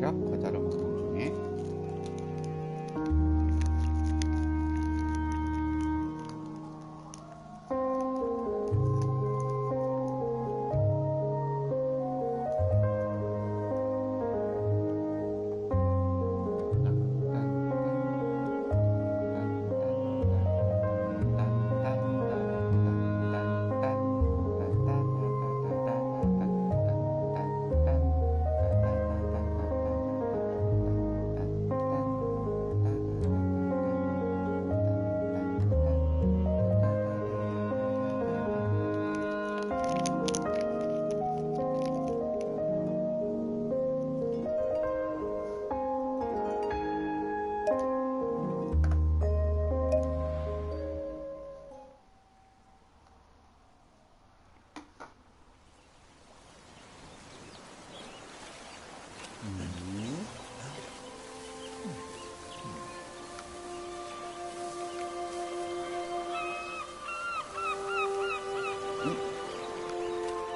있죠? 거자로 방송 중에.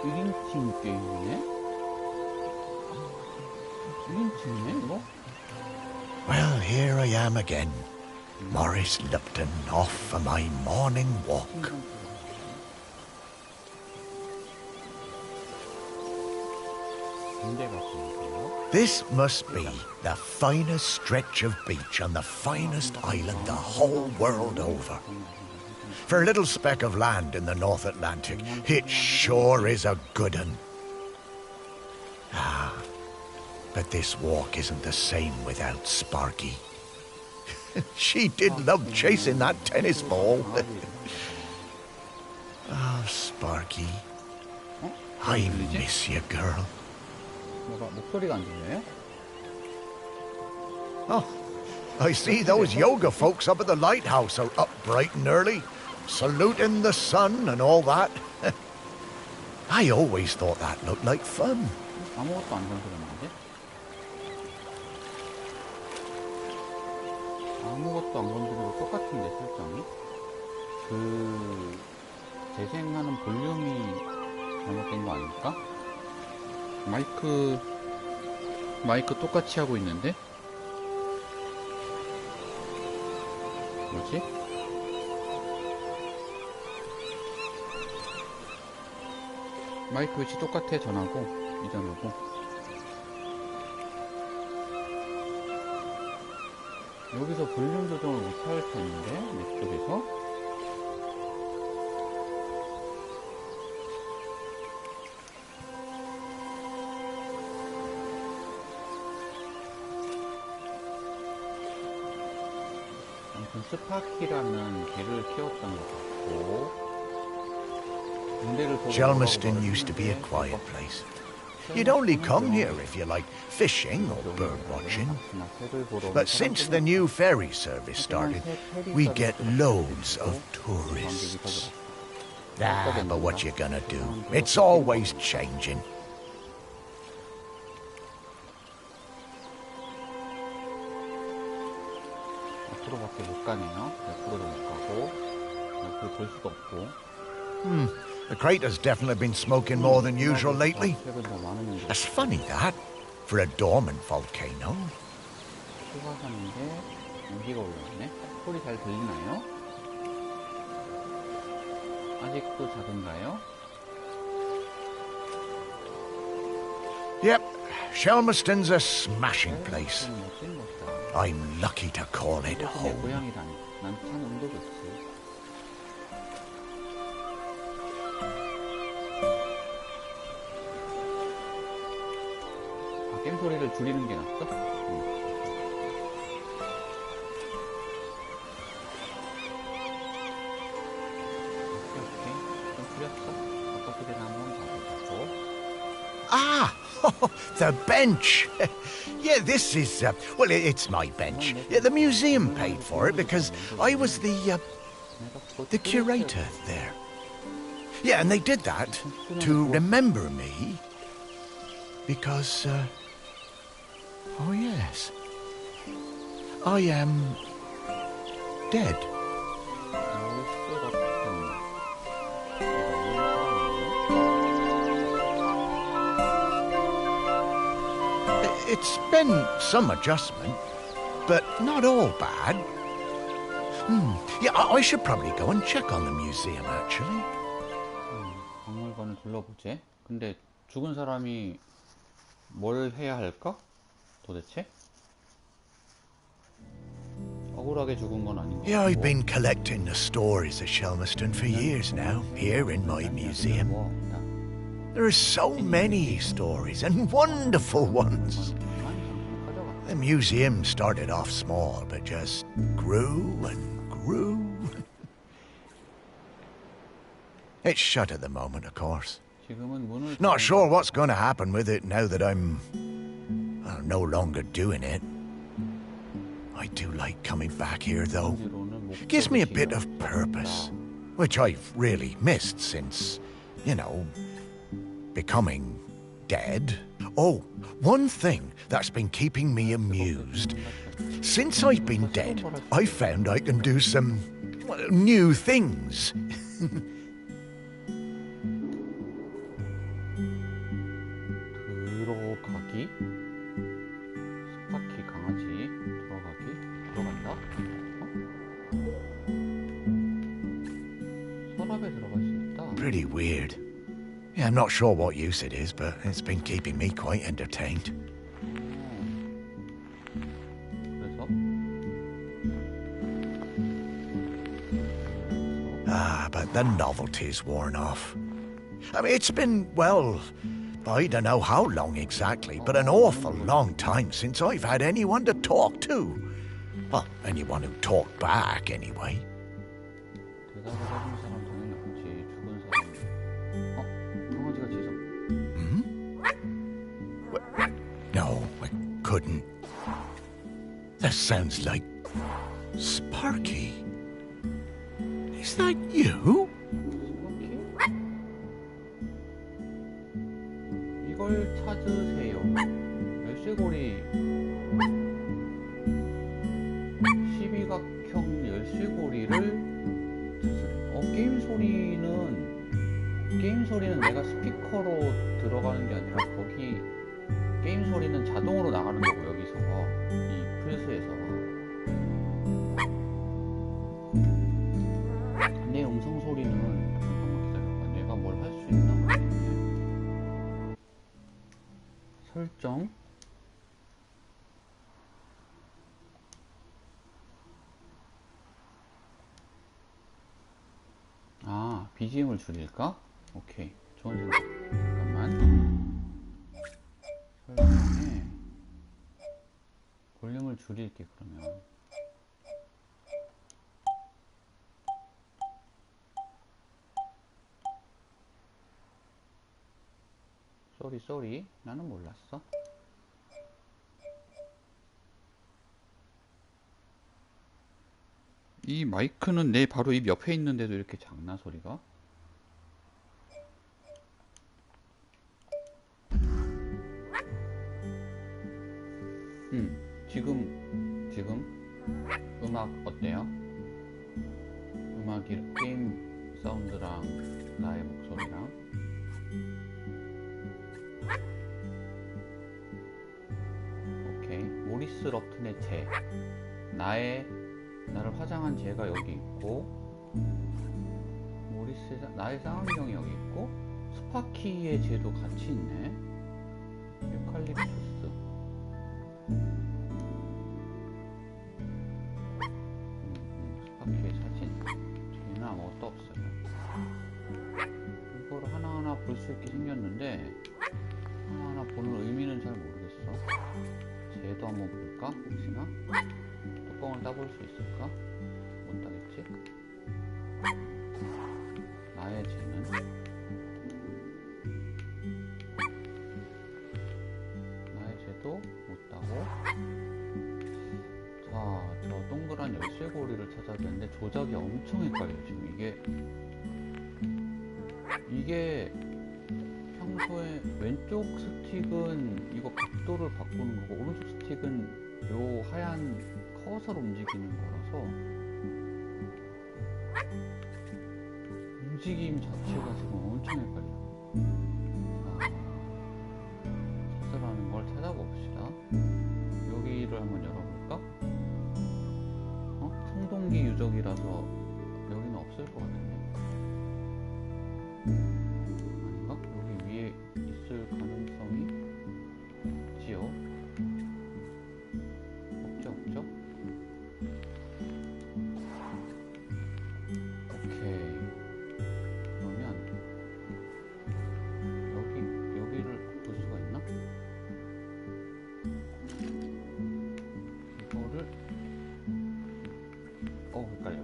일인칭 게임이네? 1인칭이네 이거? Well, here I am again. Maurice Lupton off for my morning walk. This must be the finest stretch of beach on the finest island the whole world over. For a little speck of land in the North Atlantic, it sure is a good un. Ah, but this walk isn't the same without Sparky. She did love chasing that tennis ball. Oh, Sparky, I miss you, girl. 목소리가 안 들려요? Oh, I see those yoga folks up at the lighthouse are up bright and early, saluting the sun and all that. I always thought that looked like fun. 아무것도 안 건드렸는데? 아무것도 안 건드리고 똑같은데 설정이? 그 재생하는 볼륨이 잘못된 거 아닐까? 마이크 똑같이 하고 있는데? 뭐지? 마이크 위치 똑같아. 전하고 이전하고. 여기서 볼륨 조정을 못할 텐데 내 쪽에서. 아무튼 스파키라는 개를 키웠던 것 같고. Chelmaston used to be a quiet place. You'd only come here if you liked fishing or bird watching. But since the new ferry service started, we get loads of tourists. Ah, but what you gonna do? It's always changing. 앞으로밖에 못 가네요. 옆으로도 못 가고 옆으로 볼 수도 없고. The crater's definitely been smoking more than usual lately. That's funny, that, for a dormant volcano. 수화산인데 연기가 올라오네. 소리 잘 들리나요? 아직도 작은가요? Yep, Chelmaston's a smashing place. I'm lucky to call it home. 고향이라니. 난 참 운도 좋지. 게임 소리를 줄이는 게 낫어? 오케이. 좀 줄였어. 어떻게 되나 한번 봐보자고. Ah, the bench. Yeah, this is, well, it's my bench. Yeah, the museum paid for it because I was the curator there. Yeah, and they did that to remember me because, oh yes, I am dead. it's been some adjustment, but not all bad. Yeah, I should probably go and check on the museum, actually. 박물관을 둘러보재. 근데 죽은 사람이 뭘 해야 할까? 도대체? 억울하게 죽은 건 아닌 것 같고. Yeah, I've been collecting the stories of Shelmerston for years now, here in my museum. There are so many stories, and wonderful ones. The museum started off small, but just grew and grew. It's shut at the moment, of course. 지금은 문을 Not sure what's going to happen with it now that I'm no longer doing it. I do like coming back here, though. Gives me a bit of purpose, which I've really missed since, you know, becoming dead. Oh, one thing that's been keeping me amused. Since I've been dead, I found I can do some new things. 들어가기? 스파키 강아지 들어가기? 들어간다? 서랍에 들어갈 수 있다. Pretty weird. Yeah, I'm not sure what use it is, but it's been keeping me quite entertained. 그래서? But the novelty's worn off. I mean, it's been, well, I don't know how long exactly, but an awful long time since I've had anyone to talk to. Well, anyone who talked back, anyway. 대답을 해준 사람 당연히 없지. 죽은 사람. 강아지가 짖어. No, I couldn't. That sounds like Sparky. Is that you? 이걸 찾으세요. 열쇠고리 12각형 열쇠고리를 찾으세요. 게임 소리는 내가 스피커로 들어가는 게 아니라 거기 게임 소리는 자동으로 나가는 거고 여기서 이 플스에서 내 음성 소리는 잠깐만 기다려봐. 내가 뭘 할 수 있나? 설정 BGM을 줄일까? 오케이 좋은 생각. 잠깐만 설정에 볼륨을 줄일게. 그러면 쏘리 나는 몰랐어. 이 마이크는 내 바로 입 옆에 있는데도 이렇게 작나 소리가? 지금 음악 어때요? 음악이 게임 사운드랑 나의 목소리랑 오케이. 모리스 럽튼의 제 나를 화장한 제가 여기 있고 나의 쌍안경이 여기 있고 스파키의 제도 같이 있네. 유칼립투스 스파키의 사진 저기는 아무것도 없어요. 이거를 하나하나 볼 수 있게 생겼는데 하나하나 보는 의미는 잘 모르겠어. 쟤도 한번 볼까? 혹시나? 뚜껑을 따볼 수 있을까? 못 따겠지? 나의 쟤는 나의 쟤도 못 따고 자, 저 동그란 열쇠고리를 찾아야 되는데 조작이 엄청 헷갈려요. 지금 이게 평소에 왼쪽 스틱은 이거 각도를 바꾸는 거고 오른쪽 스틱은 요 하얀 커서로 움직이는 거라서 움직임 자체가 지금 엄청 헷갈려. 자, 찾으라는 걸 찾아봅시다. 부적이라서 여기는 없을 것 같은데. 아닌가? 여기 위에 있을 가능성이 있지요? 없죠? 오케이. 그러면 여기를 볼 수가 있나? 이거를 헷갈려.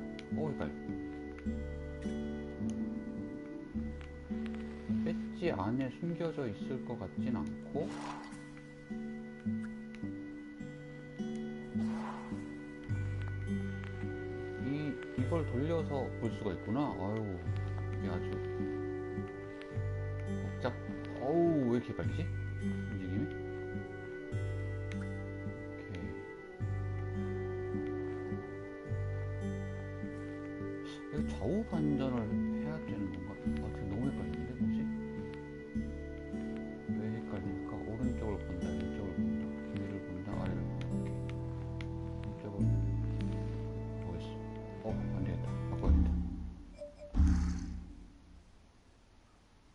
배지 안에 숨겨져 있을 것 같진 않고, 이걸 돌려서 볼 수가 있구나. 아유, 이게 아주 복잡. 어우, 왜 이렇게 헷갈리지? 움직임이? 오케이. 이거 좌우 반전을 해야 되는 건가? 지금 너무 헷갈리는데, 뭐지? 왜 헷갈릴까? 오른쪽을 본다, 왼쪽을 본다, 위를 본다, 아래를 본다. 오케이. 왼쪽을 보겠어. 안 되겠다. 바꿔야겠다.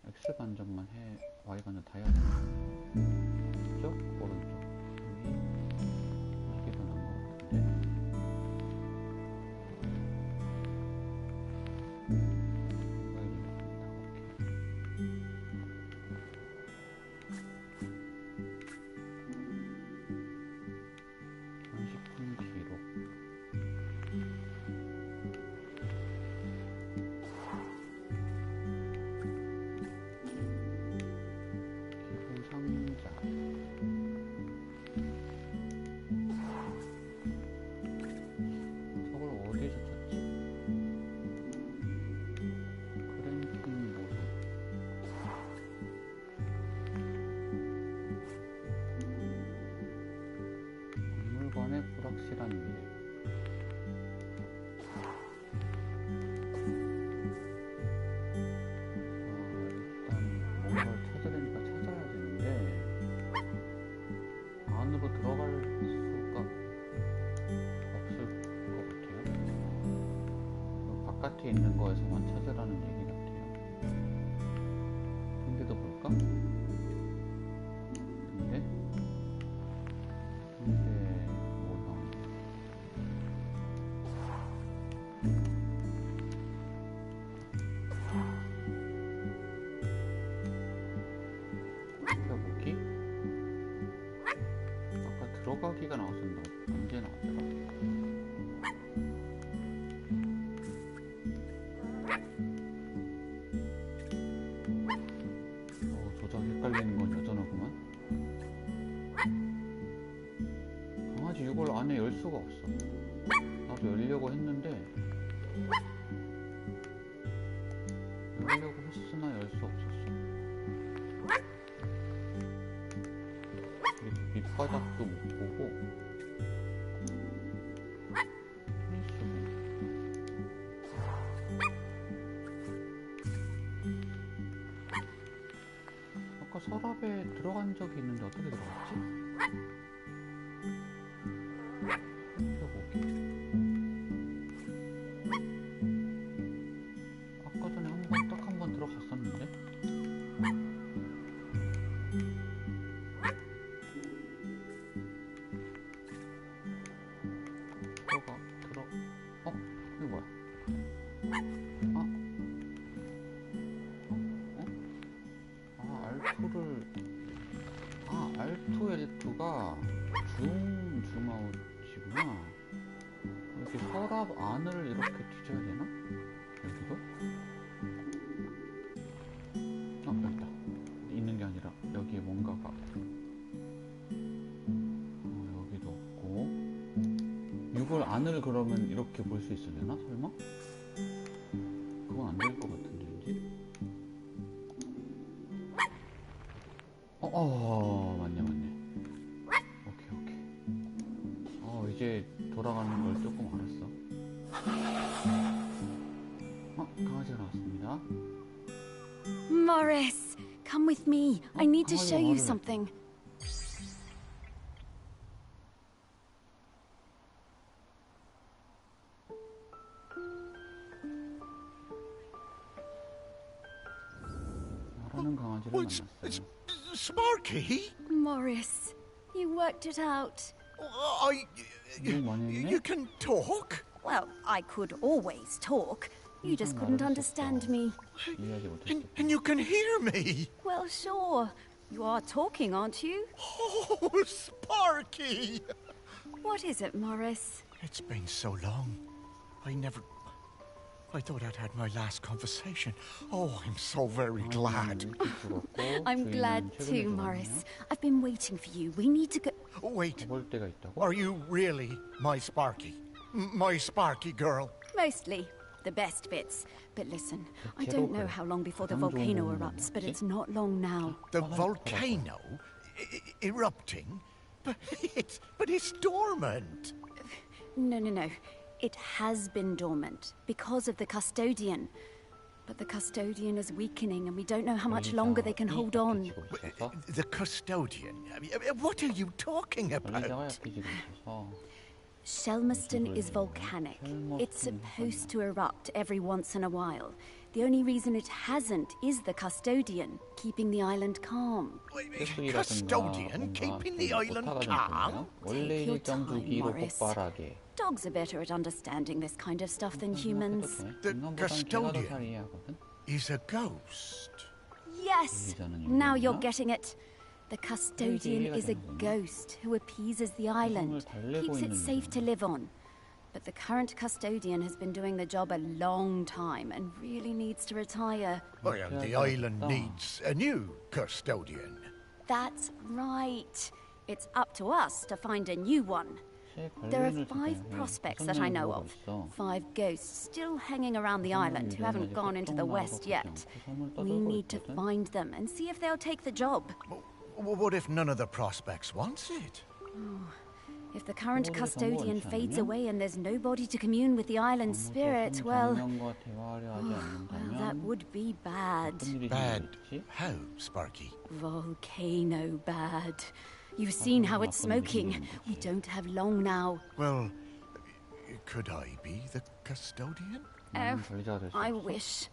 X 반전만 해, Y 반전 다 해야 되나? 왼쪽, 오른쪽. 이게 더 나은 것 같은데. 불확실한 미래. 일단 뭔가를 찾으려니까 찾아야 되는데 안으로 들어갈 수가 없을 것 같아요. 바깥에 있는 거에서만 찾으라는 얘기 같아요. 근데도 볼까? 들어가기가 나왔었나? 언제 나왔더라? 조작 헷갈리는 건 여전하구만. 강아지 이걸 안에 열 수가 없어. 나도 열려고 했는데 열려고 했으나 열 수 없었어. 밑바닥도 못 보고 아까 서랍에 들어간 적이 있는데 어떻게 들어갔지? 펴보기. 아까 전에 딱 한 번 들어갔었는데 이거 뭐야? 알투 L2가 줌아웃이구나. 이렇게 서랍 안을 이렇게 뒤져야 되나? 여기도? 여기다. 있는 게 아니라 여기에 뭔가가 여기도 없고. 이걸 안을 그러면 이렇게 볼 수 있으려나? 설마? 그건 안 될 것 같은데 왠지? 맞네. 오케이. 이제 돌아가는 걸 조금 알았어. 강아지가 나왔습니다. Morris, come with me. I need to show you something. 사는 강아지를 What's 만났어요. Sparky? Morris, you worked it out. I. 이거 많이 했네? You can talk? Well, I could always talk. You just couldn't understand me. 이해하지 못했어. And you can hear me? Well, sure. You are talking, aren't you? Oh, Sparky! What is it, Morris? It's been so long. I thought I'd had my last conversation. Oh, I'm so very glad. I'm glad too, Morris. I've been waiting for you. We need to go. Oh, wait, 볼 때가 있다고? are you really my Sparky? My Sparky girl? Mostly. The best bits. But listen, I don't know how long before the volcano erupts, but it's not long now. The volcano erupting? But it's dormant. No. It has been dormant because of the custodian. But the custodian is weakening and we don't know how much longer they can hold on. The custodian? I mean, what are you talking 관리자가 about? 약해지고 있어서 Shelmerston is volcanic. It's supposed to erupt every once in a while. The only reason it hasn't is the custodian, keeping the island calm. Custodian keeping the island calm? 원래 Take your 일정 time, 주기로 Morris. 폭발하게. Dogs are better at understanding this kind of stuff than humans. The 인간보단 개가 더 custodian. 잘 이해하거든. Is a ghost. Yes! 관리자는 Now you're 여기였나? getting it. The custodian is a ghost who appeases the island, keeps it safe to live on. But the current custodian has been doing the job a long time and really needs to retire. Well, the island needs a new custodian. That's right. It's up to us to find a new one. There are 5 prospects that I know of. 5 ghosts still hanging around the island who haven't gone into the west yet. We need to find them and see if they'll take the job. What if none of the prospects wants it? If the current custodian fades away and there's nobody to commune with the island spirit, well, that would be bad. Bad. How, Sparky? Volcano bad. You've seen how it's smoking. We don't have long now. Well, could I be the custodian? I wish.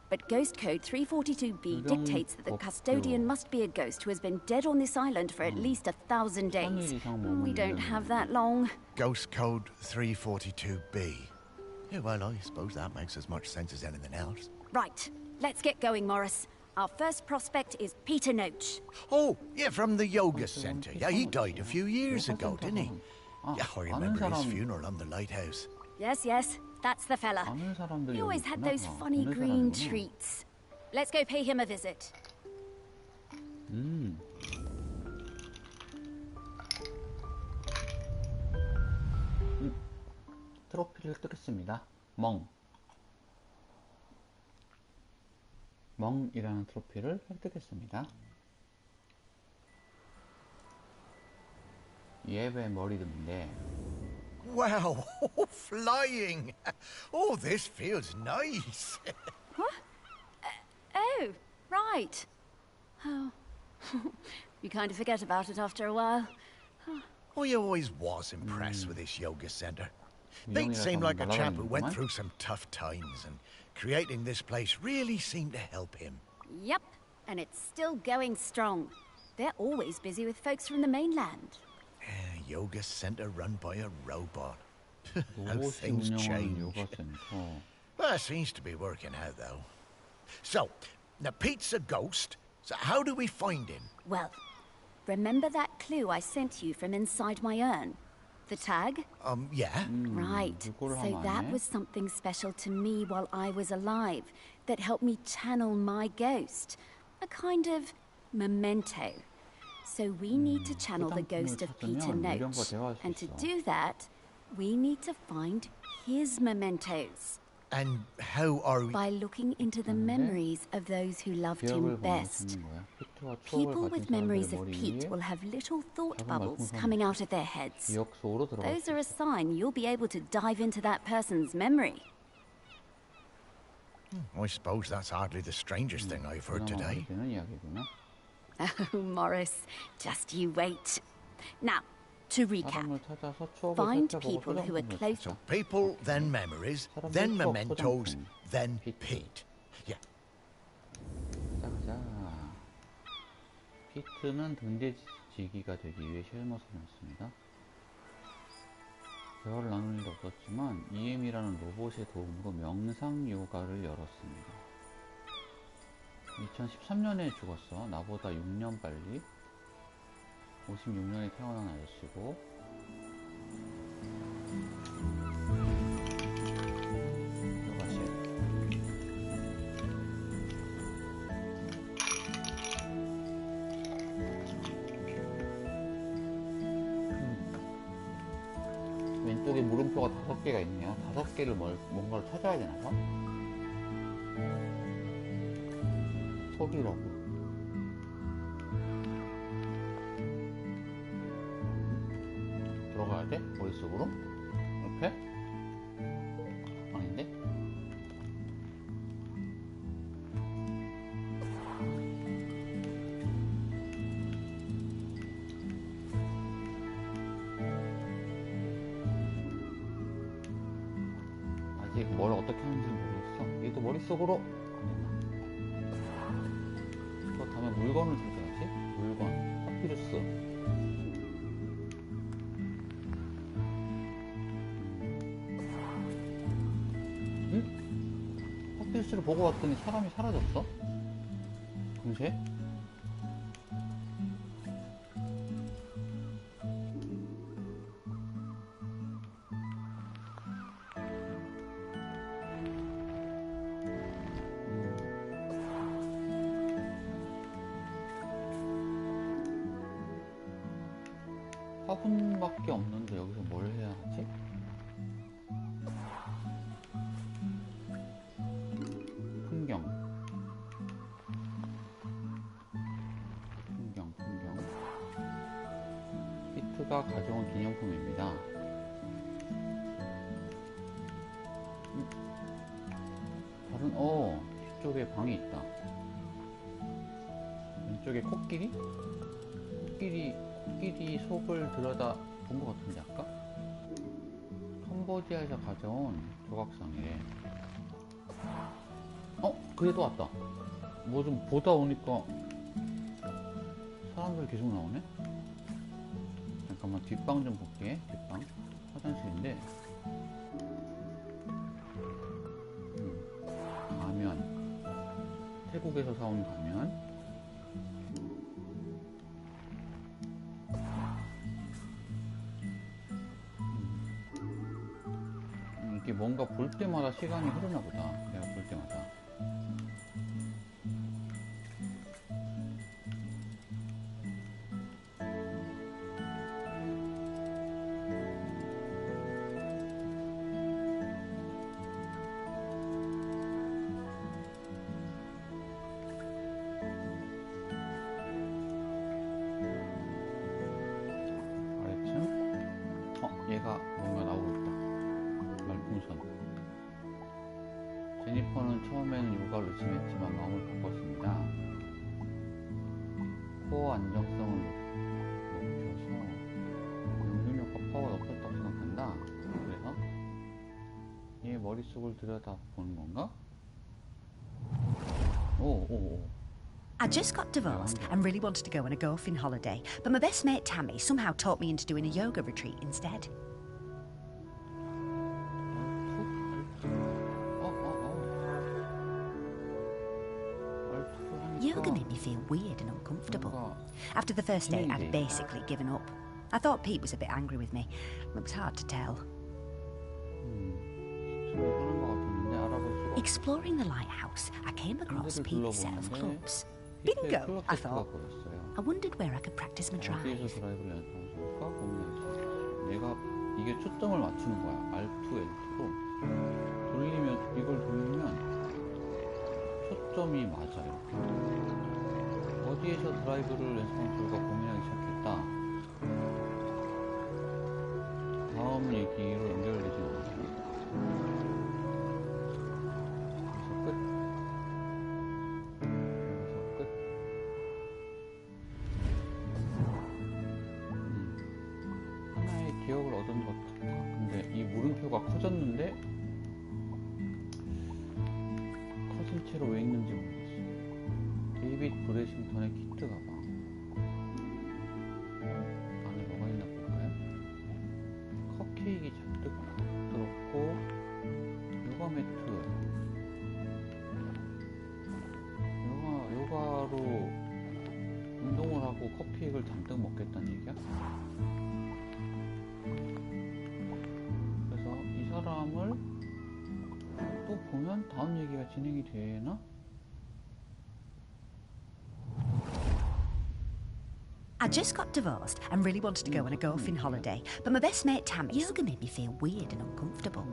But Ghost Code 342B dictates that the custodian must be a ghost who has been dead on this island for at least 1,000 days. We don't have that long. Ghost Code 342B. Yeah, well, I suppose that makes as much sense as anything else. Right, let's get going, Morris. Our first prospect is Peter Noach. Oh, yeah, from the yoga center. Yeah, he died a few years ago, didn't he? Yeah, I remember his funeral on the lighthouse. Yes, that's the fella. He always had those funny green treats. Let's go pay him a visit. 트로피를 뜨겠습니다. 멍이라는 트로피를 획득했습니다. 예배 머리듬인데 Wow, flying! Oh, this feels nice. Oh, right. Oh, you kind of forget about it after a while. I always was impressed with this yoga center. Pete seemed like a chap who went through some tough times, and creating this place really seemed to help him. Yep, and it's still going strong. They're always busy with folks from the mainland. Yoga center run by a robot. How things change. Well, it seems to be working out, though. So, now Pete's a ghost, so how do we find him? Well, remember that clue I sent you from inside my urn? The tag? Yeah. Right. So that was something special to me while I was alive that helped me channel my ghost. A kind of memento. So we need to channel the ghost of Peter Noach. And to do that, we need to find his mementos. And how are we... By looking into the memories of those who loved him best. People with memories of Pete will have little thought bubbles coming out of their heads. Those are a sign you'll be able to dive into that person's memory. I suppose that's hardly the strangest thing I've heard today. Oh, Morris, just you wait. Now, to recap, find people who are close. So people, then memories, then mementos, then Pete. Yeah. 키트는 등재지기가 되기 위해 쉘머스를 넣습니다. 대화를 나눌 일도 없었지만 EM이라는 로봇의 도움으로 명상 요가를 열었습니다. 2013년에 죽었어. 나보다 6년 빨리. 56년에 태어난 아저씨고. 요가실. 왼쪽에 물음표가 5개가 있네요. 5개를 뭔가를 찾아야 되나 봐? 속이라고. 들어가야 돼? 머릿속으로? 옆에? 아닌데? 아직 뭘 어떻게 하는지 모르겠어. 얘도 머릿속으로 그렇다면 물건을 찾아야지. 물건. 파피루스. 응? 파피루스를 보고 왔더니 사람이 사라졌어? 금세? 화분밖에 없는데 여기서 뭘 해야 하지? 풍경. 히트가 가져온 기념품입니다. 다른, 뒤쪽에 방이 있다. 왼쪽에 코끼리 속을 들여다 본 것 같은데 아까? 캄보디아에서 가져온 조각상이래. 그래도 왔다. 뭐 좀 보다 오니까 사람들 계속 나오네? 잠깐만 뒷방 좀 볼게. 뒷방 화장실인데 가면 태국에서 사온 가면 이게 뭔가 볼 때마다 시간이 흐르나 보다. 내가 볼 때마다. 아래층? 얘가 뭔가 나오고 있다. 말풍선. 제니퍼는 처음에는 요가를 의심했지만 마음을 바꿨습니다. 코어 안정성을 높여서 응용력과 파워가 높였다고 생각한다. 그래서 얘 머릿속을 들여다보는 건가? 오. I just got divorced and really wanted to go on a golfing holiday, but my best mate Tammy somehow talked me into doing a yoga retreat instead. Yoga made me feel weird and uncomfortable. After the first day, I'd basically given up. I thought Pete was a bit angry with me. It was hard to tell. Exploring the lighthouse, I came across Pete's set of clubs. Bingo, I thought. I wondered where I could practice my drive. 내가 이게 초점을 맞추는 거야. R2, L2로 이걸 돌리면 초점이 맞아. 이렇게. 어디에서 드라이브를 연습하면 좋을까 고민하기 시작했다. 다음 얘기로 연결되지 않아요. 기억을 얻은 것 같아. 근데 이 물음표가 커졌는데 커진 채로 왜 있는지 모르겠어. 데이빗 브레싱턴의 키트 가방. 보면 다음 얘기가 진행이 되나? I just got divorced and really wanted to go on a golfing holiday, but my best mate Tammy, yoga made me feel weird and uncomfortable.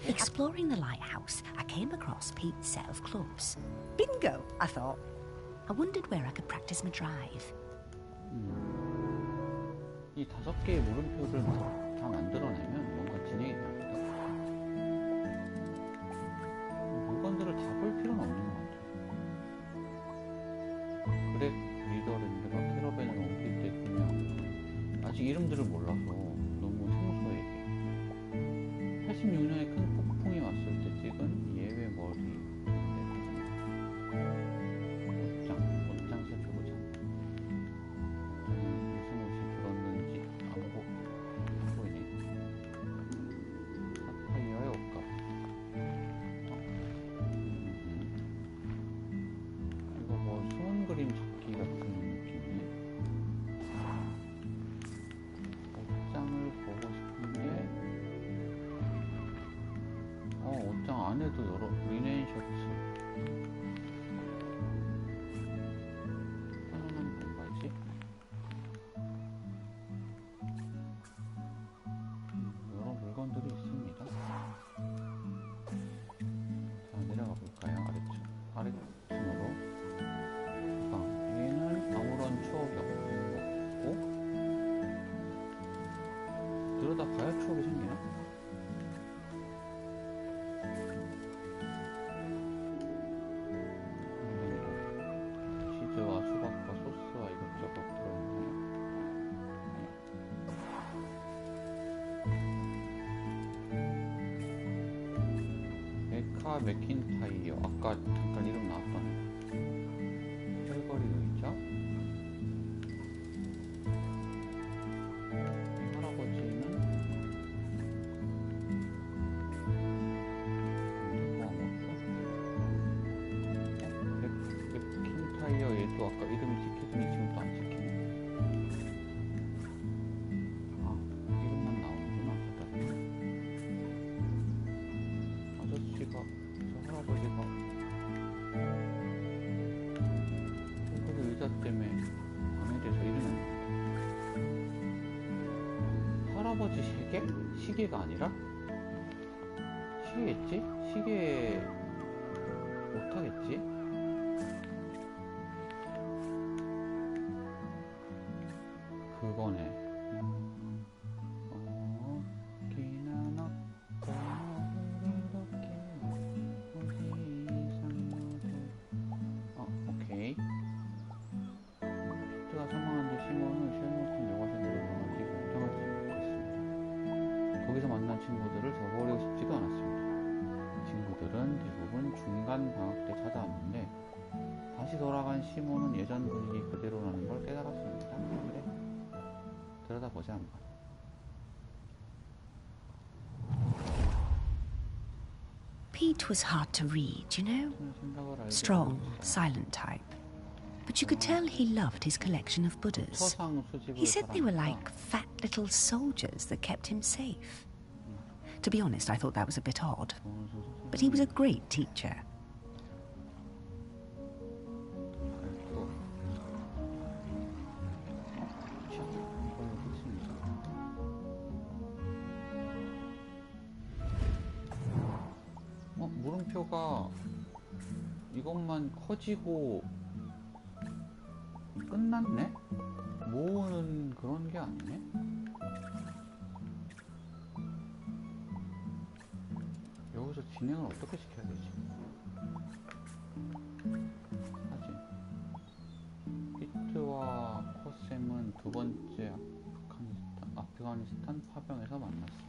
Exploring the lighthouse, I came across Pete's set of clubs. Bingo, I thought. I wondered where I could practice my drive. 이 5개의 물음표를 다 만들어내면 뭔가 진행이 됩니다. 물건들을 다 볼 필요는 없는 것 같아요. 그렉 리더랜드가 캐러밴을 옮길 때쯤이야. 아직 이름들을 몰라서 너무 생소해. 86년에 큰 폭풍이 왔을 때 찍은 예외 머리. 옷장 살펴보자. 무슨 옷이 들었는지 안 보이네. 사파이어의 옷값. 이거 뭐 수은 그림 찾기 같은 느낌이네. 옷장을 보고 싶은데, 옷장 안에도 여러 리넨 셔츠. 편안한 반바지. 여러 물건들이 있습니다. 자, 내려가 볼까요? 아래층으로. 얘는 아무런 추억이 없고, 들여다봐야 추억이 생기나? 치즈와 수박과 소스와 이것저것 들어있네요. 메카 맥킨타이어. 아까 잠깐 이름 나왔던 헬거리 의자. 할아버지는 맥킨타이어. 얘도 아까 이름이 찍히더니 지금 또 안 찍히네. 이름만 나오는구나. 아저씨가, 저 할아버지가 헬거리 의자 때문에 방에 대해서 이름이 안 나왔다. 할아버지 시계? 시계가 아니라? 시계겠지? 시계 못하겠지? 그거네. 오케이. 피트가 사망한 뒤 시몬은 쉘머스턴 여과생으로 변한지 결정할 수 있었습니다. 거기서 만난 친구들을 저버리고 싶지도 않았습니다. 친구들은 대부분 중간 방학 때 찾아왔는데 다시 돌아간 시몬은 예전 분위기 그대로라는 걸 깨달았습니다. 그래, 들여다보자 한번. Pete was hard to read, you know? 생각을 알게 Strong, 되었어요. silent type. But you could tell he loved his collection of Buddhas. 서상 수집을 He said they were 잘한다. like fat little soldiers that kept him safe. To be honest, I thought that was a bit odd. But he was a great teacher. 물음표가 이것만 커지고 끝났네? 모으는 그런 게 아니네? 여기서 진행을 어떻게 시켜야 되지? 사진. 피트와 코셈은 두 번째 아프가니스탄 파병에서 만났습니다.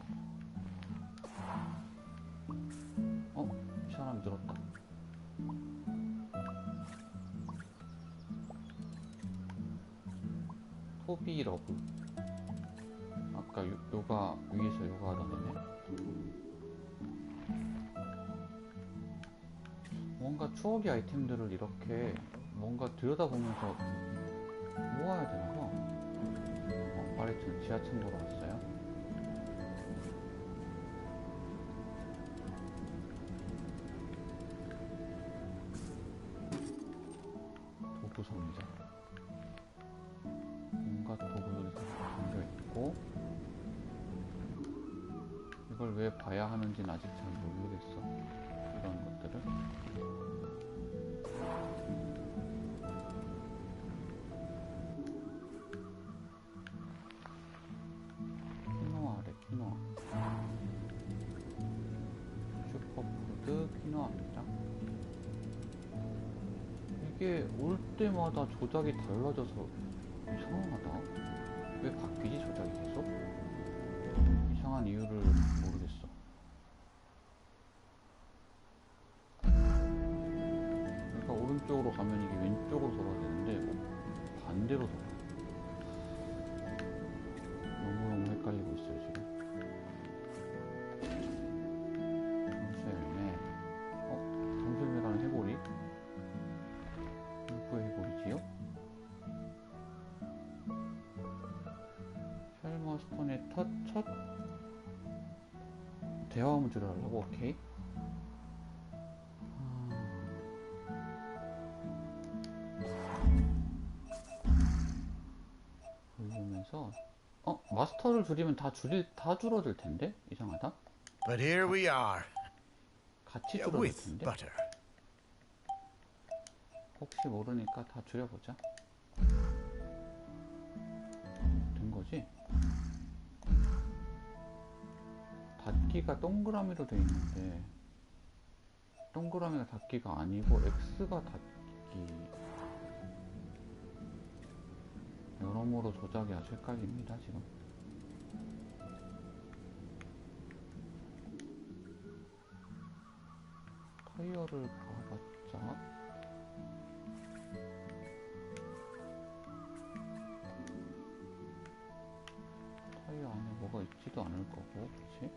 이 사람 늘었다. 토비 러브. 아까 요가 위에서 요가하던 애네. 뭔가 추억의 아이템들을 이렇게 뭔가 들여다보면서 모아야 되나 봐. 아래층 지하층 보러 왔어요. 있고, 이걸 왜 봐야 하는지는 아직 잘 모르겠어. 이런 것들을. 키노아래, 키노아. 슈퍼푸드 키노아입니다. 이게 올 때마다 조작이 달라져서 이상하다. 왜 바뀌지, 조작이 계속? 이상한 이유를 모르겠어. 그러니까 오른쪽으로 가면 이게 왼쪽으로 돌아야 되는데 반대로 돌아. 너무너무 헷갈리고 있어요 지금. 잠수열매. 잠수열매라는 해골이? 누구의 해골이지요? 샬머스톤의 첫 대화 문제를 하려고. 오케이. 돌리면서 마스터를 줄이면 다 줄어들 텐데? 이상하다. But here we are, 같이 줄어들 with 텐데? butter. 혹시 모르니까 다 줄여보자. 된 거지? 닫기가 동그라미로 돼 있는데 동그라미가 닫기가 아니고 X가 닫기. 여러모로 조작이 아주 헷갈립니다 지금. 타이어를 봐봤자 타이어 안에 뭐가 있지도 않을 거고, 그치?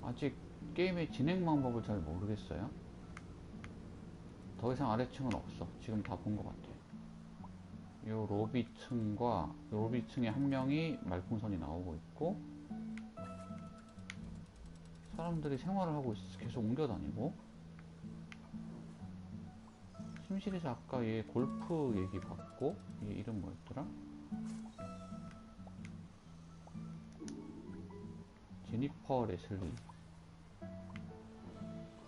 아직 게임의 진행 방법을 잘 모르겠어요. 더 이상 아래층은 없어. 지금 다 본 것 같아. 요 로비층에 한 명이 말풍선이 나오고 있고, 사람들이 생활을 하고 있어. 계속 옮겨 다니고. 침실에서 아까 얘 골프 얘기 봤고, 얘 이름 뭐였더라? 제니퍼 레슬리.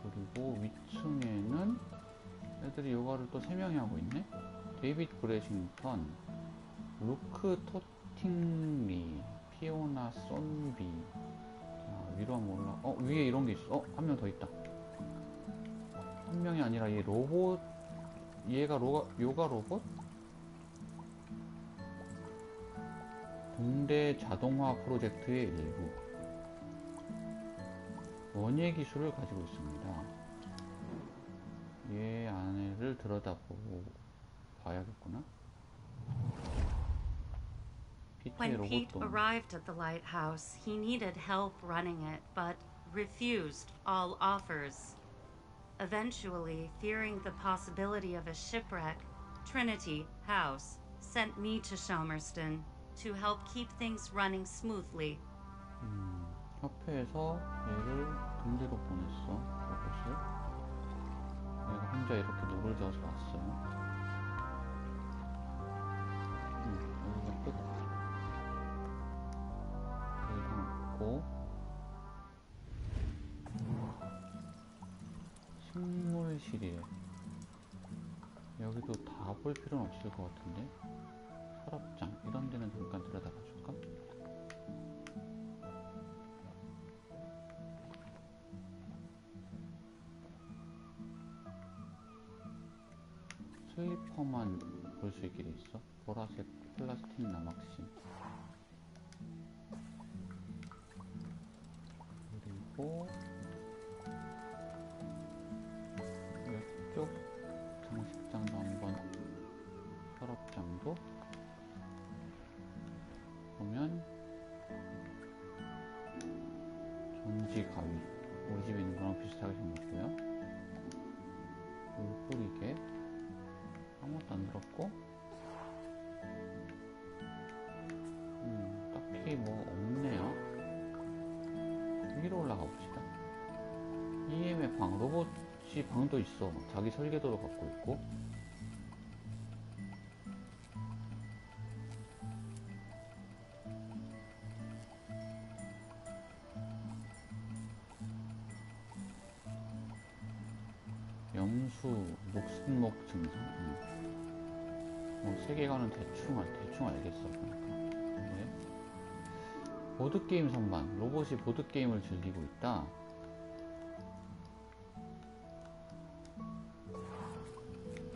그리고 위층에는 애들이 요가를 또 3명이 하고 있네? 데이빗 브래싱턴, 루크 토팅리, 피오나 손비. 위로 한번 올라. 위에 이런 게 있어. 한 명 더 있다. 한 명이 아니라 얘 로봇. 얘가 요가 로봇? 동대 자동화 프로젝트의 일부. 원예 기술을 가지고 있습니다. 얘 안에를 들여다보고 봐야겠구나. When Pete arrived at the lighthouse, he needed help running it, but refused all offers. Eventually, fearing the possibility of a shipwreck, Trinity House sent me to Shelmerston to help keep things running smoothly. 협회에서 얘를 등대로 보냈어. 로봇을. 얘가 혼자 이렇게 노를 저어서 왔어요. 여기가 끝. 여기 있고, 식물실이래. 여기도 다 볼 필요는 없을 것 같은데. 서랍장 이런 데는 잠깐 들여다봐 줄까? 슬리퍼만 볼 수 있게 돼 있어. 보라색 플라스틱 남학신. 그리고 이쪽 장식장도 한번, 서랍장도 보면 전지 가위, 우리 집에 있는 거랑 비슷하게 생겼고요. 물 뿌리개 아무것도 안 들었고, 딱히 뭐 없네요. 위로 올라가 봅시다. EM의 방, 로봇이 방도 있어. 자기 설계도로 갖고 있고. 기억 증상. 세계관은 대충 알겠어. 그러니까. 네. 보드게임 선반. 로봇이 보드게임을 즐기고 있다.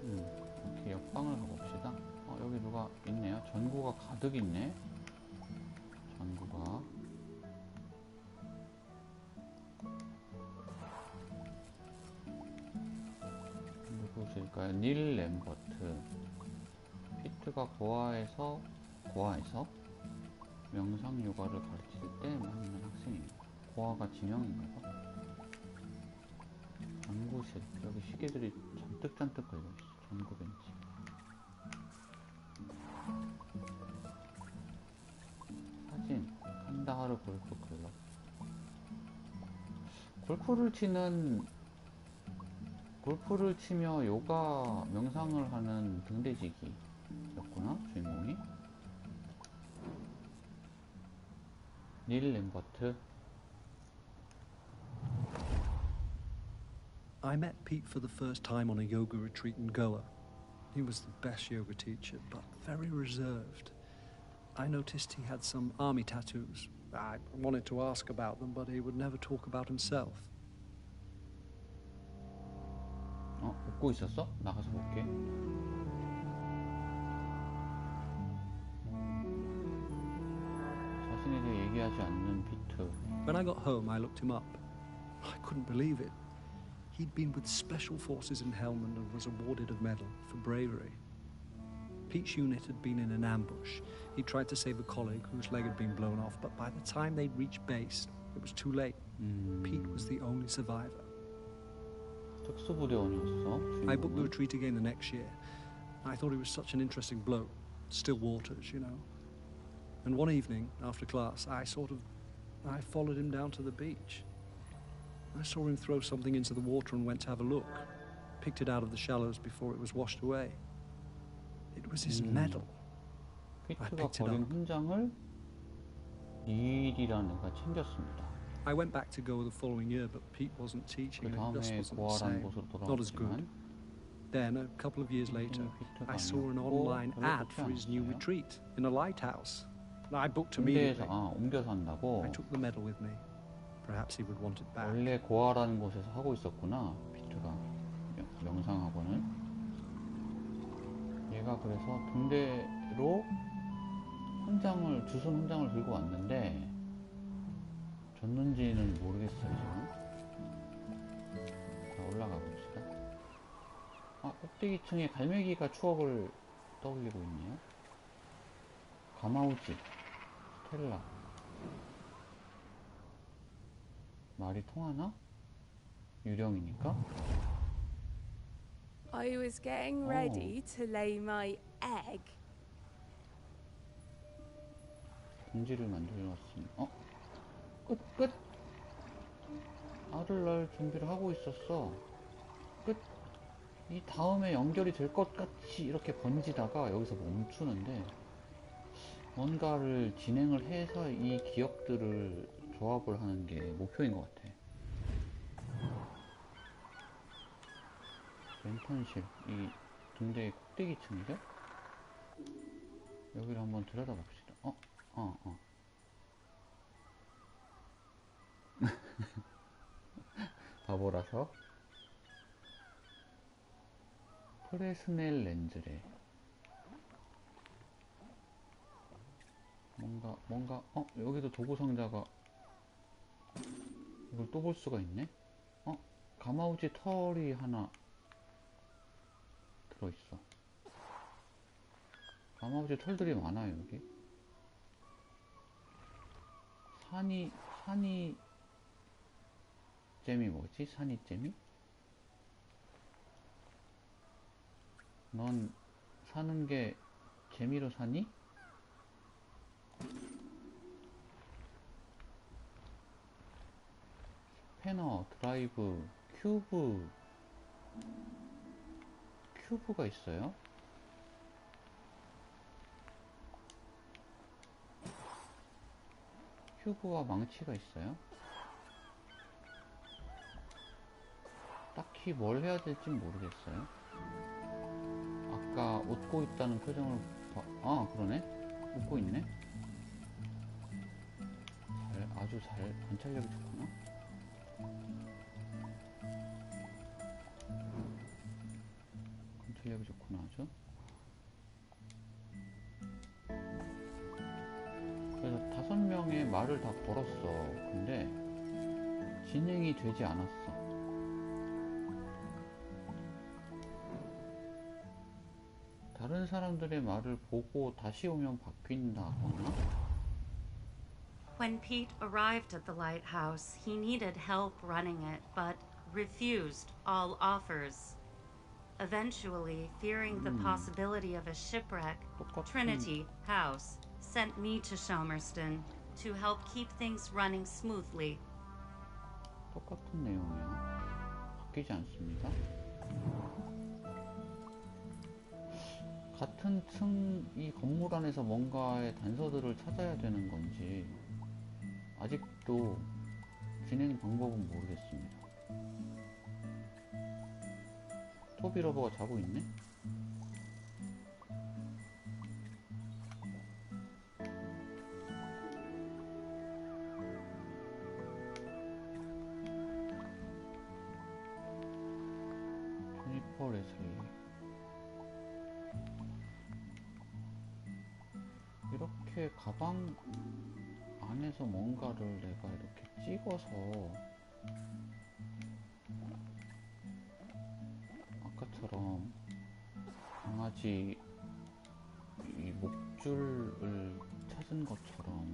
이렇게 옆방을 가봅시다. 여기 누가 있네요. 전구가 가득 있네. 전구가. 누구실까요? 닐 램버트. 피트가 고아에서 명상 요가를 가르칠 때 만난 학생입니다. 고아가 지명인가봐. 전구실. 여기 시계들이 잔뜩 걸려있어. 전구 벤치. 사진. 칸다하르 골프 클럽. 골프를 치며 요가 명상을 하는 등대지기였구나, 주인공이. 닐 램버트. I met Pete for the first time on a yoga retreat in Goa. He was the best yoga teacher, but very reserved. I noticed he had some army tattoos. I wanted to ask about them, but he would never talk about himself. 웃고 있었어? 나가서 볼게. 자신에 대해 얘기하지 않는 피트. When I got home, I looked him up. I couldn't believe it. He'd been with Special Forces in Helmand and was awarded a medal for bravery. Pete's unit had been in an ambush. He tried to save a colleague whose leg had been blown off, but by the time they'd reached base, it was too late. Pete was the only survivor. 특수부대원이었어. I booked the retreat again the next year. I thought he was such an interesting bloke. Still waters, you know. And one evening, after class, I followed him down to the beach. I saw him throw something into the water and went to have a look. Picked it out of the shallows before it was washed away. It was his medal. 피트가 버린 훈장을 닐이라는 애가 챙겼습니다. I went back to Goa the following year, but Pete wasn't teaching. 그 It just 다음에 wasn't the 고아라는 same. 곳으로 Not as good. 돌아왔지만 Then, a couple of years later, I saw an online ad for his new retreat in a lighthouse. I booked immediately. 군대에서 옮겨서 한다고. I took the medal with me. Perhaps he would want it back. 원래 고아라는 곳에서 하고 있었구나. 피트가 명상학원을. 얘가 그래서 등대로 주순 훈장을 들고 왔는데 줬는지는 모르겠어요 지금. 자, 올라가 봅시다. 꼭대기층에 갈매기가 추억을 떠올리고 있네요. 가마우지, 스텔라. 말이 통하나? 유령이니까? I was getting ready to lay my egg. 공지를 만들어놨으니 끝! 알을 낳을 준비를 하고 있었어. 끝! 이 다음에 연결이 될 것 같이 이렇게 번지다가 여기서 멈추는데 뭔가를 진행을 해서 이 기억들을 조합을 하는 게 목표인 것 같아. 랜턴실, 이 등대의 꼭대기층이죠? 여기를 한번 들여다봅시다. 바보라서. 프레스넬 렌즈래. 뭔가 여기도 도구 상자가 이걸 또 볼 수가 있네. 가마우지 털이 하나 들어있어. 가마우지 털들이 많아요 여기. 산이 잼이 뭐지? 산이 잼이? 넌 사는 게 재미로 사니? 스패너, 드라이브, 큐브가 있어요. 큐브와 망치가 있어요. 딱히 뭘 해야 될지 모르겠어요. 얘가 웃고 있다는 표정을 아, 그러네. 웃고 있네. 아주 잘 관찰력이 좋구나. 관찰력이 좋구나 아주. 그래서 5명의 말을 다 걸었어. 근데 진행이 되지 않았어. 다른 사람들의 말을 보고 다시 오면 바뀐다거나. When Pete arrived at the lighthouse, he needed help running it, but refused all offers. Eventually, fearing the possibility of a shipwreck, Trinity House sent me to Shomerston to help keep things running smoothly. 똑같은 내용이야. 바뀌지 않습니다. 같은 층 이 건물 안에서 뭔가의 단서들을 찾아야 되는 건지 아직도 진행 방법은 모르겠습니다. 토비 러버가 자고 있네? 주니퍼 레슬리. 이렇게 가방 안에서 뭔가를 내가 이렇게 찍어서 아까처럼 강아지 이 목줄을 찾은 것처럼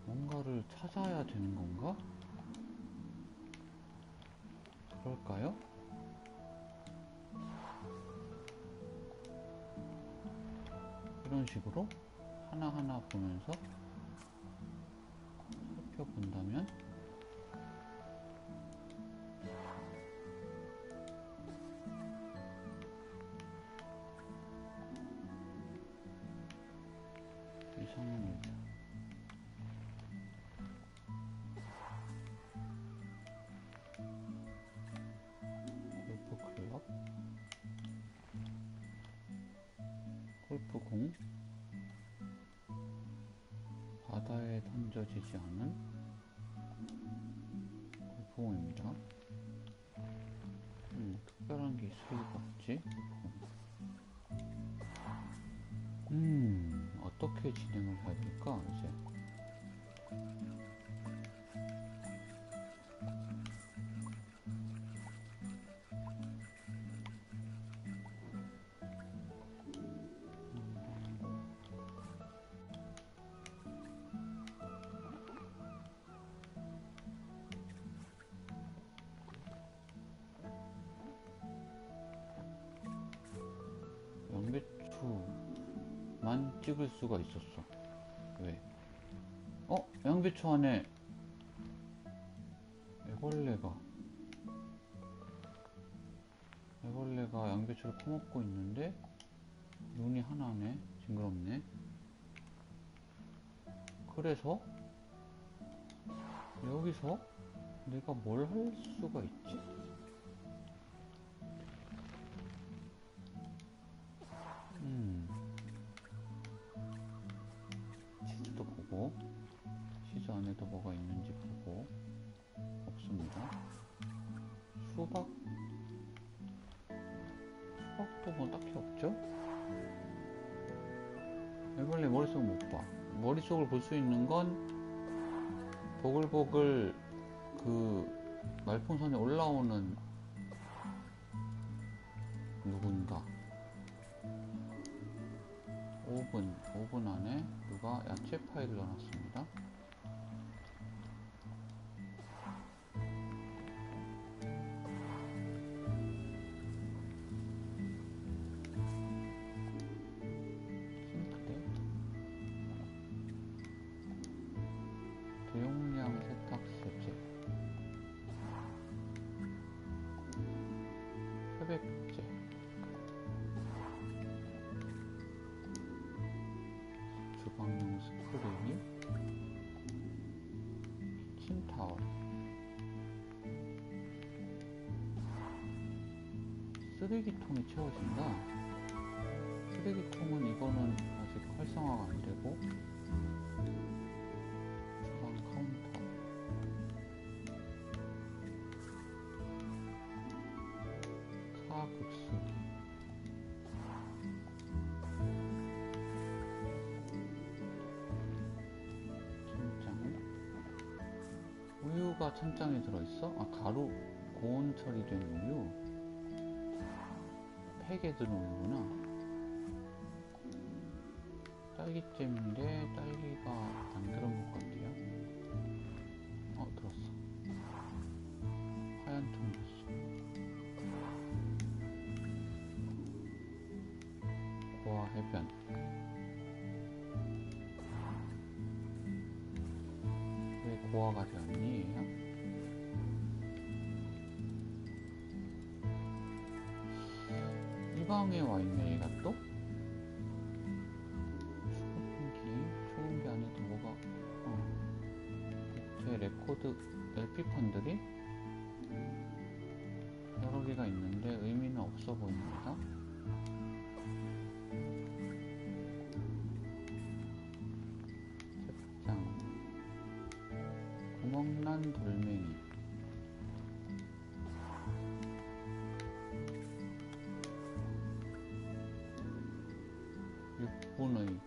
뭔가를 찾아야 되는 건가? 그럴까요? 이런 식으로 하나하나 보면서 살펴본다면 이상한 일들. 골프 클럽, 골프공, 바다에 던져지지 않은 골프공입니다. 특별한 게 있을 리가 없지. 어떻게 진행을 해야 될까, 이제. 양배추만 찍을 수가 있었어. 왜? 양배추 안에 애벌레가 양배추를 퍼먹고 있는데 눈이 하나네. 징그럽네. 그래서 여기서 내가 뭘 할 수가 있지? 치즈도 보고, 치즈 안에도 뭐가 있는지 보고. 없습니다. 수박도 뭐 딱히 없죠? 애벌레 머릿속 못 봐. 머릿속을 볼 수 있는 건 보글보글 그 말풍선에 올라오는 누군가. 오븐 안에 누가 야채 파이를 넣어놨습니다. 싱크대, 대용량 세탁세제, 세백제, 주방용 스프레이, 키친타월, 쓰레기통이 채워진다. 쓰레기통은 이거는 아직 활성화가 안 되고, 주방 카운터, 사극수기, 찬장, 우유가 찬장에 들어있어? 아, 가루 고온 처리된 우유, 팩에 들은 우유구나. 딸기잼인데 딸기가 안 들은 것 같아요. 들었어. 하얀 통이었어. 고아 해변. 왜 고아가 되었니? 이 방에 와 있네, 얘가 또? 추운기 안에 또 뭐가, 제 레코드 LP판들이 여러 개가 있는데 의미는 없어 보입니다. 책장, 구멍난 돌멩이, 육분의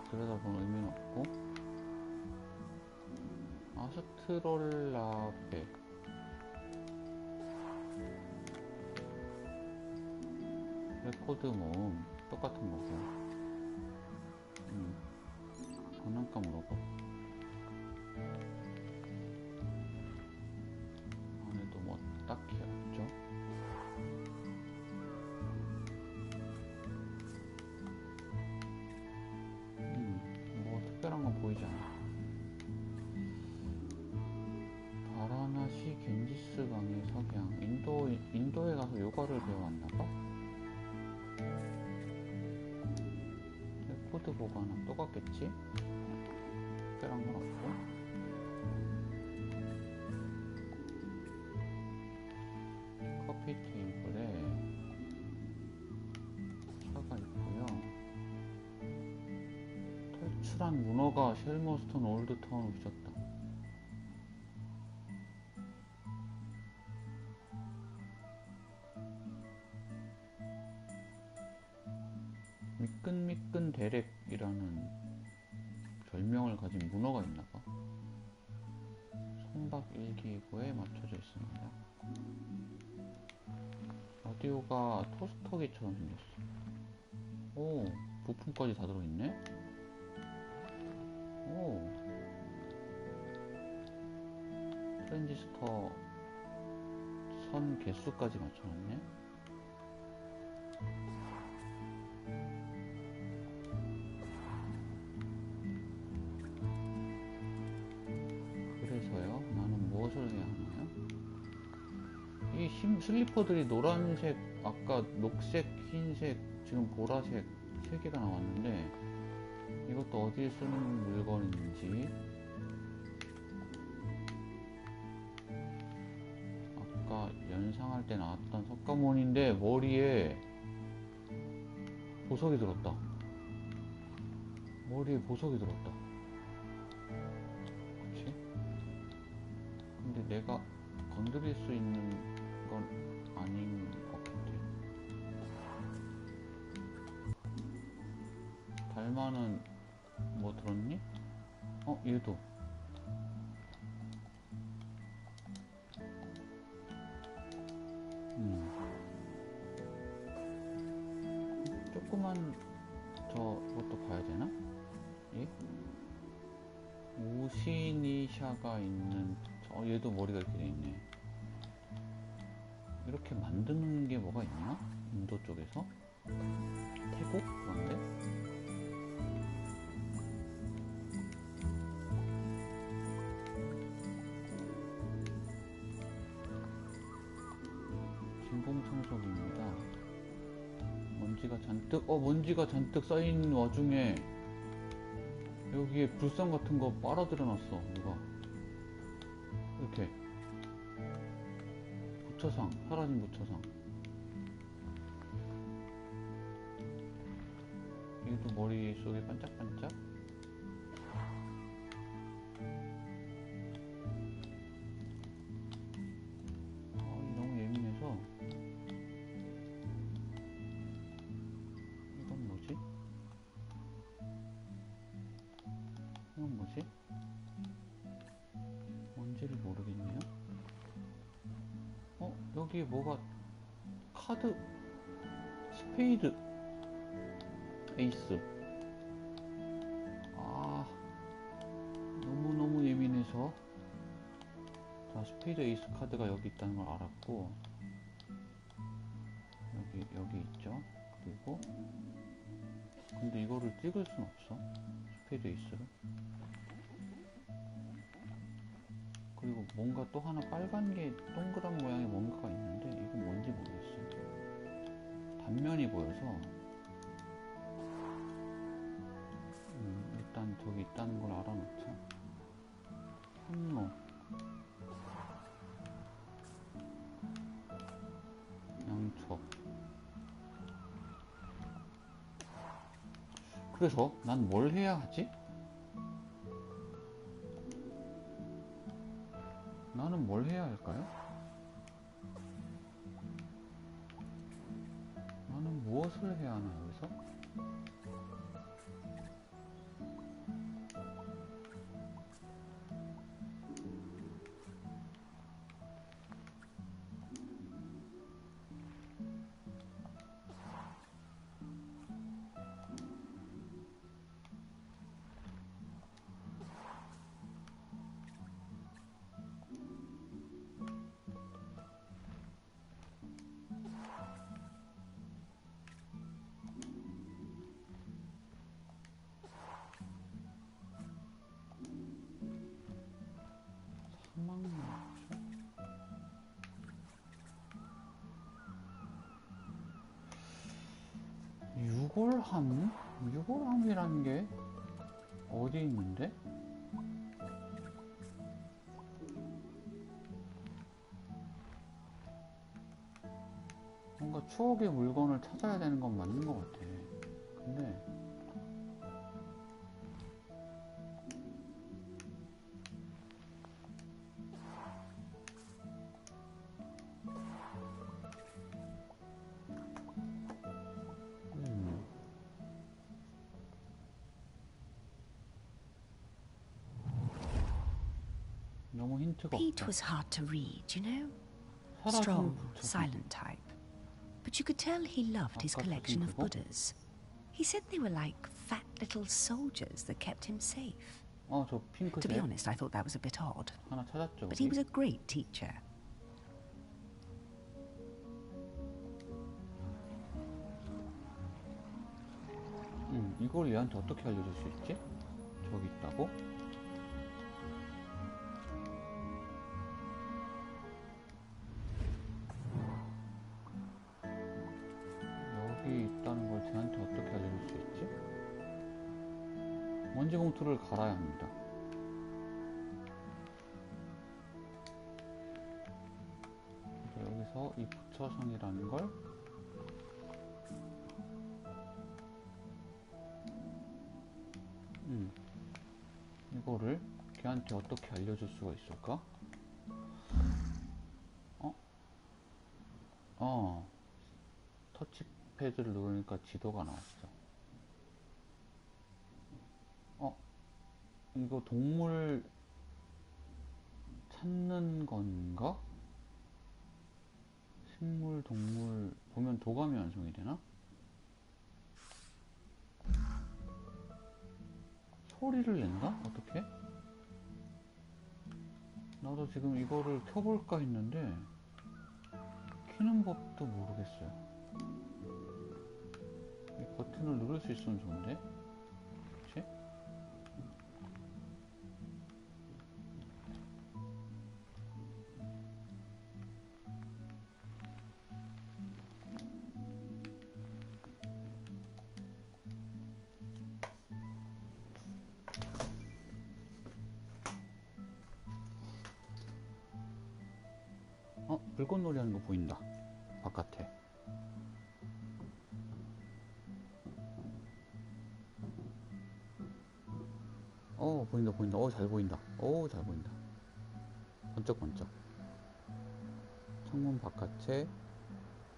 들여다보는 의미는 없고, 아스트롤라베, 레코드 모음 똑같은 거고, 장난감 로봇, 안에도 뭐 딱히 없죠. 뭐 특별한 건 보이지 않아. 바라나시 겐지스 강의 석양. 인도에 가서 요가를 배워왔나봐? 레코드 보관은 똑같겠지? 특별한 건 없고. 커피 테이블에 차가 있고요. 탈출한 문어가 쉘머스톤 올드타운을 부셨다. 미끈미끈 대렉이라는 별명을 가진 문어가 있나봐. 선박 일기구에 맞춰져 있습니다. 라디오가 토스터기처럼 생겼어. 오, 부품까지 다 들어있네? 오, 트랜지스터 선 개수까지 맞춰놨네? 그래서요? 나는 무엇을 해야 하나요? 이 슬리퍼들이 노란색, 아까 녹색, 흰색, 지금 보라색 3개가 나왔는데 이것도 어디에 쓰는 물건인지, 아까 연상할 때 나왔던 석가모니인데 머리에 보석이 들었다. 머리에 보석이 들었다. 그치? 근데 내가 건드릴 수 있는 건 아닌 것 같아. 달마는 뭐 들었니? 얘도. 조그만 저것도 봐야 되나? 예? 오시니샤가 있는 얘도 머리가 이렇게 돼 있네. 이렇게 만드는 게 뭐가 있나? 인도 쪽에서? 태국? 그런데? 진공청소기입니다. 먼지가 잔뜩 쌓인 와중에 여기에 불상 같은 거 빨아들여 놨어. 누가 이렇게 부처상, 사라진 부처상. 얘도 머릿속에 반짝반짝. 너무 예민해서. 이건 뭐지? 이건 뭐지? 뭔지를 모르겠네요. 여기 뭐가 카드 스페이드 에이스. 너무너무 예민해서. 자, 스페이드 에이스 카드가 여기 있다는 걸 알았고, 여기 있죠. 그리고 근데 이거를 찍을 순 없어, 스페이드 에이스를. 그리고 뭔가 또 하나 빨간 게 동그란 모양의 뭔가가 있는데 이건 뭔지 모르겠어요. 단면이 보여서. 일단 저기 있다는 걸 알아놓자. 현무, 양초. 그래서 난 뭘 해야 하지? 나는 뭘 해야 할까요? 나는 무엇을 해야 하나, 여기서? 유골함? 유골함이란 게 어디 있는데? 뭔가 추억의 물건을 찾아야 되는 건 맞는 것 같아. 근데 너무 힌트가 Pete 없다. was hard to read, you know? 사라진 Strong, 부처상. silent type. But you could tell he loved his 아까 collection of 그거? Buddhas. He said they were like fat little soldiers that kept him safe. 저 To be 핑크색 honest, I thought that was a bit odd. 하나 찾았죠. But he 우리? was a great teacher. 이걸 얘한테 어떻게 알려줄 수 있지? 저기 있다고? 여기 있다는 걸 쟤한테 어떻게 알려줄 수 있지? 먼지 봉투를 갈아야 합니다. 그래서 여기서 이 부처성이라는 걸 이거를 걔한테 어떻게 알려줄 수가 있을까? 터치패드를 누르니까 지도가 나왔어. 이거 동물 찾는 건가? 식물, 동물 보면 도감이 완성이 되나? 소리를 낸다? 어떻게? 나도 지금 이거를 켜볼까 했는데 키는 법도 모르겠어요. 이 버튼을 누를 수 있으면 좋은데? 그치? 불꽃놀이 하는 거 보인다. 바깥에. 보인다, 보인다. 잘 보인다. 잘 보인다. 번쩍번쩍. 창문 바깥에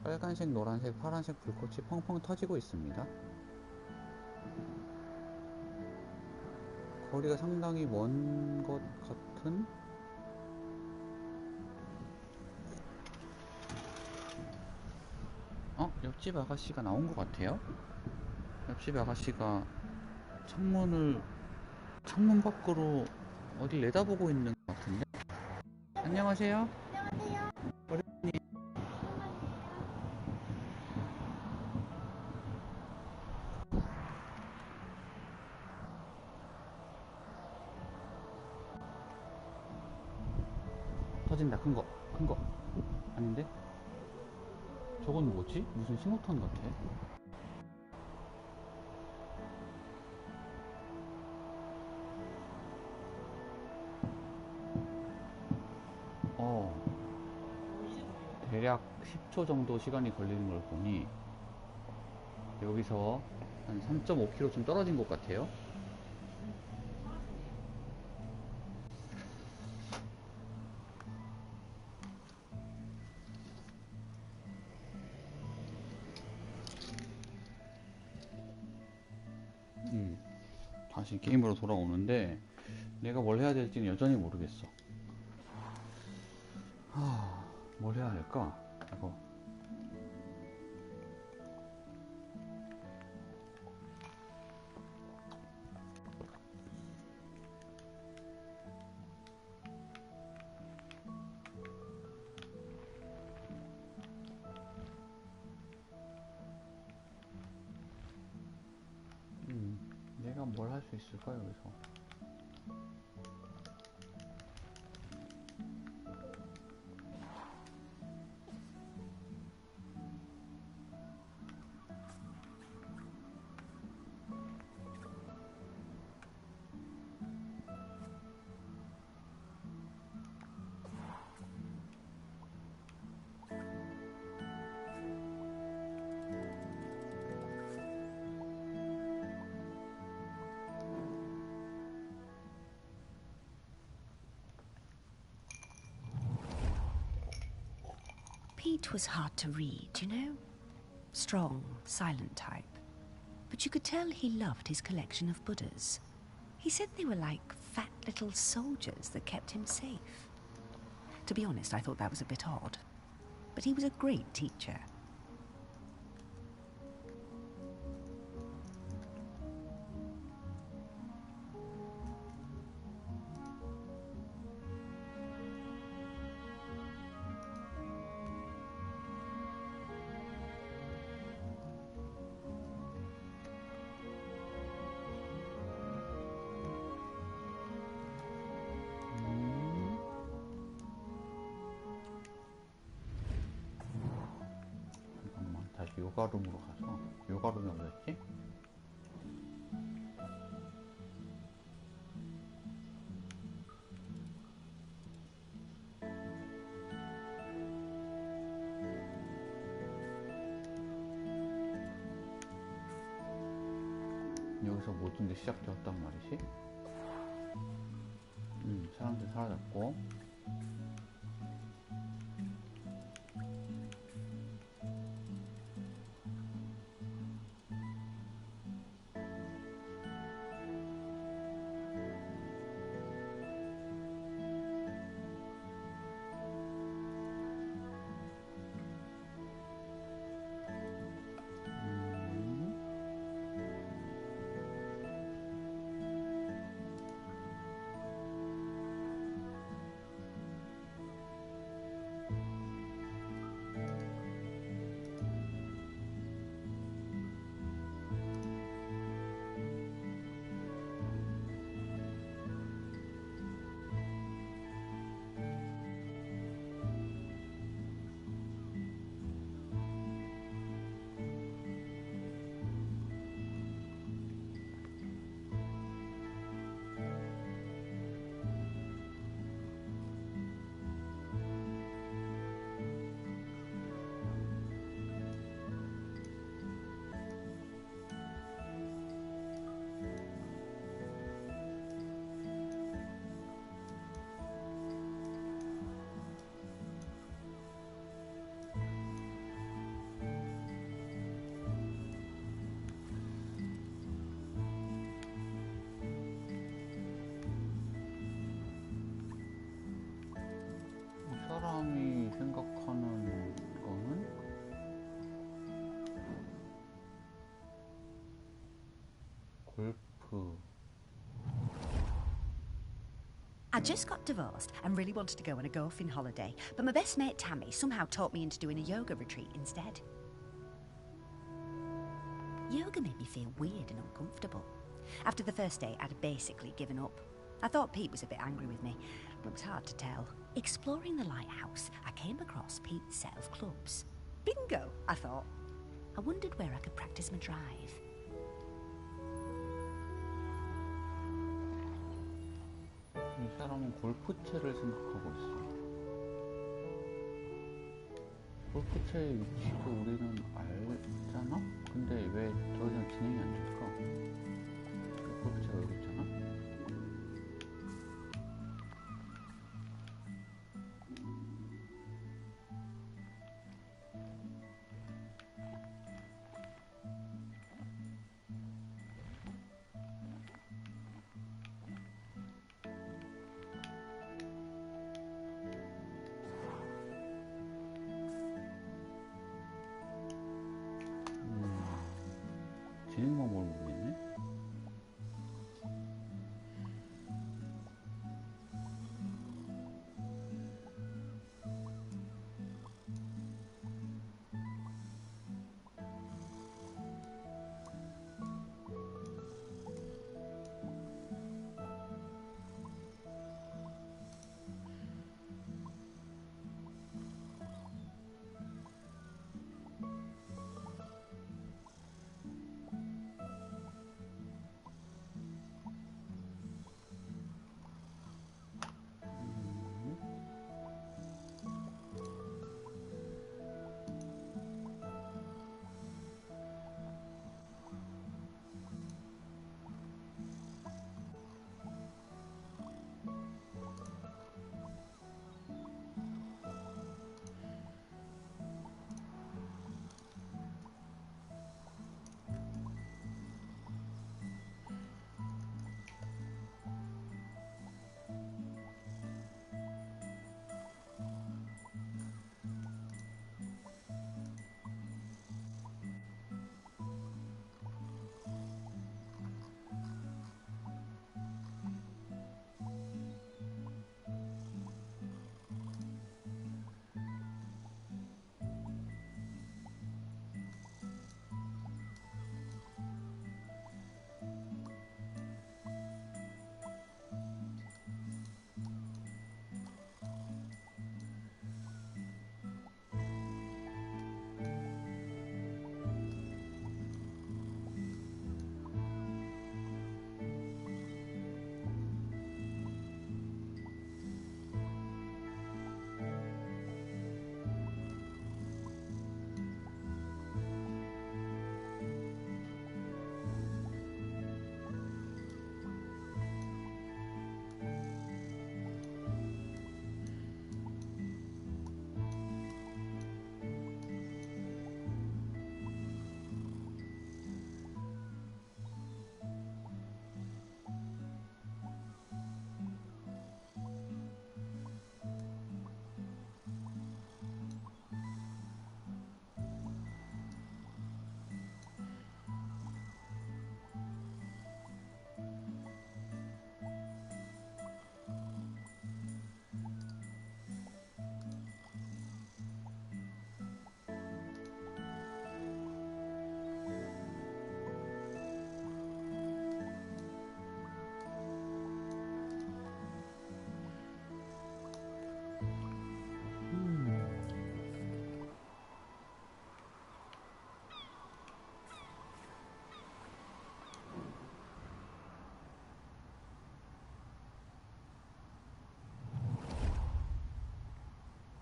빨간색, 노란색, 파란색 불꽃이 펑펑 터지고 있습니다. 거리가 상당히 먼 것 같은? 옆집 아가씨가 나온 것 같아요. 옆집 아가씨가 창문 밖으로 어디 내다보고 있는 것 같은데? 안녕하세요. 어른이. 터진다. 큰 거. 아닌데? 저건 뭐지? 무슨 신호탄 같아. 대략 10초 정도 시간이 걸리는 걸 보니 여기서 한 3.5km쯤 떨어진 것 같아요. 다시 게임으로 돌아오는데 내가 뭘 해야 될지는 여전히 모르겠어. 뭘 해야 할까? 이거. 내가 뭘 할 수 있을까, 여기서? Pete was hard to read, you know? Strong, silent type. But you could tell he loved his collection of Buddhas. He said they were like fat little soldiers that kept him safe. To be honest, I thought that was a bit odd. But he was a great teacher. 다시 요가룸으로 가서 요가룸이 어디였지? 여기서 모든 게 시작되었단 말이지? 사람들 사라졌고 I just got divorced and really wanted to go on a golfing holiday, but my best mate Tammy somehow talked me into doing a yoga retreat instead. Yoga made me feel weird and uncomfortable. After the first day, I'd basically given up. I thought Pete was a bit angry with me, but it was hard to tell. Exploring the lighthouse, I came across Pete's set of clubs. Bingo, I thought. I wondered where I could practice my drive. 이 사람은 골프채를 생각하고 있어. 골프채의 위치도 우리는 알잖아? 근데 왜 더 이상 진행이 안 될까? 골프채가 여기 있잖아? 진행 방법을 모르겠네?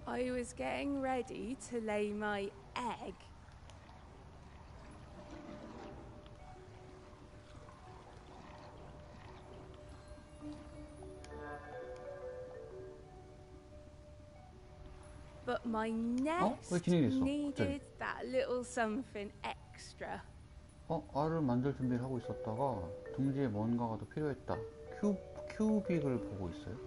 I was getting ready to lay my egg. But my nest 왜 진행이 됐어? needed that little something extra. 알을 만들 준비를 하고 있었다가 둥지에 뭔가가 더 필요했다. 큐빅을 보고 있어요.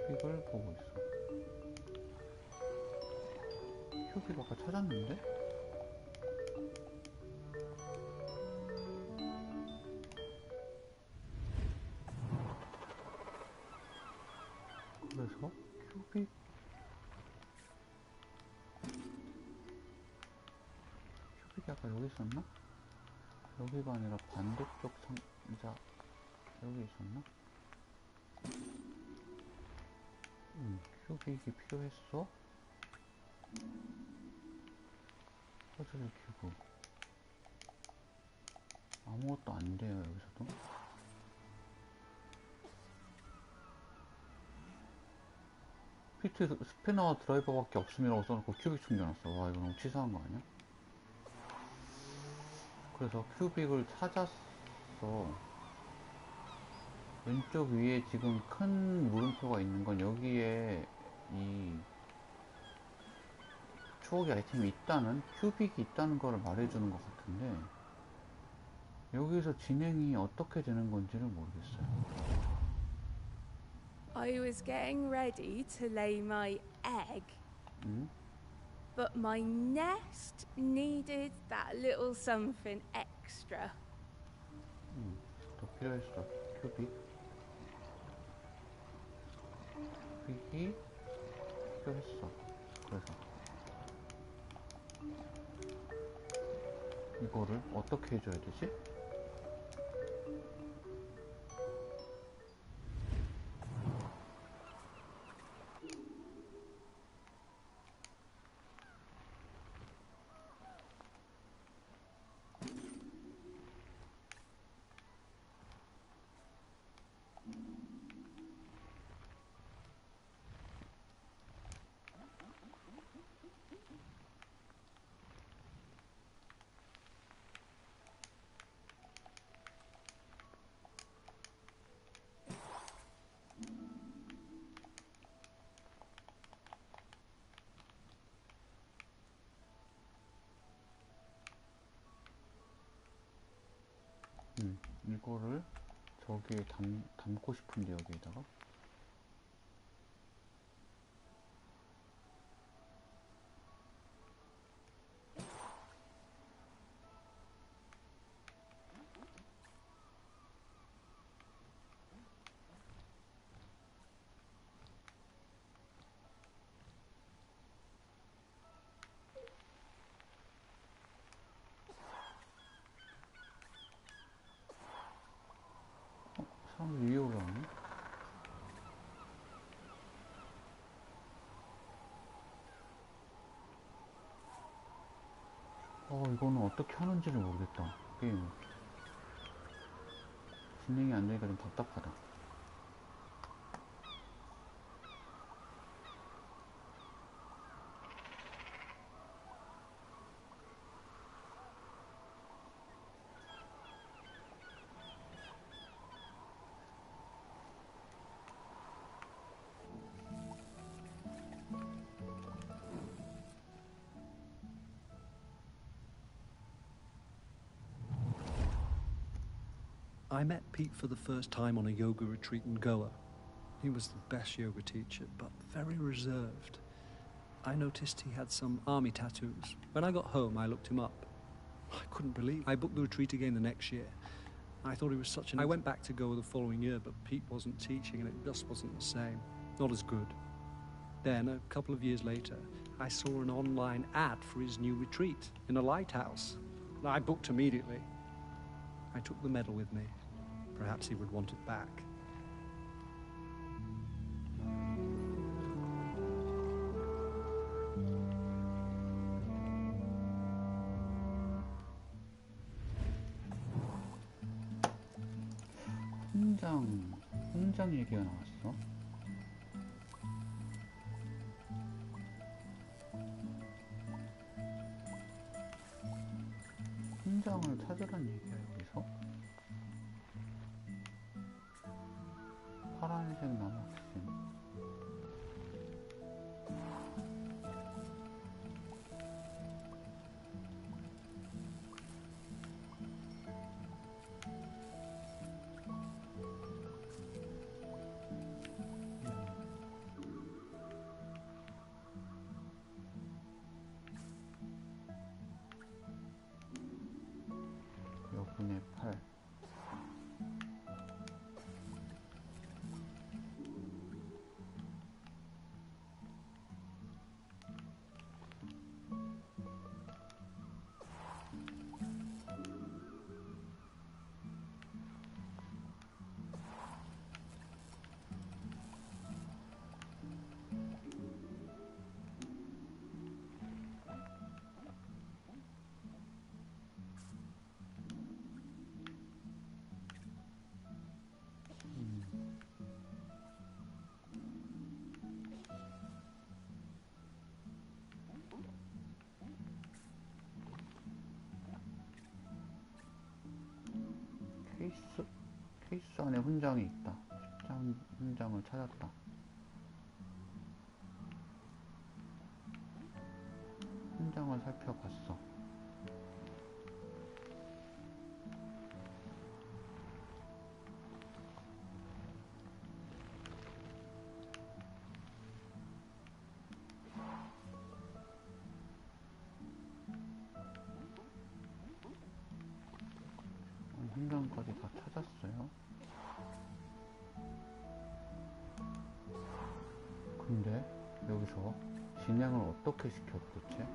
큐빅을 보고 있어. 큐빅 아까 찾았는데? 그래서 큐빅 큐빅이 아까 여기 있었나? 여기가 아니라 반대쪽 상자 여기 있었나? 큐빅이 필요했어? 퍼즐 큐브 아무것도 안 돼요 여기서도. 피트 스피너와 드라이버밖에 없음이라고 써놓고 큐빅 숨겨놨어. 와 이거 너무 치사한 거 아니야? 그래서 큐빅을 찾았어. 왼쪽 위에 지금 큰 물음표가 있는 건 여기에 이 추억의 아이템이 있다는, 큐빅이 있다는 거를 말해주는 것 같은데 여기서 진행이 어떻게 되는 건지를 모르겠어요. I was getting ready to lay my egg, but my nest needed that little something extra. 더 필요했어. 큐빅. 큐빅이 필요했어. 그래서 이거를 어떻게 해줘야 되지? 이거를 저기에 담고 싶은데 여기에다가 사람들 위에 올라오네? 이거는 어떻게 하는지를 모르겠다. 게임 진행이 안 되니까 좀 답답하다. I met Pete for the first time on a yoga retreat in Goa. He was the best yoga teacher, but very reserved. I noticed he had some army tattoos. When I got home, I looked him up. I couldn't believe it. I booked the retreat again the next year. I thought he was such an... I went back to Goa the following year, but Pete wasn't teaching, and it just wasn't the same. Not as good. Then, a couple of years later, I saw an online ad for his new retreat in a lighthouse. I booked immediately. I took the medal with me. Perhaps he would want it back. 훈장 얘기가 나왔어. 훈장을 찾으란 얘기야 여기서. 파란색 나무신. 케이스 안에 훈장이 있다. 훈장을 찾았다. 훈장을 살펴봤어. 훈장까지 다 찾았어요. 근데 여기서 진행을 어떻게 시켜 도대체?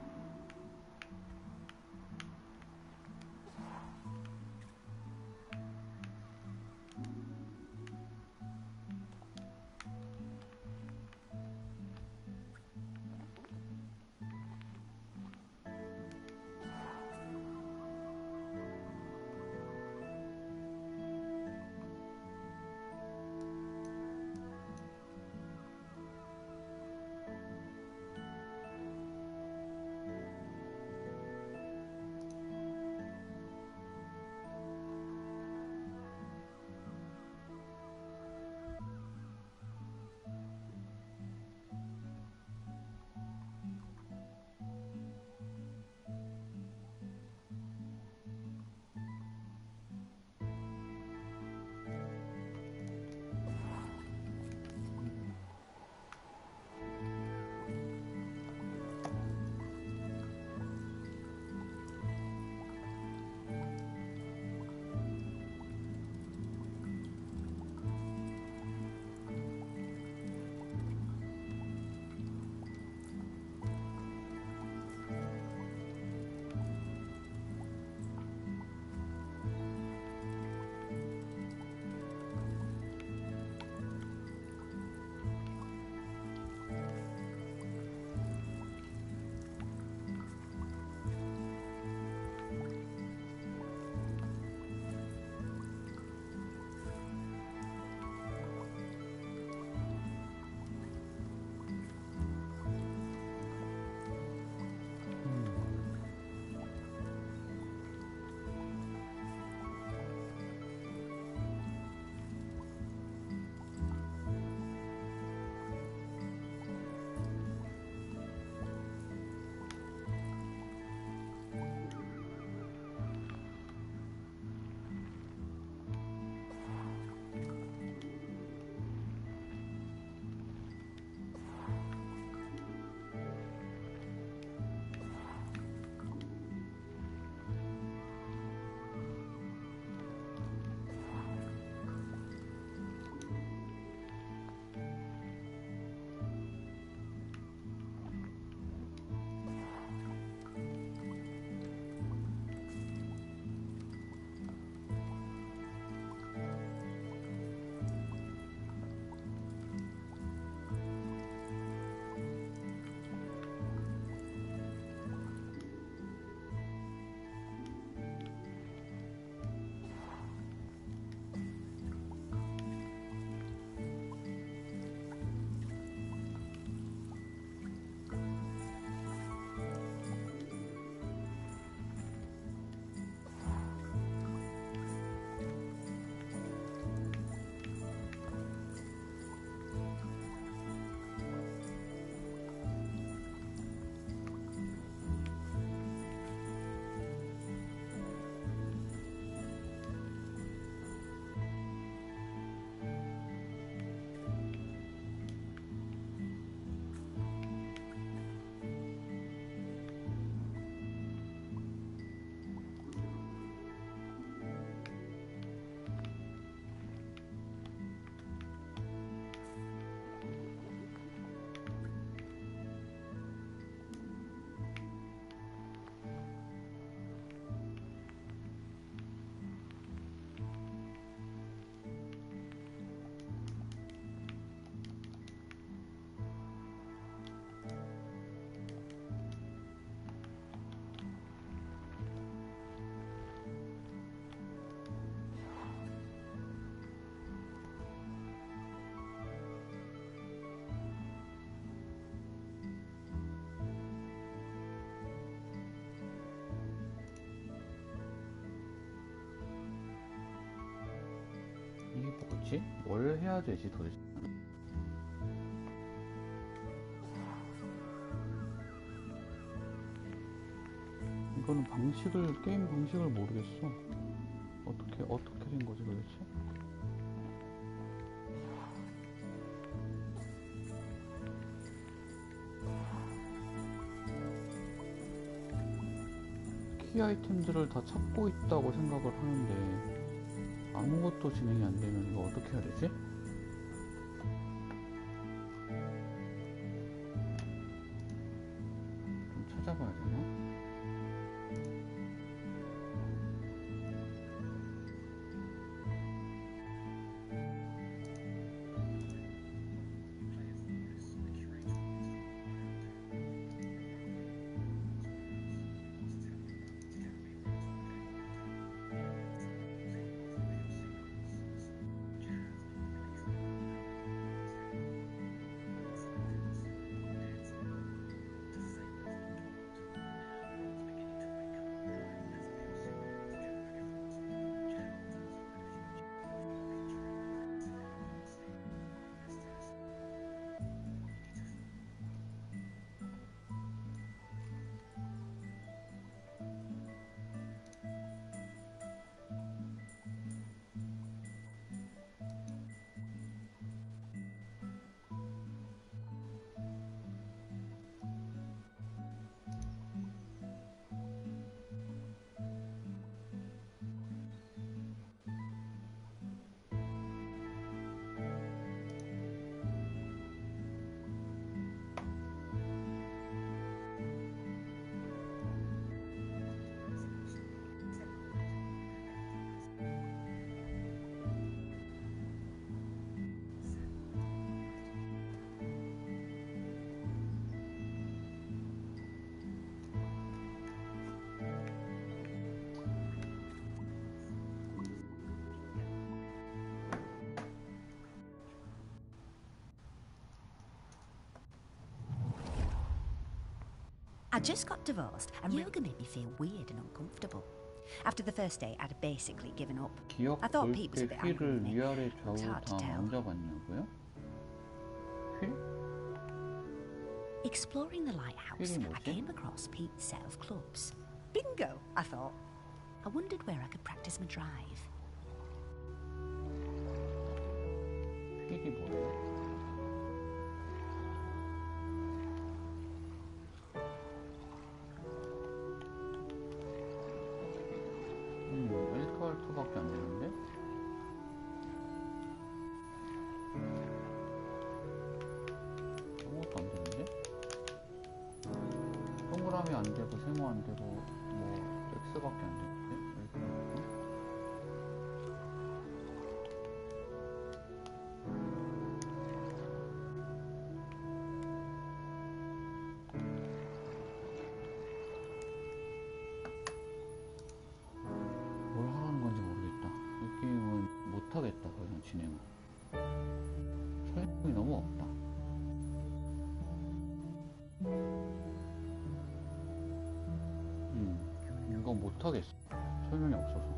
되지? 뭘 해야 되지 도대체? 이거는 게임 방식을 모르겠어. 어떻게 된 거지 도대체? 키 아이템들을 다 찾고 있다고 생각을 하는데 아무것도 진행이 안 되면 이거 어떻게 해야 되지? 좀 찾아봐야 되나? I just got divorced, and yoga made me feel weird and uncomfortable. After the first day, I'd basically given up. 기억 I thought Pete was a 볼때 bit angry 휠을 with me. 위아래 좌우 It's hard to 다 tell. 만져봤냐고요? 휠? Exploring the lighthouse, 휠이 I 뭐지? came across Pete's set of clubs. Bingo, I thought. I wondered where I could practice my drive. 휠이 뭐예요? 엘카알토밖에 안 되는데? 아무것도 안 되는데? 동그라미 안 되고 세모 안 되고 뭐 X밖에 안 되는데? 엘카알토? 뭘 하라는 건지 모르겠다. 이 게임은 못하겠다, 더 이상 진행을. 설명이 너무 없다. 이건 못하겠어. 설명이 없어서.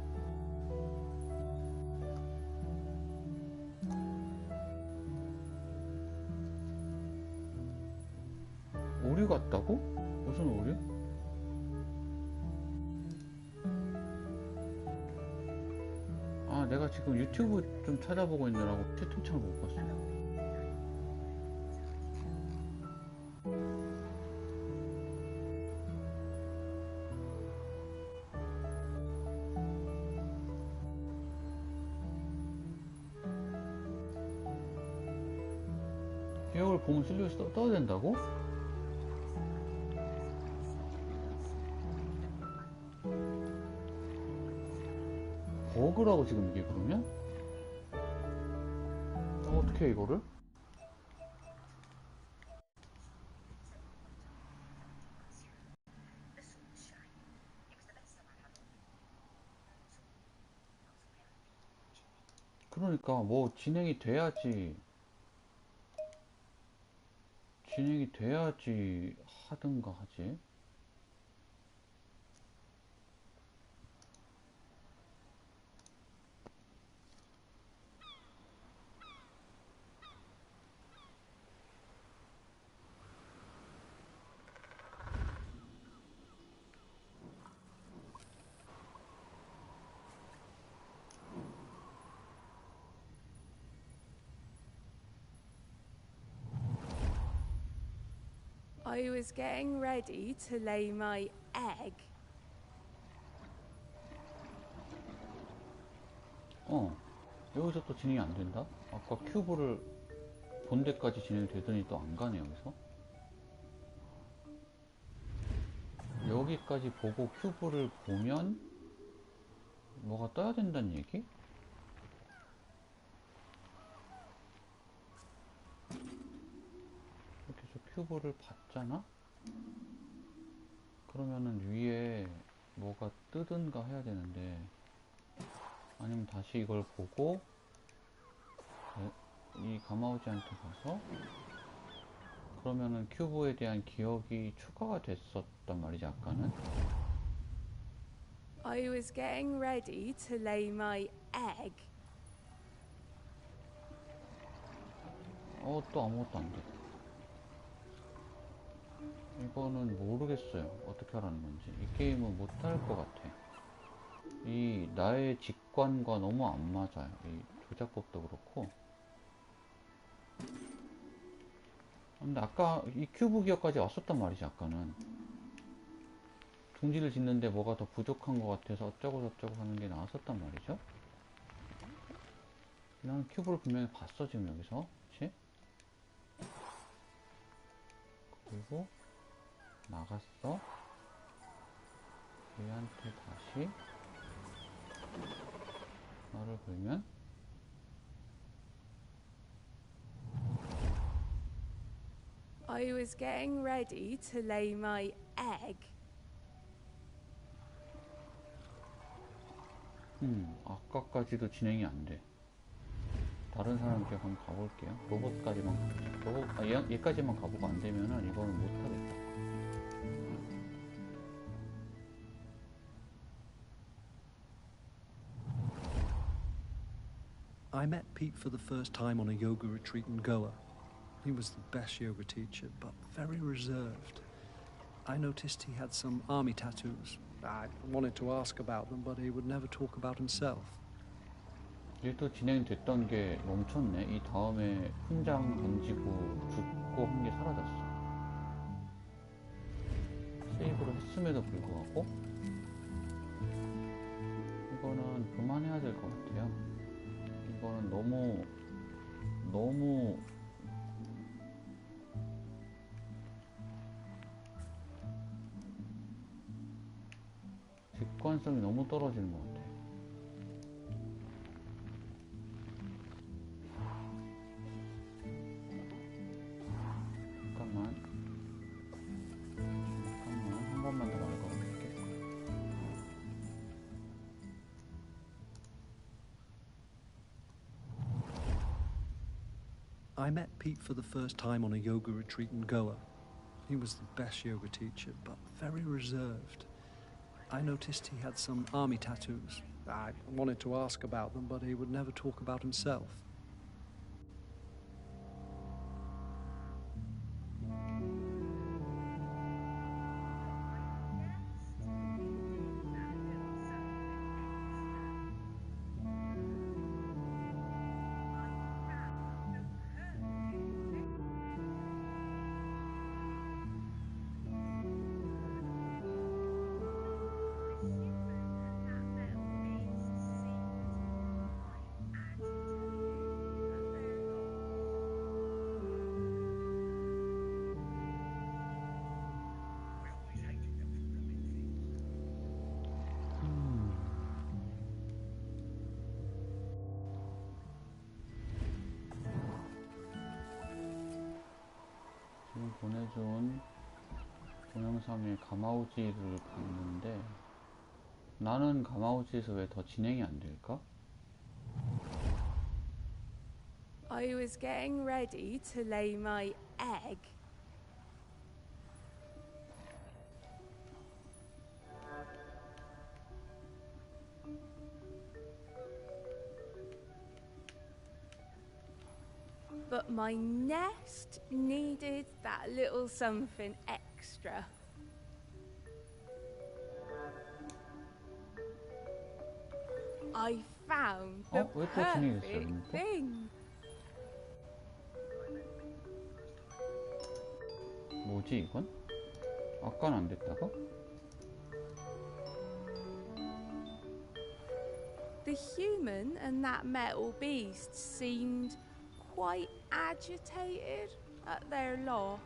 오류 같다고? 무슨 오류? 아, 내가 지금 유튜브 좀 찾아보고 있느라고 채팅창을 못 봤어. 기억을 보면 슬리에서 떠야 된다고? 버그라고 지금 이게 그러면? 어떻게 해 이거를? 그러니까 뭐 진행이 돼야지 하든가 하지. I was getting ready to lay my egg. 여기서 또 진행이 안 된다? 아까 큐브를 본 데까지 진행이 되더니 또 안 가네, 여기서. 여기까지 보고 큐브를 보면 뭐가 떠야 된다는 얘기? 이렇게 해서 큐브를 봤잖아? 그러면은 위에 뭐가 뜨든가 해야 되는데, 아니면 다시 이걸 보고 이 가마우지한테 가서 그러면은 큐브에 대한 기억이 추가가 됐었단 말이지, 아까는. I was getting ready to lay my egg. 또 아무것도 안 돼. 이거는 모르겠어요. 어떻게 하라는 건지. 이 게임은 못할 것 같아. 이 나의 직관과 너무 안 맞아요. 이 조작법도 그렇고. 근데 아까 이 큐브 기어까지 왔었단 말이지, 아까는. 둥지를 짓는데 뭐가 더 부족한 것 같아서 어쩌고 저쩌고 하는 게 나왔었단 말이죠. 나는 큐브를 분명히 봤어, 지금 여기서. 그치? 그리고 나갔어. 얘한테 다시 말을 걸면 I was getting ready to lay my egg. 아까까지도 진행이 안 돼. 다른 사람 기억 한번 가볼게요. 로봇까지만 가보자. 얘까지만 가보고 안 되면은 이거는 못 하겠다. I met Pete for the first time on a yoga retreat in Goa. He was the best yoga teacher, but very reserved. I noticed he had some army tattoos. I wanted to ask about them, but he would never talk about himself. 이게 또 진행됐던 게 멈췄네. 이 다음에 훈장 던지고 죽고 한 게 사라졌어. 세이브를 했음에도 불구하고 이거는 그만해야 될 것 같아요. 이거는 너무 직관성이 너무 떨어지는 것 같아. 잠깐만 한 번만 더 말 걸어볼게. I met Pete for the first time on a yoga retreat in Goa. He was the best yoga teacher, but very reserved. I noticed he had some army tattoos. I wanted to ask about them, but he would never talk about himself. 지금 보내준 동영상의 가마우지를 봤는데 나는 가마우지에서 왜 더 진행이 안 될까? I was getting ready to lay my egg. But my nest needed that little something extra. I found the 왜 또 진행이 됐어요, perfect 이거? thing. 뭐지 이건? 아까는 안 됐다고? The human and that metal beast seemed quite agitated at their loss.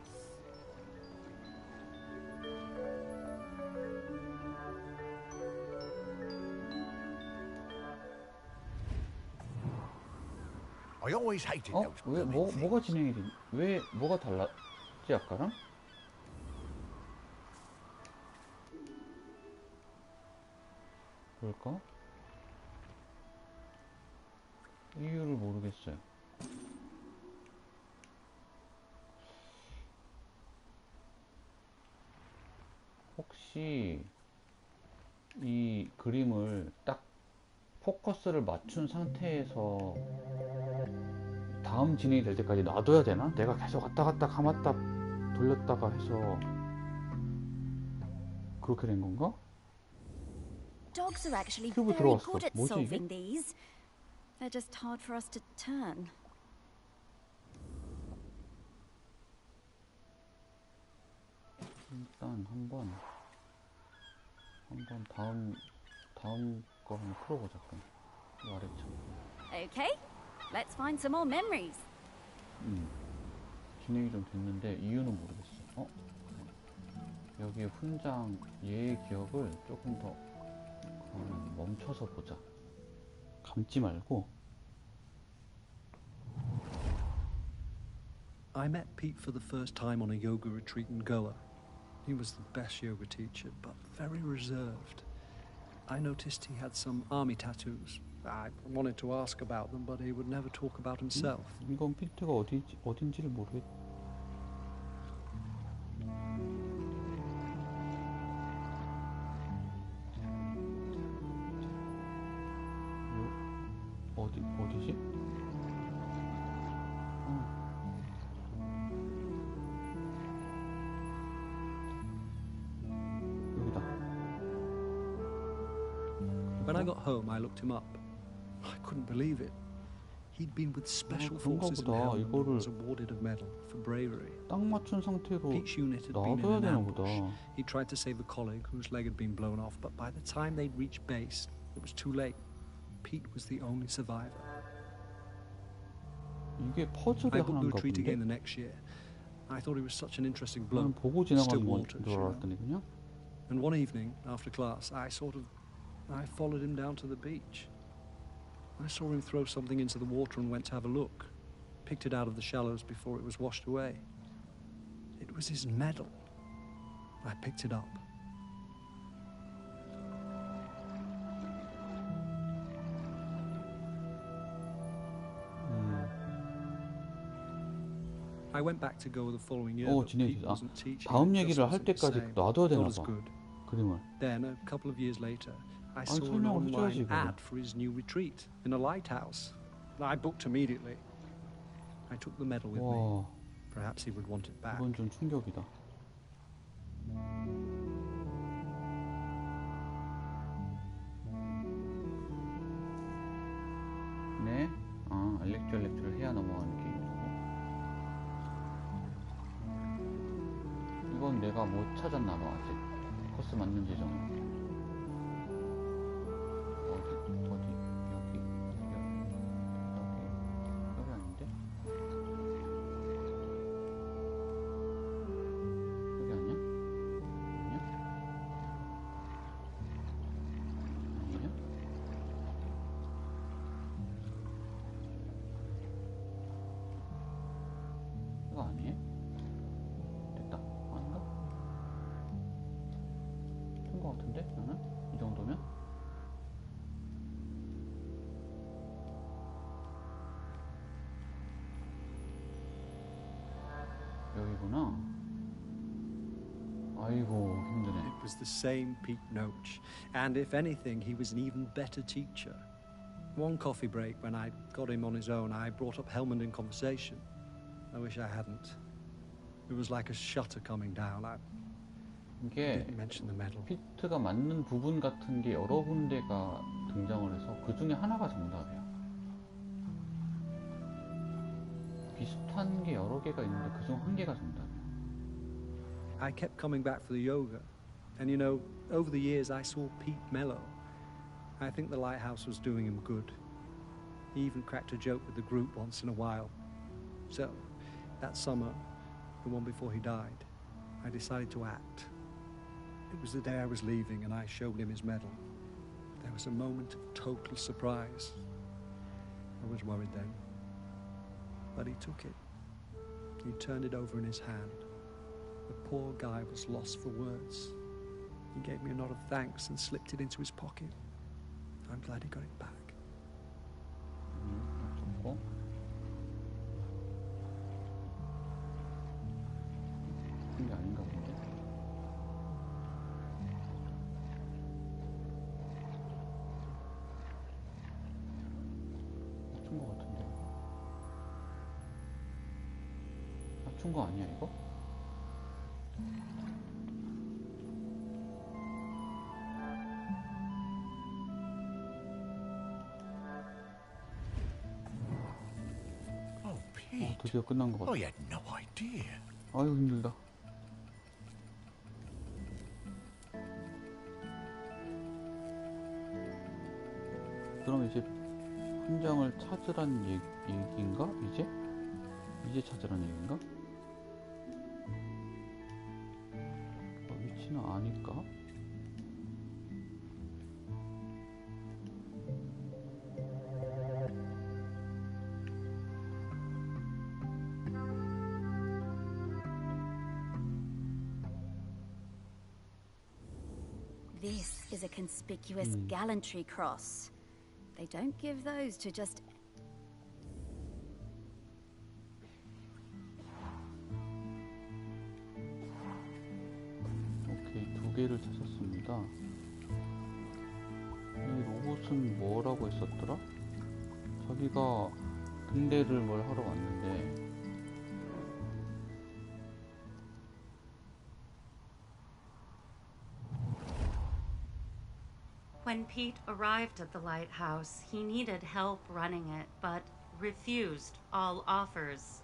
I always hated 어? those 왜 blooming things. 뭐가 진행이 돼? 왜 뭐가 달랐지 아까랑? 뭘까? 이유를 모르겠어요. 혹시 이 그림을 딱 포커스를 맞춘 상태에서 다음 진행이 될 때까지 놔둬야 되나? 내가 계속 왔다 갔다 감았다 돌렸다가 해서 그렇게 된 건가? Dogs are actually 큐브 very 들어왔어. good at 뭐지, 이게? solving these. They're just hard for us to turn. 일단 한번 다음 거 한번 풀어보자. 그럼 이 아래쪽. Okay, let's find some more memories. 진행이 좀 됐는데 이유는 모르겠어. 여기에 훈장 얘의 기억을 조금 더 그러면 멈춰서 보자. 감지 말고. I met Pete for the first time on a yoga retreat in Goa. He was the best yoga teacher, but very reserved. I noticed he had some army tattoos. I wanted to ask about them, but he would never talk about himself. 이건 피트가 어딘지를 모르겠. 어디지? 여기다. When I got home, I looked him up. I couldn't believe it. He'd been with special 그런가 forces in 보다. Helmand and 이거를 was awarded a medal for bravery. 딱 맞춘 상태로 Pete's unit had been in 놔둬야 an 되나 ambush. 보다. He tried to save a colleague whose leg had been blown off, but by the time they'd reached base, it was too late. Pete was the only survivor. 이게 퍼즐이 I booked the 하나인가 retreat 본데? again the next year. I thought he was such an interesting 나는 bloke. 보고 Still 지나가는 건 waters, 줄 you know. 알았더니 그냥 And one evening, after class, I followed him down to the beach. I saw him throw something into the water and went to have a look. Picked it out of the shallows before it was washed away. It was his medal. I picked it up. I went back to go the following year. 오, but Pete 진행이 wasn't teaching. 다음 It just 얘기를 할 wasn't the 때까지 same. 놔둬야 되나 Not as 봐. good. 그림을. Then, a couple of years later, I saw an 설명을 해줘야지, online 이거를. ad for his new retreat in a lighthouse. I booked immediately. I took the medal with me. 와, Perhaps he would want it back. 이건 좀 충격이다. 네, 엘렉트를 해야 넘어가는 게임이고. 이건 내가 못 찾았나 봐 아직. 코스 맞는 지점은. 어디 여기 아닌데? 여기 아니야? 아니야? 이거 아니에요? 됐다. 아닌가? 된 거 같은데? 나는? 이 정도면? 여기구나. 아이고, 힘드네. It was the same Pete Noach, and if anything, he was an even better teacher. One coffee break, when I got him on his own, I brought up Helmand in conversation. I wish I hadn't. It was like a shutter coming down. I 이게 didn't mention the medal. 피트가 맞는 부분 같은 게 여러 군데가 등장을 해서 그 중에 하나가 정답이야. 비슷한 게 여러 개가 있는데 그 중 한 개가 정답이야. I kept coming back for the yoga. And you know, over the years I saw Pete mellow. I think the lighthouse was doing him good. He even cracked a joke with the group once in a while. So, that summer, the one before he died, I decided to act. It was the day I was leaving and I showed him his medal. There was a moment of total surprise. I was worried then. But he took it. He turned it over in his hand. The poor guy was lost for words. He gave me a nod of thanks and slipped it into his pocket. I'm glad he got it back. 좋고. 이게 아닌가 본데. 맞춘 거 같은데. 맞춘 거 아니야 이거? 드디어 끝난 것 같아. I had no idea. 아유 힘들다. 그럼 이제 훈장을 찾으란 얘기인가? 이제 찾으란 얘기인가? 위치는 아닐까? This is a conspicuous gallantry cross. They don't give those to just... 오케이, 2개를 찾았습니다. 이 로봇은 뭐라고 했었더라? 저기가 등대를 뭘 하러 왔는데 When Pete arrived at the lighthouse, he needed help running it, but refused all offers.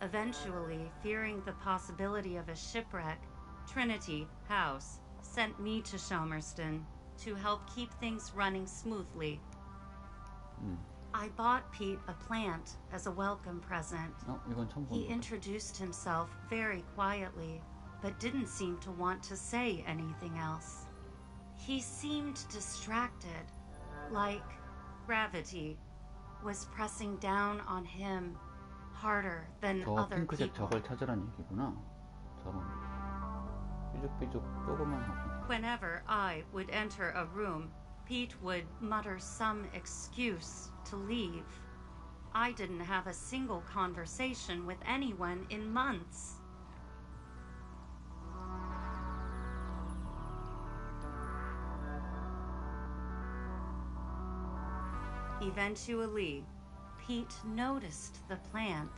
Eventually, fearing the possibility of a shipwreck, Trinity House sent me to Shelmerston to help keep things running smoothly. I bought Pete a plant as a welcome present. 이건 처음 He 본 거다. introduced himself very quietly, but didn't seem to want to say anything else. He seemed distracted, like gravity was pressing down on him harder than 저 other 핑크색 people. 저걸 찾으란 얘기구나. 저런 삐죽삐죽 조그만하고. Whenever I would enter a room, Pete would mutter some excuse to leave. I didn't have a single conversation with anyone in months. Eventually, Pete noticed the plant.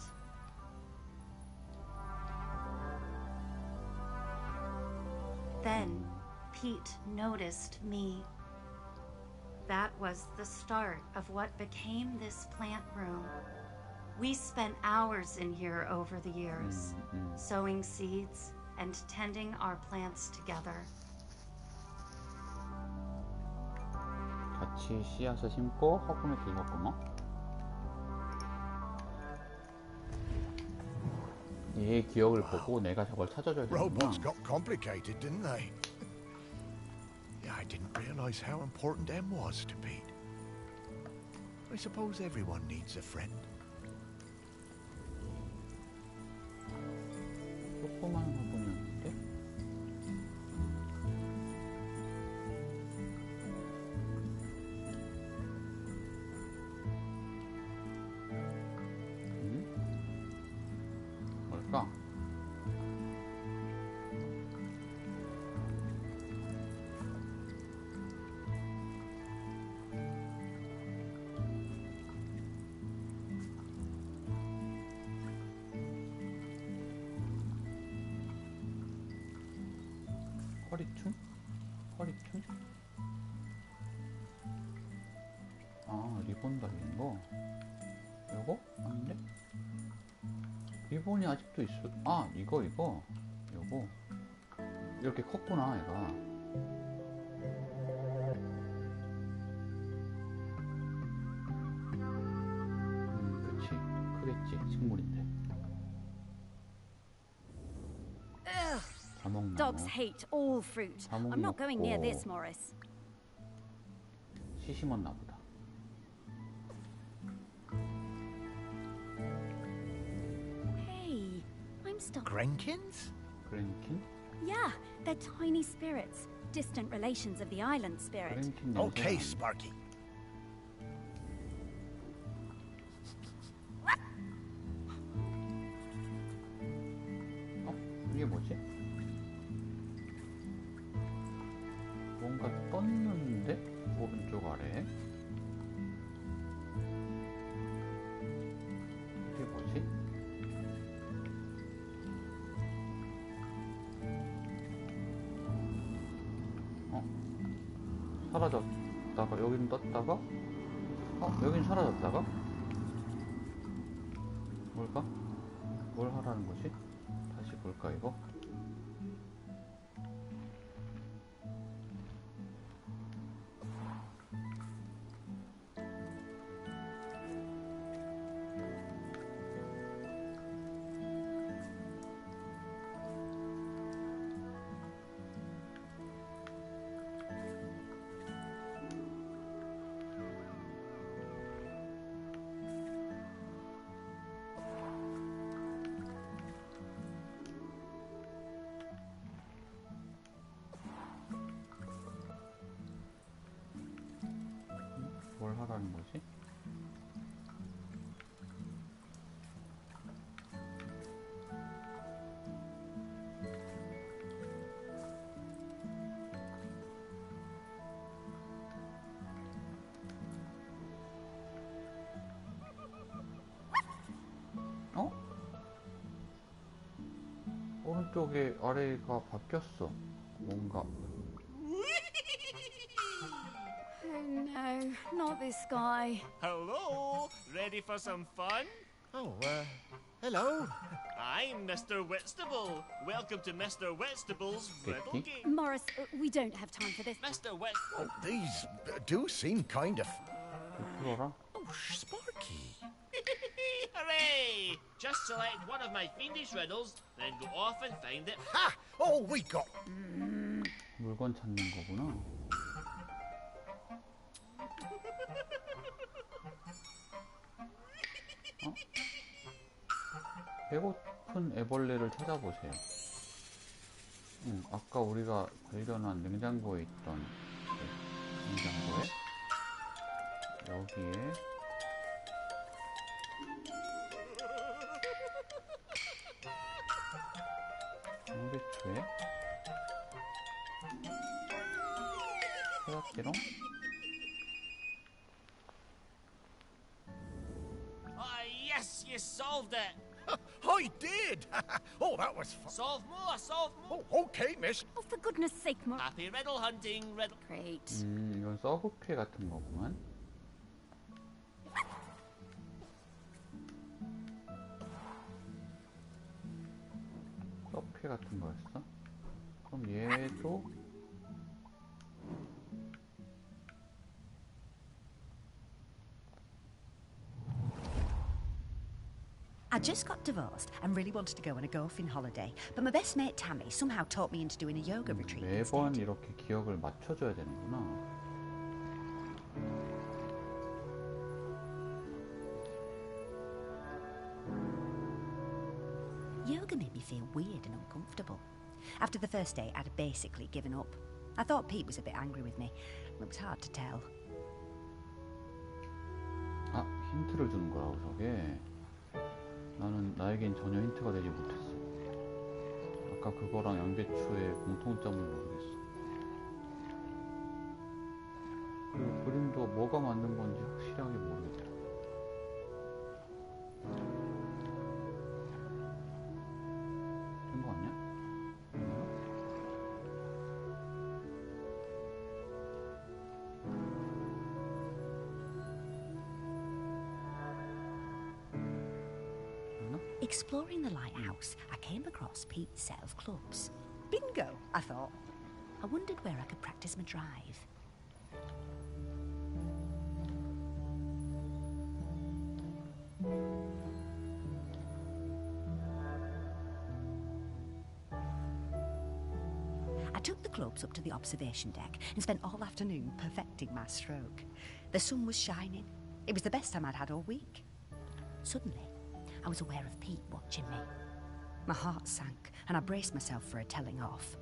Then, Pete noticed me. That was the start of what became this plant room. We spent hours in here over the years, sowing seeds and tending our plants together. 같이 씨앗을 심고 화분을 긁었구먼. 얘의 기억을 보고 내가 저걸 찾아줘야 Robots 되는구나. got complicated, didn't they? Yeah, I didn't realize how important M was to Pete. I suppose everyone needs a friend. 조그만 화분이었는데? 뭘까? 허리춤? 허리춤? 아, 리본 달린 거. 요거? 아닌데? 리본이 아직도 있어. 아, 이거. 요거. 이렇게 컸구나, 얘가. 그치. 크겠지. 식물인데. 자몽나무. Dogs hate all fruit. I'm not going near this, Morris. 씨 심었나 보다. Hey, I'm stuck. Grenkins? 그랜킨? Yeah, they're tiny spirits. Distant relations of the island spirit. 그랜킨 냄새. Okay, Sparky. 이게 뭐지? 뭔가 떴는데? 오른쪽 아래. 이게 뭐지? 사라졌다가 여긴 떴다가 여긴 사라졌다가 뭘까? 뭘 하라는 거지? 다시 볼까 이거? 뭘 하라는 거지? 어? 오른쪽에 아래가 바뀌었어. 뭔가. Oh no, not this guy. Hello, ready for some fun? Oh, hello. I'm Mr. Whitstable. Welcome to Mr. Whitstable's riddle game. Morris, we don't have time for this. Mr. Whitstable. Oh, these do seem kind of... 풀어라. Oh, Sparky. Hooray! Just select one of my fiendish riddles, then go off and find it. Ha! Oh, we got... 물건 찾는 거구나. 배고픈 애벌레를 찾아보세요. 아까 우리가 발견한 냉장고에 있던 냉장고에 여기에 양배추에 찾았지롱? Ah, yes, you solved it. I did! Oh, that was fun. Solve more, solve more. Oh, okay, miss. Oh, for goodness sake, Morris. Happy riddle hunting, riddle. Great. 이건 서브퀘 같은 거구만. 서브퀘 같은 거였어? 그럼 얘도 I just got divorced and really wanted to go on a golfing holiday, but my best mate Tammy somehow talked me into doing a yoga retreat 매번 instead. 이렇게 기억을 맞춰줘야 되는구나. Yoga made me feel weird and uncomfortable. After the first day, I'd basically given up. I thought Pete was a bit angry with me. It was hard to tell. 아, 힌트를 주는 거라고 저게. 나에겐 전혀 힌트가 되지 못했어. 아까 그거랑 양배추의 공통점을 모르겠어. 그리고 그림도 뭐가 만든 건지 확실하게 모르겠다. 된 거 아니야? Exploring the lighthouse, I came across Pete's set of clubs. Bingo, I thought. I wondered where I could practice my drive. I took the clubs up to the observation deck and spent all afternoon perfecting my stroke. The sun was shining. It was the best time I'd had all week. Suddenly, I was aware of Pete watching me. My heart sank, and I braced myself for a telling off.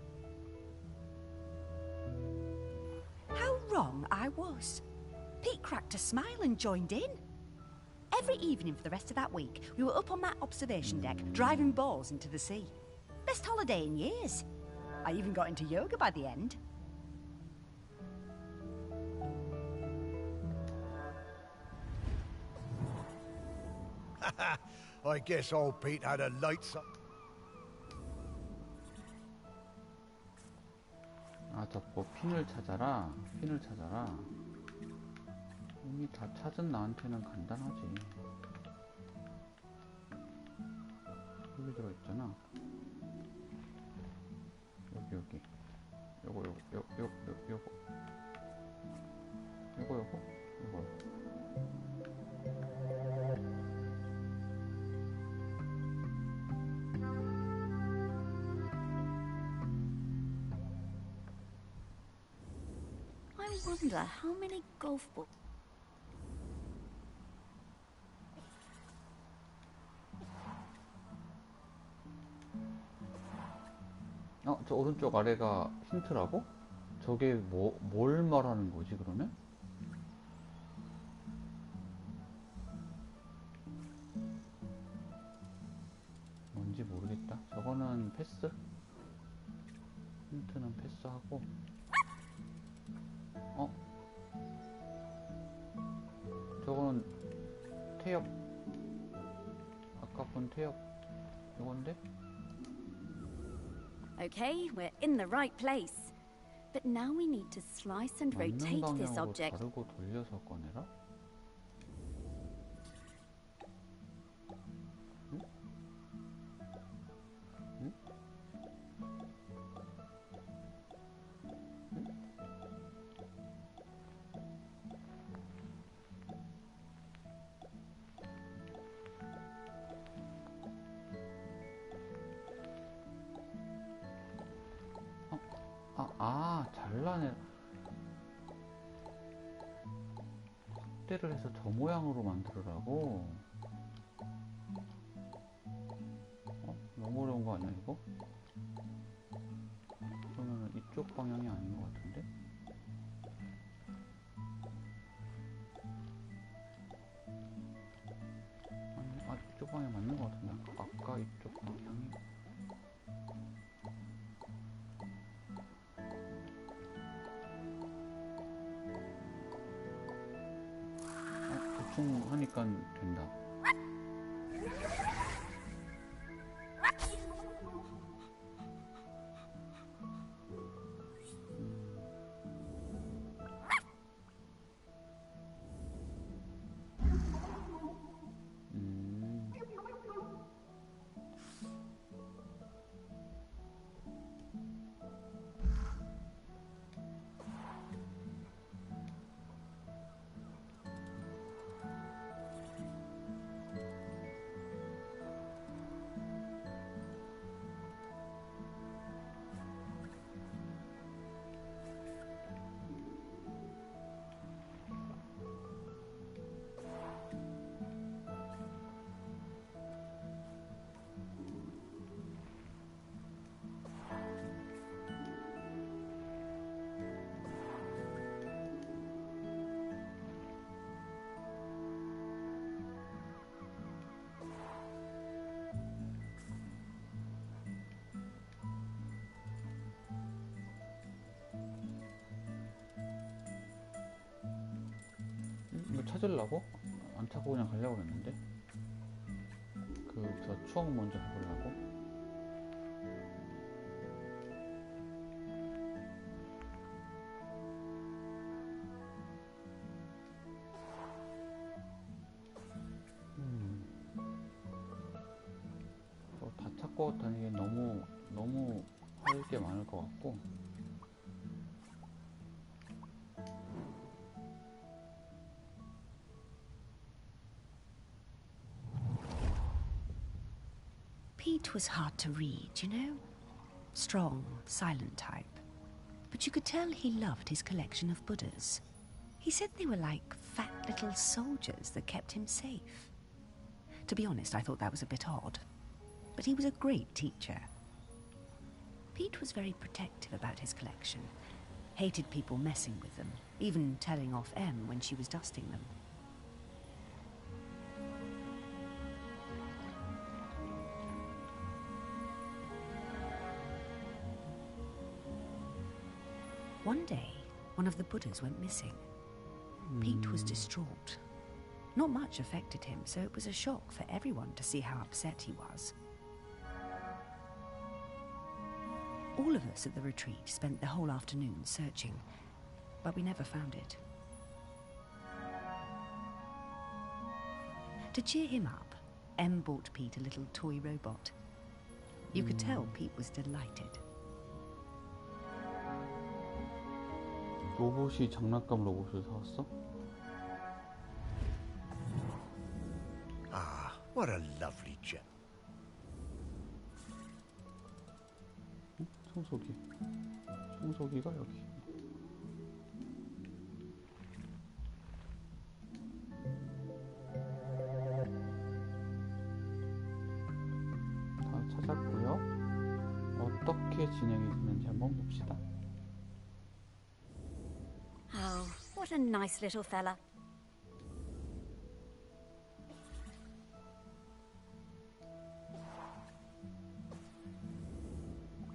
How wrong I was. Pete cracked a smile and joined in. Every evening for the rest of that week, we were up on that observation deck, driving balls into the sea. Best holiday in years. I even got into yoga by the end. I guess old Pete had a light 아, 저거 핀을 찾아라. 핀을 찾아라. 이미 다 찾은 나한테는 간단하지. 여기 들어있잖아. 여기. 요거. I wonder how many golf balls. 저 오른쪽 아래가 힌트라고? 저게 뭘 말하는 거지, 그러면? 뭔지 모르겠다. 저거는 패스? 힌트는 패스하고. 저거는 태엽. 아까 본 태엽. 이건데? Okay, we're in the right place. But now we need to slice and 맞는 rotate this 방향으로 object. 자르고 돌려서 꺼내라? 잘라내. 확대를 해서 저 모양으로 만들으라고? 너무 어려운 거 아니야, 이거? 그러면 이쪽 방향이 아닌 것 같은데? 아니, 이쪽 방향 맞는 것 같은데? 아까 이쪽 방향이. 대충 하니까 된다. 이거 찾으려고? 안 찾고 그냥 가려고 했는데. 저 추억 먼저 해보려고. 다 찾고 다니기 너무 찾을 게 많을 것 같고. Pete was hard to read, you know? Strong, silent type. But you could tell he loved his collection of Buddhas. He said they were like fat little soldiers that kept him safe. To be honest, I thought that was a bit odd. But he was a great teacher. Pete was very protective about his collection. Hated people messing with them, even telling off Em when she was dusting them. One day, one of the Buddhas went missing. Pete was distraught. Not much affected him, so it was a shock for everyone to see how upset he was. All of us at the retreat spent the whole afternoon searching, but we never found it. To cheer him up, Em bought Pete a little toy robot. You could tell Pete was delighted. 로봇이 장난감 로봇을 사왔어? Ah, what a lovely gem. 청소기. 청소기가 여기. 다 찾았고요. 어떻게 진행이 되는지 한번 봅시다. Oh, what a nice little fella.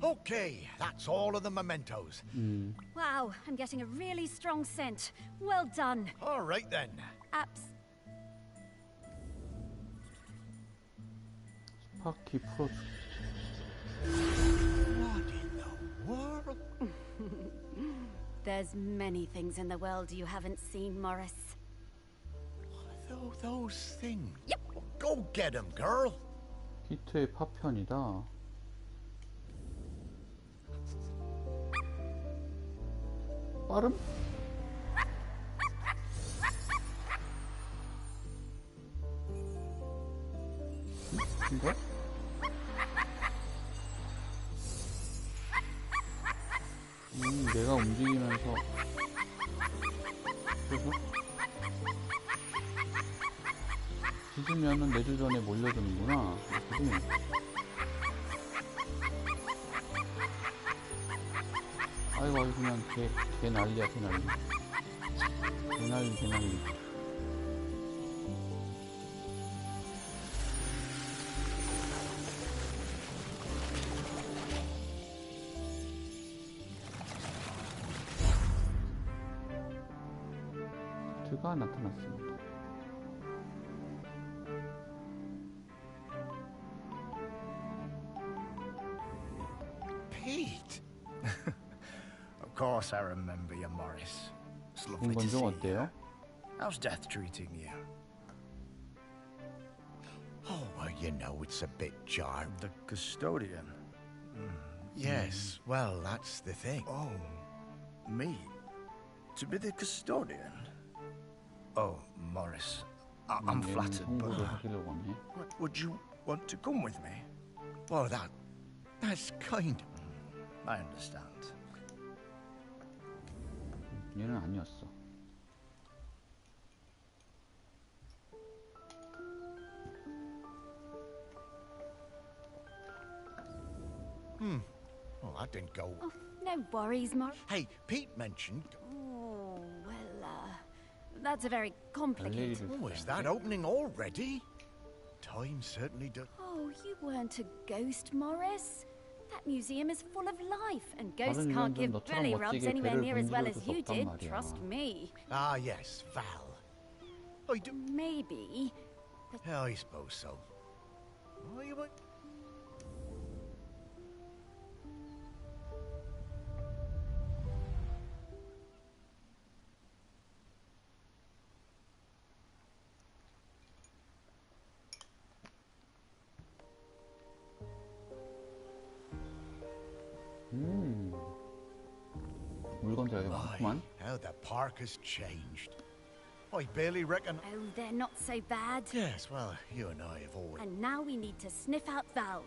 Okay, that's all of the mementos. Wow, I'm getting a really strong scent. Well done. All right then. 스파키 풀어주. What in the world? There's many things in the world you haven't seen, Morris. Those things. Go get them, girl. 피트의 파편이다. 빠름? 이거? 내가 움직이면서 그래서 짖으면은 내 주변에 몰려드는구나. 그치? 아이고 그냥 개 난리야 개 난리. 개 난리. 가 나타났습니다. Pete. Of course I remember you, Morris. It's lovely to see 좀 you. 어때요? How's death treating you? Oh, well, you know, it's a bit jarred. The custodian? Yes, well, that's the thing. Oh, me? To be the custodian? Oh, Morris, I'm flattered, but would you want to come with me? Well, that's kind. I understand. 얘는 아니었어. Oh, that didn't go. Oh, no worries, Morris. Hey, Pete mentioned. Oh, well, that's a very complicated... Oh, is that opening already? Time certainly does. Oh, you weren't a ghost, Morris. That museum is full of life, and ghosts 다른 can't give 유언들은 belly 너처럼 rubs 멋지게 anywhere 배를 near as well 분리해줄 as 수 you 없단 did, 말이야. trust me. Ah, yes, Val. I do. Maybe, Yeah, I suppose so. Oh, you might. 물건 되게 많구만. How the park has changed. I barely reckon. Oh, they're not so bad. Yes, well, you and I have always. And now we need to sniff out Val.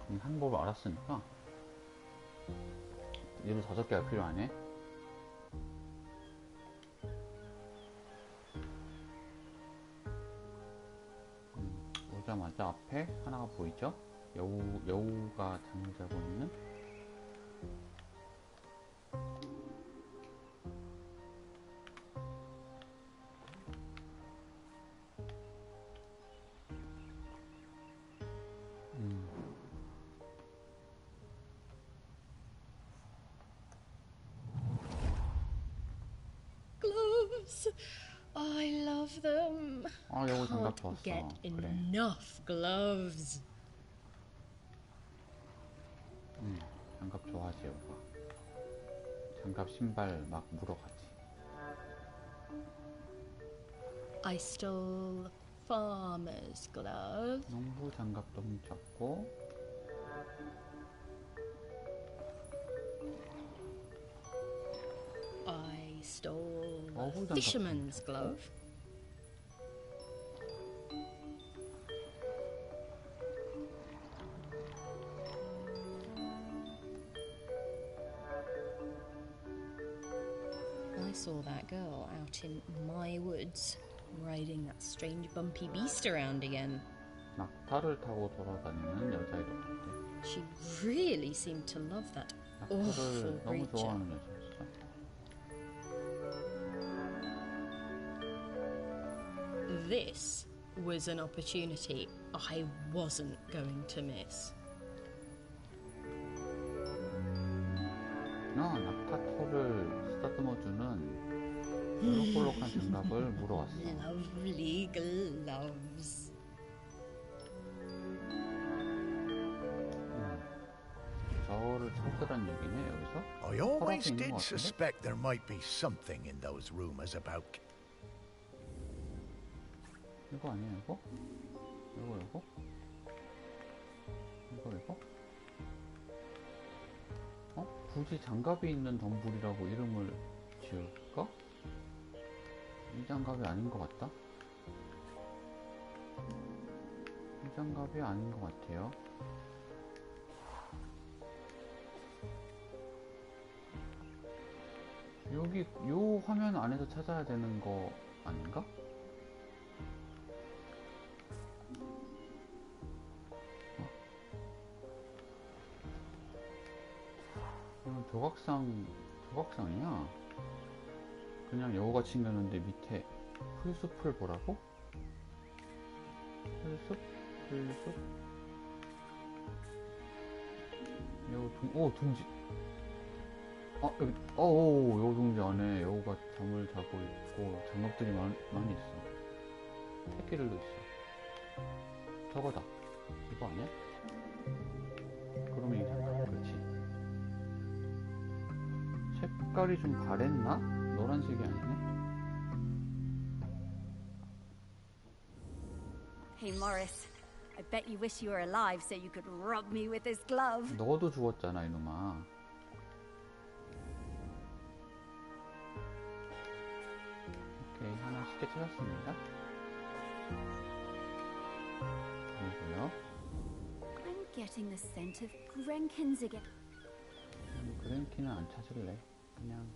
그럼 방법을 알았으니까 얘도 5개가 필요하네. 오자마자 앞에 하나가 보이죠? 여우가 잠을 자고 있는. Gloves. I love them. 아, 여우 장갑 Can't 좋았어. get 그래. enough gloves. 장갑 좋아하지, 여우가. 장갑 신발 막 물어가지. I stole farmer's gloves. 농부 장갑도 훔쳤고. I stole 어부 장갑 fisherman's glove. I saw that girl out in my woods, riding that strange bumpy beast around again. 낙타를 타고 돌아다니는 여자애도 봤대. She really seemed to love that awful 낙타를 너무 creature. 좋아하는 여자였어. This was an opportunity I wasn't going to miss. 낙타 털을 쓰다듬어주는 볼록볼록한 장갑을 물어왔어. Lovely gloves. 저를 찾으란 얘기네, 여기서? I always 있는 did 것 같은데? suspect there might be something in those rumors about. 이거 아니야, 이거? 이거? 이거? 굳이 장갑이 있는 덤불이라고 이름을 지을까? 이 장갑이 아닌 것 같다? 이 장갑이 아닌 것 같아요. 여기 요 화면 안에서 찾아야 되는 거 아닌가? 이건 조각상이야. 그냥 여우가 챙겼는데 밑에 풀숲을 보라고? 풀숲? 여우 둥지. 여기, 여우 둥지 안에 여우가 잠을 자고 있고 장갑들이 많이 있어. 새끼들도 있어. 저거다. 이거 아니야? 그러면 이 장갑, 그렇지. 색깔이 좀 바랬나? 노란색이 아니네. Hey, Morris. I bet you wish you were alive so you could rub me with this glove. 너도 죽었잖아, 이놈아. 오케이, 하나 쉽게 찾았습니다. 그리고요. I'm getting the scent of Grenkins again. 그랭키는 안 찾을래. 그냥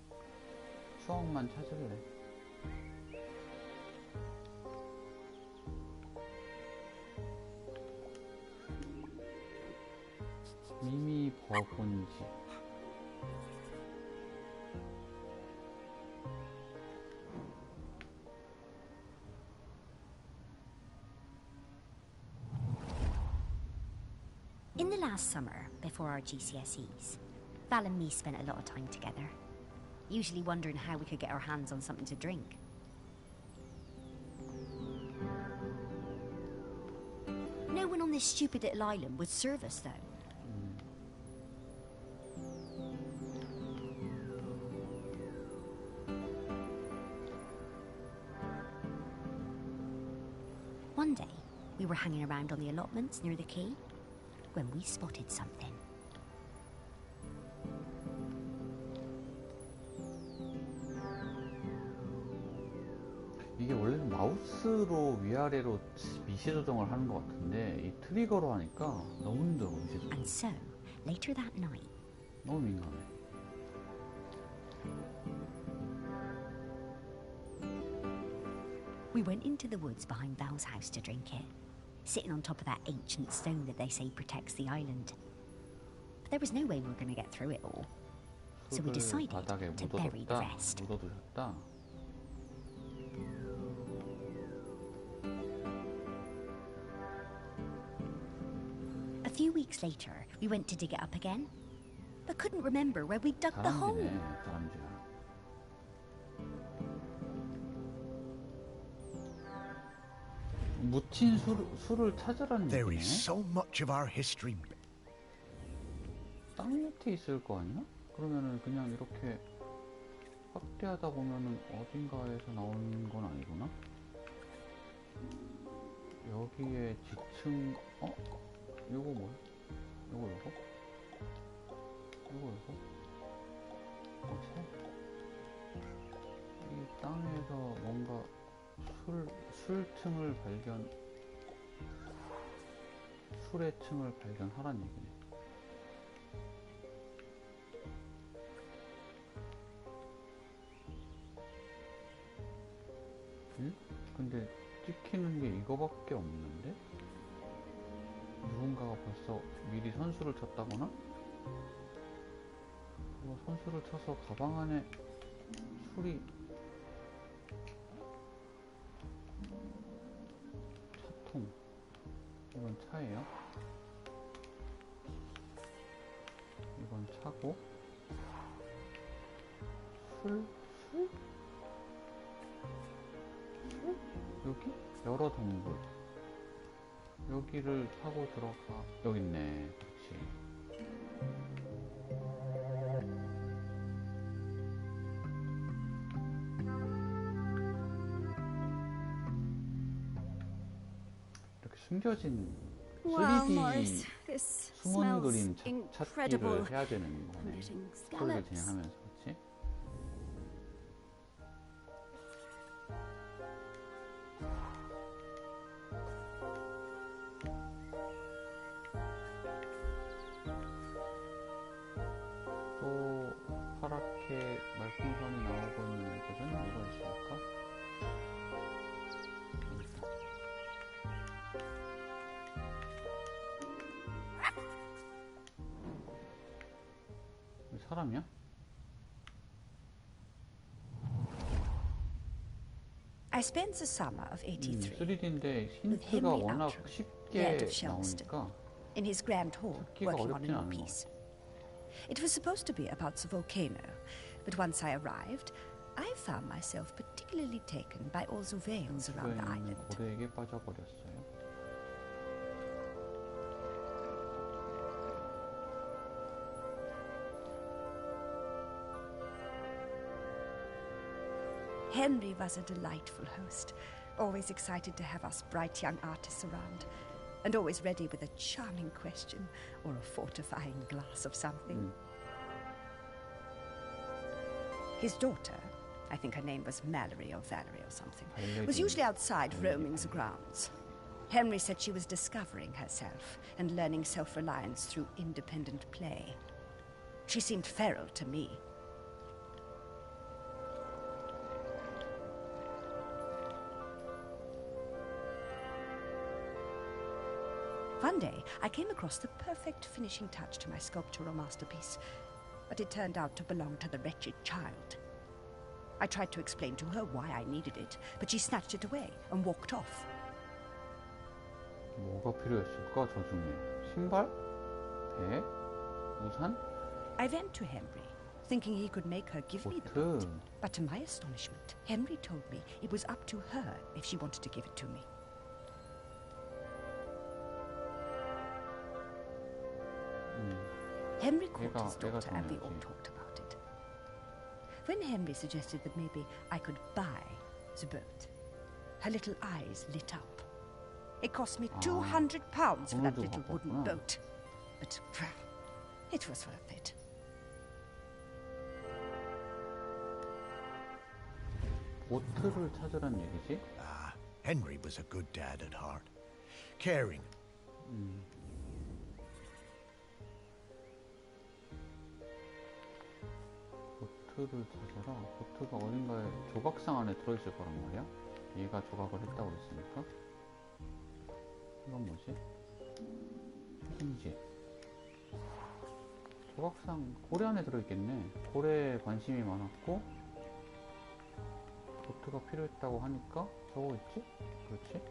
추억만 찾을래. 미미 버군지. In the last summer, before our GCSEs, Val and me spent a lot of time together, usually wondering how we could get our hands on something to drink. No one on this stupid little island would serve us, though. One day, we were hanging around on the allotments near the quay when we spotted something. 마우스로 위아래로 미시 조정을 하는 것 같은데 이 트리거로 하니까 너무 힘들어 미시 조정. And so, later that night, 너무 민감해. we went into the woods behind Val's house to drink it, sitting on top of that ancient stone that they say protects the island. But there was no way we were going to get through it all. So we 술을 decided 바닥에 to bury the rest. 묻어두셨다. A few weeks later, we went to dig it up again, but couldn't remember where we dug the hole. 다람쥐네, 다람쥐야. 묻힌 술을 찾으라는 There 얘기네. is so much of our history. 땅 밑에 있을 거 아니야? 그러면은 그냥 이렇게 확대하다 보면은 어딘가에서 나오는 건 아니구나? 여기에 지층, 요거 뭐야? 요거? 뭐지? 이 땅에서 뭔가 술의 층을 발견하란 얘기네. 응? 근데 찍히는 게 이거밖에 없는데? 누군가가 벌써 미리 선수를 쳤다거나? 선수를 쳐서 가방 안에 술이 차통 이건 차예요. 이건 차고 술? 여기? 여러 동굴 여기를 타고 들어가. 여기 있네. 그렇지. 이렇게 숨겨진 Wow, 3D Morris, this 숨은 smells 그림 incredible. 찾기를 해야 되는 거네. Knitting 스토리를 scallops. 진행하면서. 그렇지? 또 파랗게 말풍선이 나오고 있는 애들은 뭐가 있을까? 사람이야? I spent the summer of 83 3D인데 with 힌트가 Henry 워낙 Outram, 쉽게 Laird of Shelmston, 나오니까 in his grand hall, 찾기가 working on a 어렵진 new 않은 것 piece. It was supposed to be about the volcano, but once I arrived, I found myself particularly taken by all the vales around the island. 고래에게 빠져버렸어요. Henry was a delightful host, always excited to have us bright young artists around, and always ready with a charming question or a fortifying glass of something. His daughter, I think her name was Mallory or Valerie or something, was usually outside roaming the grounds. Henry said she was discovering herself and learning self-reliance through independent play. She seemed feral to me. One day, I came across the perfect finishing touch to my sculptural masterpiece, but it turned out to belong to the wretched child. I tried to explain to her why I needed it, but she snatched it away and walked off. 뭐가 필요했을까? 저 중에 신발? 배? 우산? I went to Henry, thinking he could make her give me the boat. But to my astonishment, Henry told me it was up to her if she wanted to give it to me. Henry called his daughter and we all talked about it. When Henry suggested that maybe I could buy the boat, her little eyes lit up. It cost me £200 for that little wooden boat, but it was worth it. 보트를 찾으란 얘기지? Henry was a good dad at heart. Caring. 보트를 찾아라. 보트가 어딘가에 조각상 안에 들어있을 거란 말이야? 얘가 조각을 했다고 했으니까. 이건 뭐지? 책임지. 조각상 고래 안에 들어있겠네. 고래에 관심이 많았고 보트가 필요했다고 하니까 저거 있지? 그렇지?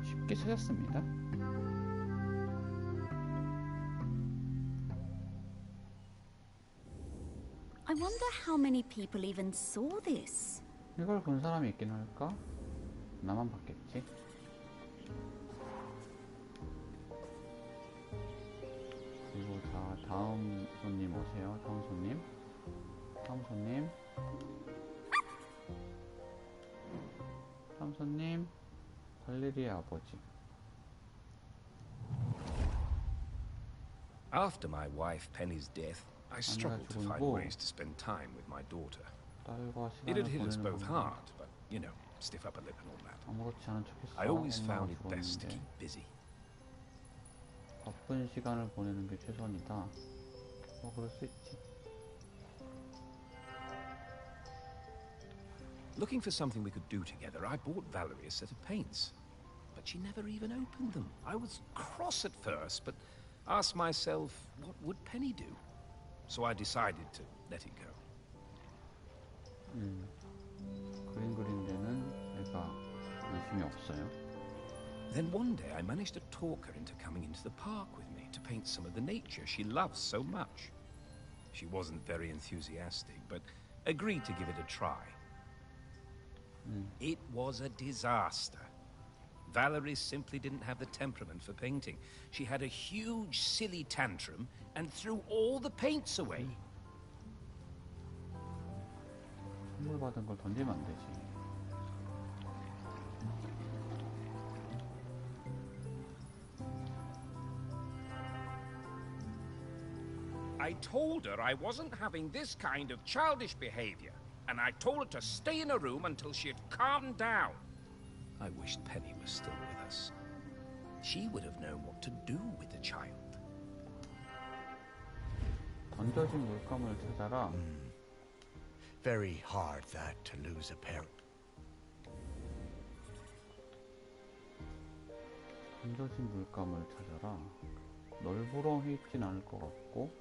쉽게 찾았습니다. I wonder how many people even saw this. 이걸 본 사람이 있긴 할까? 나만 봤겠지? 그리고 자, 다음 손님 오세요. 다음 손님. 다음 손님. 다음 손님. 발레리의 아버지. After my wife Penny's death, I struggled to find ways to spend time with my daughter. 딸과 It had 시간을 hit us both 보내는 hard, but, you know, stiff upper lip and all that. 아무렇지 않은 척했어. I always 엄마가 found it best to 죽었는데 keep busy. 바쁜 시간을 보내는 게 최선이다. 뭐 그럴 수 있지. Looking for something we could do together, I bought Valerie a set of paints. But she never even opened them. I was cross at first, but asked myself, what would Penny do? So I decided to let it go. 그림 그린 데는 애가 관심이 없어요. Then one day I managed to talk her into coming into the park with me to paint some of the nature she loves so much. She wasn't very enthusiastic, but agreed to give it a try. It was a disaster. Valerie simply didn't have the temperament for painting. She had a huge, silly tantrum and threw all the paints away. 선물 받은 걸 던지면 안 되지. I told her I wasn't having this kind of childish behavior, and I told her to stay in her room until she had calmed down. I wished Penny was still with us. She would have known what to do with the child. 던져진 물감을 찾아라. Very hard that to lose a parent. 던져진 물감을 찾아라. 널브러해 있진 않을 것 같고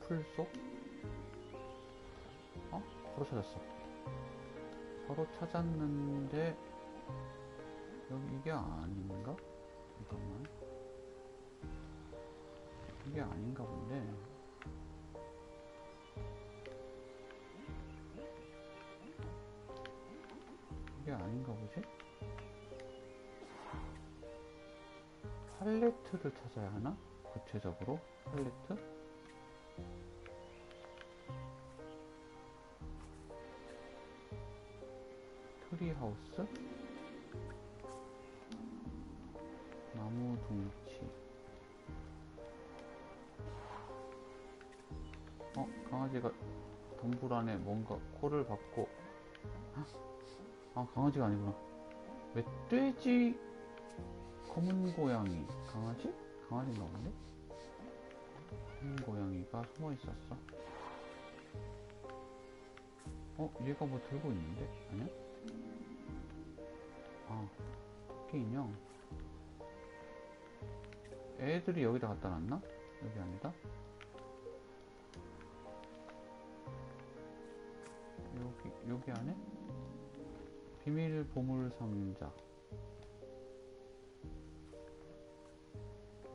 풀 속? 바로 찾았어. 바로 찾았는데 여기 이게 아닌가? 잠깐만. 이게 아닌가 본데. 이게 아닌가 보지? 팔레트를 찾아야 하나? 구체적으로? 팔레트? 트리하우스? 나무 둥치. 강아지가 덤불 안에 뭔가 코를 박고. 강아지가 아니구나. 멧돼지, 검은 고양이. 강아지? 강아지인가 본데? 검은 고양이가 숨어 있었어. 얘가 뭐 들고 있는데? 아니야? 토끼 인형. 애들이 여기다 갖다 놨나? 여기 아니다? 여기 안에? 비밀 보물 상자.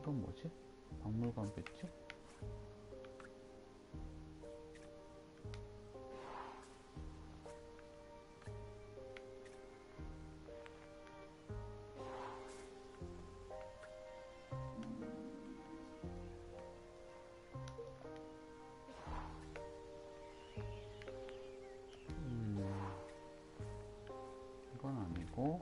이건 뭐지? 박물관 배지? 이건 아니고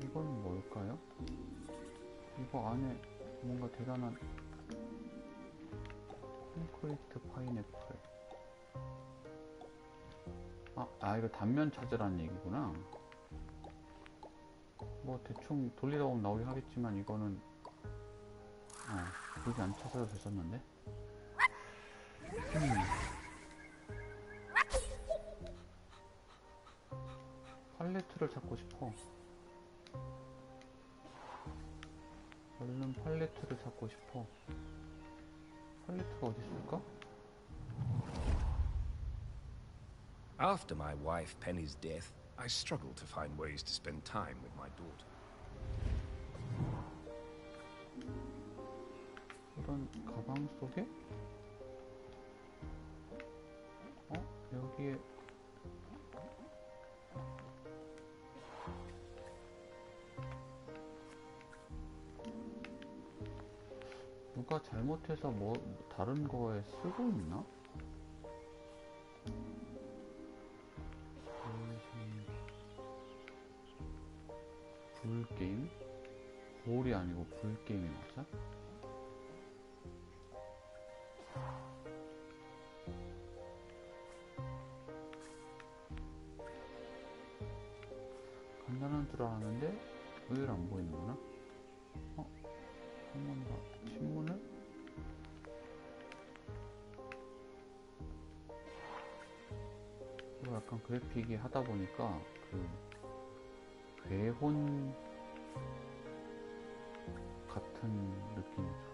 이건 뭘까요? 이거 안에 뭔가 대단한 콘크리트 파인애플. 이거 단면 찾으라는 얘기구나. 뭐 대충 돌리다 보면 나오긴 하겠지만 이거는 여기 안 찾아도 됐었는데. 팔레트를 찾고 싶어. 얼른 팔레트를 찾고 싶어. 팔레트가 어디 있을까? After my wife Penny's death, I struggled to find ways to spend time with my daughter. 이런 가방 속에? 여기에 누가 잘못해서 뭐 다른 거에 쓰고 있나? 불게임? 볼이 아니고 불게임이 맞아? 간단한 줄 알았는데 의외로 안 보이는구나. 신문을? 이거 약간 그래픽이 하다 보니까 괴혼 같은 느낌이죠.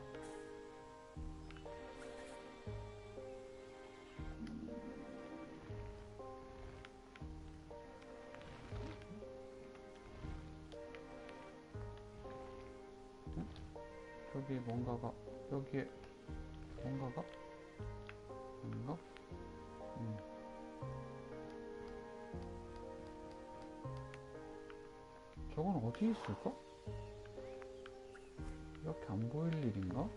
여기 뭔가가, 여기에 뭔가가? 아닌가? 저건 어디에 있을까? 이렇게 안 보일 일인가?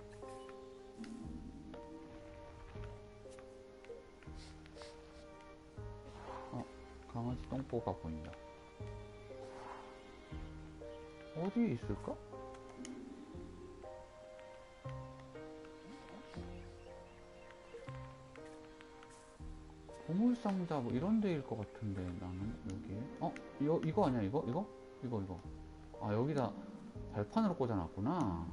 강아지 똥꼬가 보인다. 어디에 있을까? 보물상자 뭐 이런 데일 것 같은데 나는 여기에 이거 아니야 이거? 여기다 발판으로 꽂아놨구나.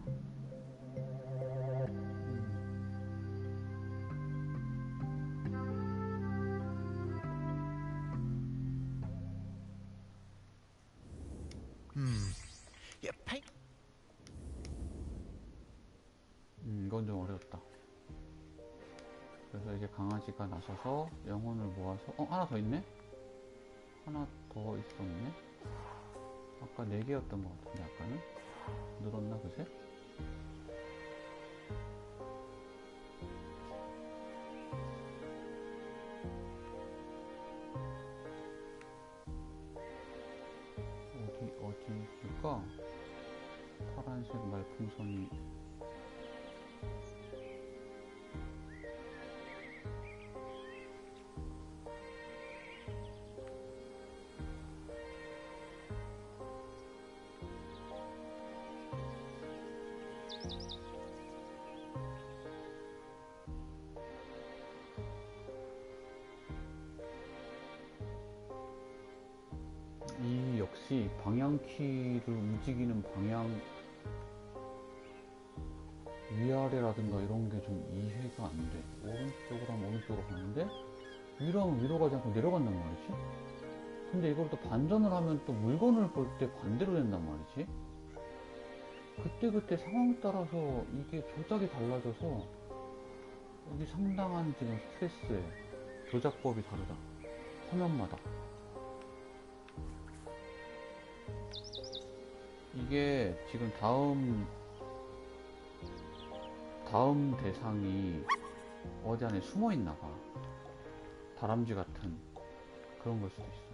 이건 좀 어려웠다. 그래서 이제 강아지가 나서서 영혼을 모아서 하나 더 있네? 하나 더 있었네? 아까 4개였던 것 같은데 아까는? 늘었나 그새? 어디 있을까? 파란색 말풍선이 역시 방향키를 움직이는 방향 위아래라든가 이런 게 좀 이해가 안 돼. 오른쪽으로 하면 오른쪽으로 가는데 위로 하면 위로 가지 않고 내려간단 말이지. 근데 이걸 또 반전을 하면 또 물건을 볼 때 반대로 된단 말이지. 그때 상황 따라서 이게 조작이 달라져서 여기 상당한 지금 스트레스에 조작법이 다르다. 화면마다. 이게 지금 다음 대상이 어디 안에 숨어 있나봐. 다람쥐 같은 그런 걸 수도 있어.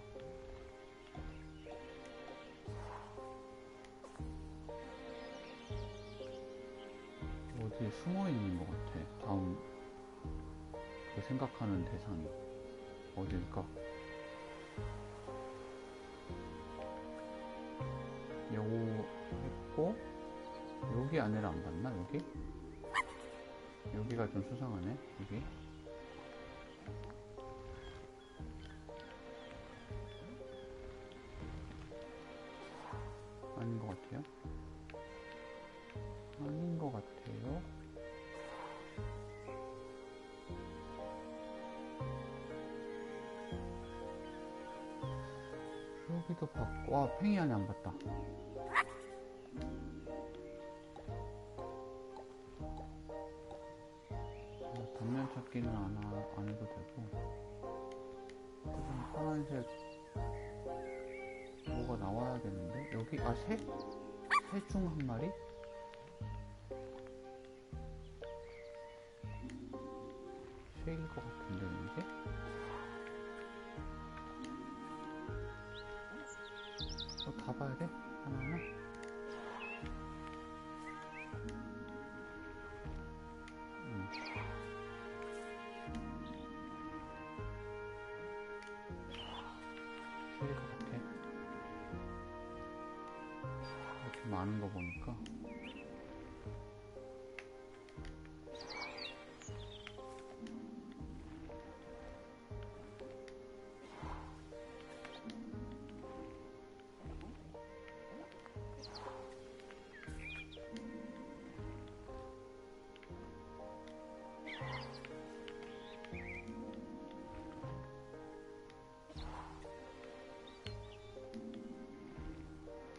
어디에 숨어 있는 것 같아. 다음 그 생각하는 대상이 어딜까? 요거 했고 여기 안에를 안 봤나? 여기가 좀 수상하네. 여기. 아닌 것 같아요. 아닌 것 같아요. 여기도 봤고, 와, 팽이 안에 안 봤다. 단면 찾기는 안 해도 되고. 그럼 파란색 뭐가 나와야겠는데? 여기, 새 중 한 마리? 새일 것 같은데, 왠지? 다 봐야 돼? 하나하나? 새일 것 같아. 이렇게 많은 거 보니까.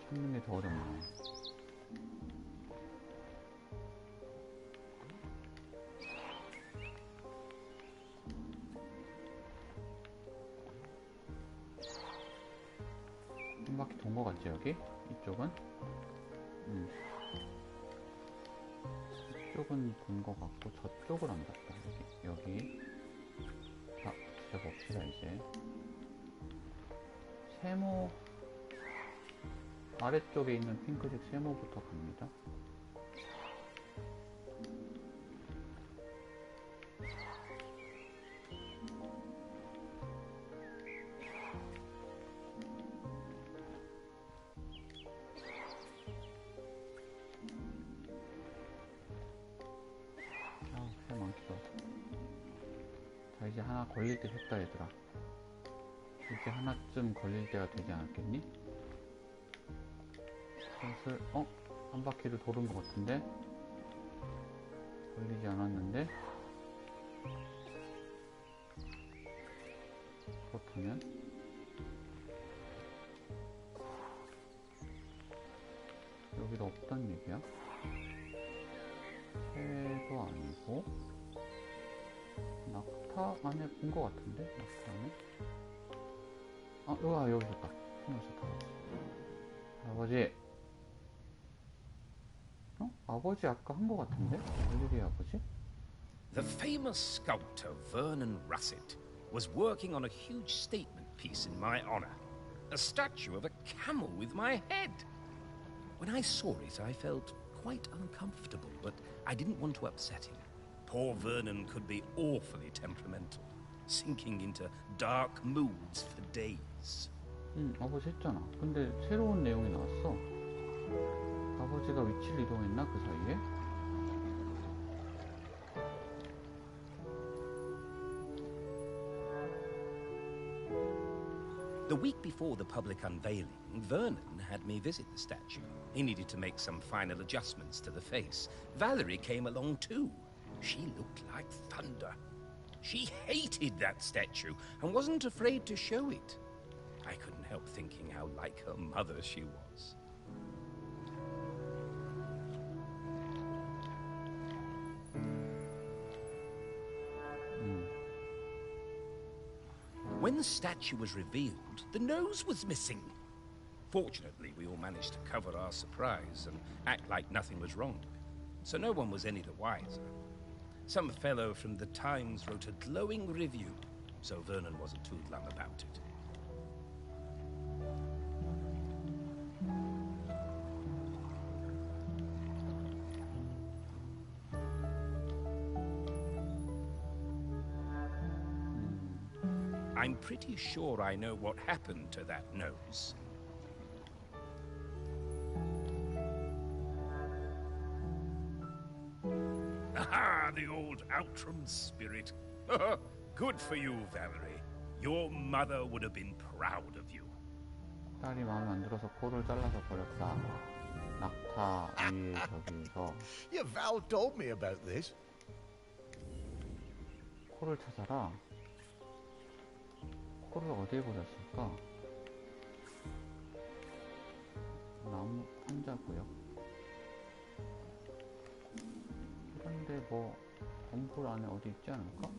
찾는 게 더 어렵네. 한 바퀴 돈 거 같지, 여기? 이쪽은? 이쪽은 본 거 같고, 저쪽을 안 봤다. 여기. 자, 뒤져봅시다, 이제. 세모, 아래쪽에 있는 핑크색 세모부터 갑니다. 새 많겠어. 자, 이제 하나 걸릴 때 됐다, 얘들아. 이제 하나쯤 걸릴 때가 되지 않았겠니? 슬슬, 한 바퀴를 도는 것 같은데? 걸리지 않았는데? 그렇다면? 여기도 없단 얘기야? 새도 아니고, 낙타 안에 본 것 같은데? 낙타 안에? 여기 있었다. 숨어 있었다. 아버지. 아버지 아까 한 것 같은데? 얼리리 아버지? The famous sculptor Vernon Russet was working on a huge statement piece in my honor. A statue of a camel with my head. When I saw it, I felt quite uncomfortable, but I didn't want to upset him. Poor Vernon could be awfully temperamental, sinking into dark moods for days. 아버지 했잖아. 근데 새로운 내용이 나왔어. 아버지가 위치를 이동했나, 그 사이에? The week before the public unveiling, Vernon had me visit the statue. He needed to make some final adjustments to the face. Valerie came along too. She looked like thunder. She hated that statue and wasn't afraid to show it. I couldn't help thinking how like her mother she was. When the statue was revealed, the nose was missing. Fortunately, we all managed to cover our surprise and act like nothing was wrong to it, so no one was any the wiser. Some fellow from the Times wrote a glowing review, so Vernon wasn't too glum about it. I'm pretty sure I know what happened to that nose. Haha, the old Outram spirit. Good for you, Valerie. Your mother would have been proud of you. 딸이 마음에 안 들어서 코를 잘라서 버렸다. 낙타 위에 저기서 Yeah, Val told me about this. 코를 찾아라. 코를 어디에 버렸을까? 나무 판자고요. 그런데 뭐 건물 안에 어디 있지 않을까?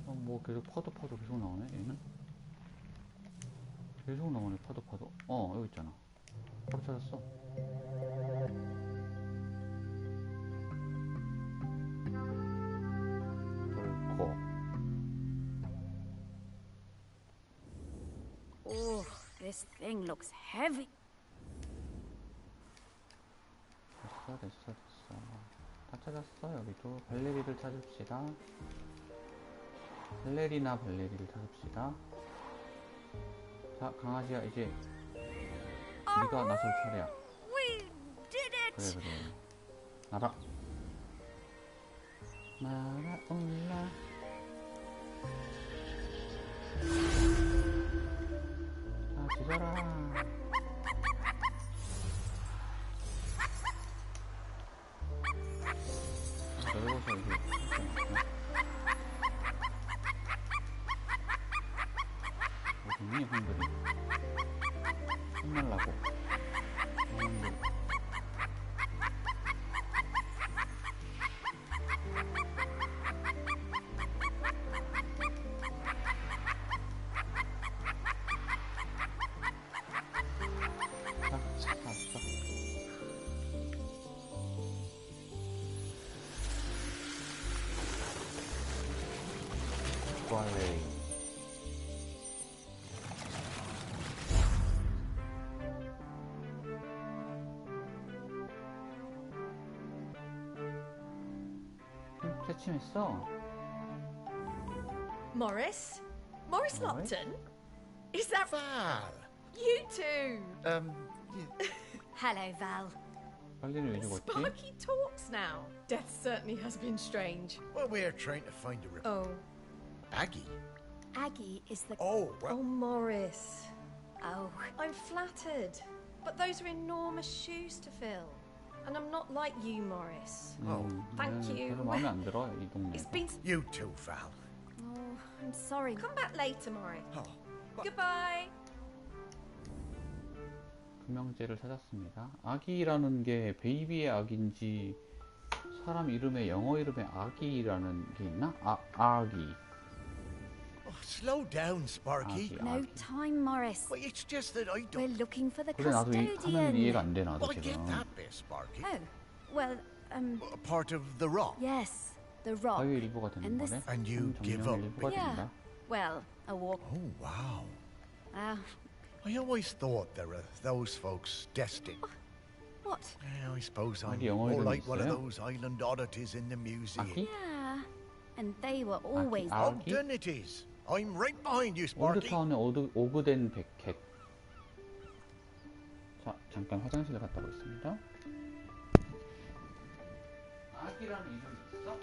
뭐 계속 파도 계속 나오네 얘는. 계속 나오네 파도. 여기 있잖아. 바로 찾았어. 코. Oh, this thing looks heavy. 됐어. 다 찾았어. 여기도 발레리를 찾읍시다. 발레리를 찾읍시다. 자, 강아지야 이제 네가 나설 차례야. We did it. 그래. 날아올라. 자, 뒤져라. 넓어서 이게 어딨니 형들이? 혼날라고. 형들. 왔어. Quality. 퇴침했어. Morris? Morris Lupton? Is that Val? you two? Hello, Val. 빨리는 왜 죽었지? Sparky talks now. Death certainly has been strange. Well, we're trying to find a Oh. Aggie? Aggie is the... Oh, well... Oh, Morris. Oh. I'm flattered. But those are enormous shoes to fill. And I'm not like you, Morris. Thank you. 별로 마음에 안 들어, 이 It's 동네가. been... You too, Val. Oh, I'm sorry. Come back later, Morris. Oh. Goodbye. 금명제를 찾았습니다. 아기라는 게 베이비의 아기인지 사람 이름에 영어 이름에 아기라는 게 있나? 아기. Oh, slow down, Sparky. No time, Morris. Well, it's just that I We're don't... looking for the 그래 나도 하는 custodian. 이해가 안 돼, 나도 Well, I get 지금. that bit, Sparky. Oh, well, Part of the rock. yes, the rock. 바위의 일부가 되는 And 거네. this- And you give up. 정령의 일부가 Yeah. 된다. Well, a walk. Oh, wow. Ah, I always thought there were those folks destined. what? Yeah, I suppose I'm 아기 영어 more 이름이 like one of 있어요? those island oddities in the museum. 아기? Yeah, and they were always. 아기? Oddities. I'm right behind you, Sparky. 올드타운의 오그된 백캣. 자, 잠깐 화장실에 갔다 오겠습니다. 아기라는 이름이 있어?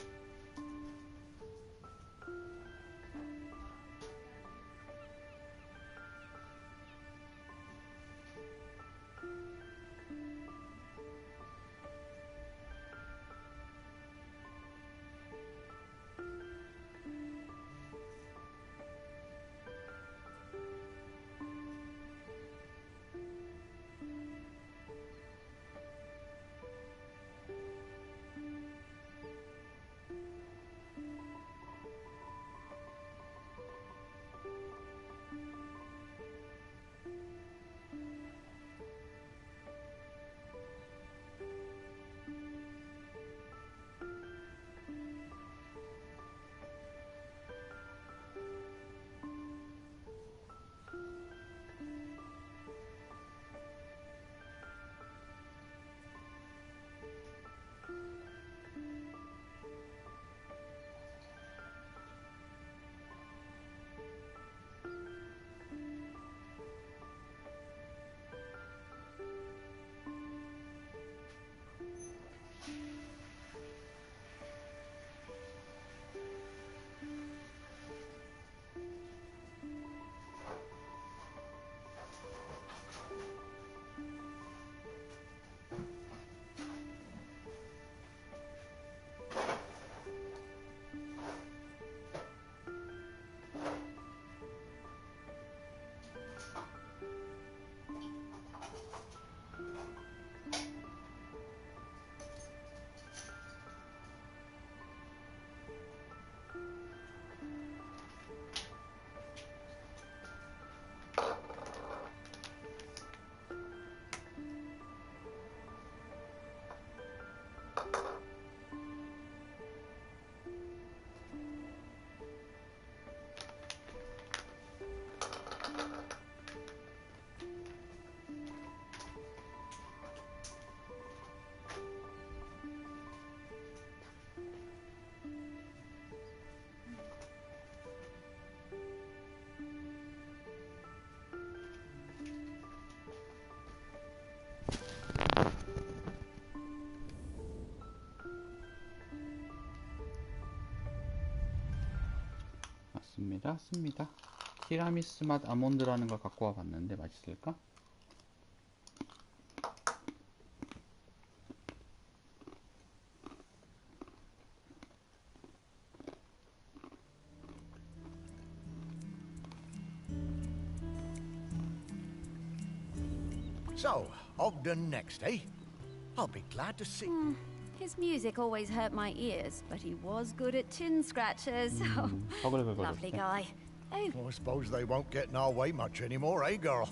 씁니다. 티라미수 맛 아몬드라는 걸 갖고 와 봤는데 맛있을까? So, Ogden next, eh? I'll be glad to see. His music always hurt my ears, but he was good at chin scratchers. Lovely guy. Oh, Well, I suppose they won't get in our way much anymore, eh, girl?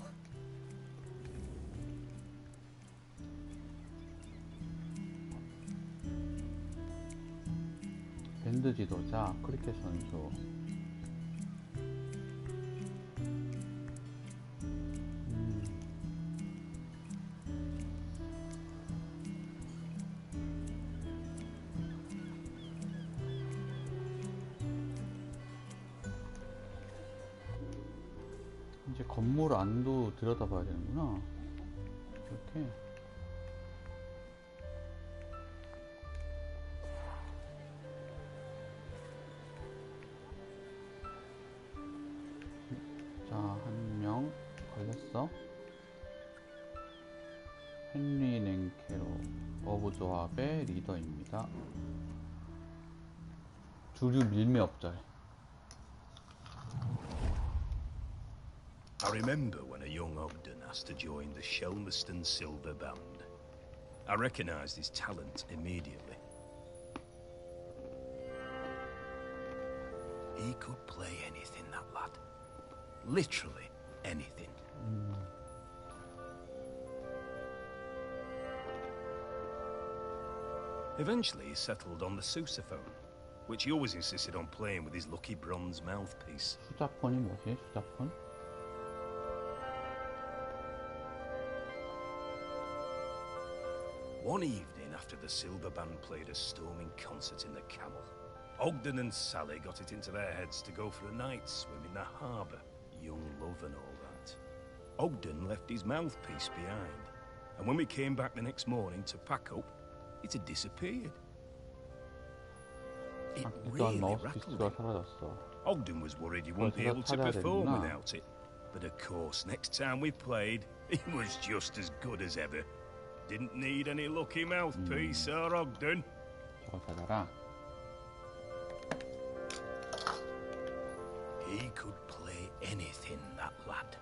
밴드 지도자, 크리켓 선수. 이제 건물 안도 들여다봐야 되는구나. 이렇게. 자, 한 명 걸렸어. 헨리 랭케로 어부조합의 리더입니다. 주류 밀매업자래. I remember when a young Ogden asked to join the Shelmerston Silver Band. I recognised his talent immediately. He could play anything, that lad. Literally anything. Eventually he settled on the sousaphone, which he always insisted on playing with his lucky bronze mouthpiece. 수자폰이 뭐지? 수자폰? One evening after the Silver Band played a storming concert in the Camel, Ogden and Sally got it into their heads to go for a night swim in the harbour, young love and all that. Ogden left his mouthpiece behind, and when we came back the next morning to pack up, it had disappeared. It really rattled him. 사라졌어. Ogden was worried he wouldn't be able to perform without it, but of course, next time we played, he was just as good as ever. Didn't need any lucky mouthpiece, Sir Ogden. 저거 찾아라. He could play anything, that lad.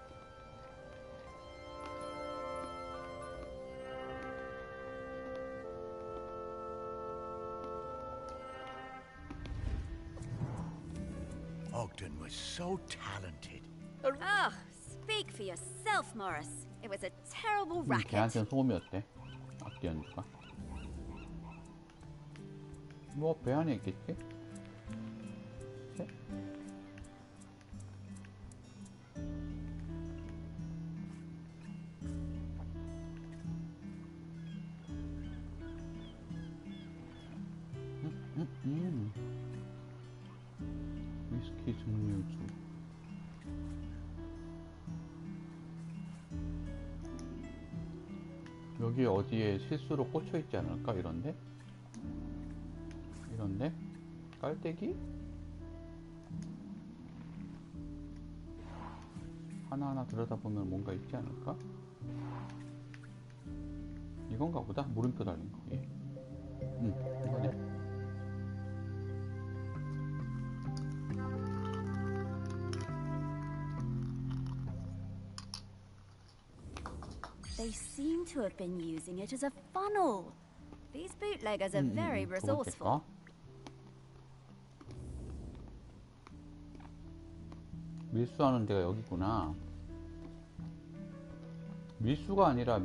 Ogden was so talented. Oh, speak for yourself, Morris. It was a terrible racket. 걔한테는 소금이었대. 악기 연주가. 뭐 배 안에 있겠지? 네? 위스키 증류주. 여기 어디에 실수로 꽂혀 있지 않을까? 이런데? 이런데? 깔때기? 하나하나 들여다보면 뭔가 있지 않을까? 이건가 보다. 물음표 달린 거. 예. 이거네. They seem to have been using it as a funnel. These bootleggers are very resourceful. 밀수하는 데가 여기구나. 밀수가 아니라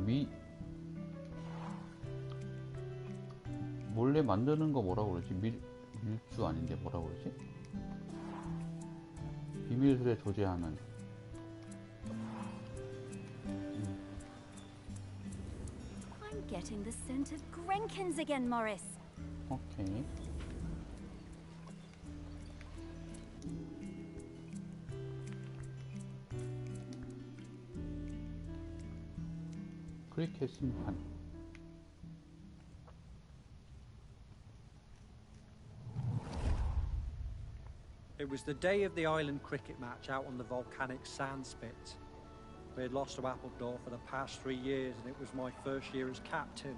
몰래 만드는 거 뭐라고 그러지? 밀수 아닌데 뭐라고 그러지? 비밀술에 조제하는. I'm getting the scent of Grenkins again, Morris. 오케이. 크리켓 심판. It It was the day of the island cricket match out on the volcanic sand spit. We had lost to Appledore for the past 3 years, and it was my first year as captain.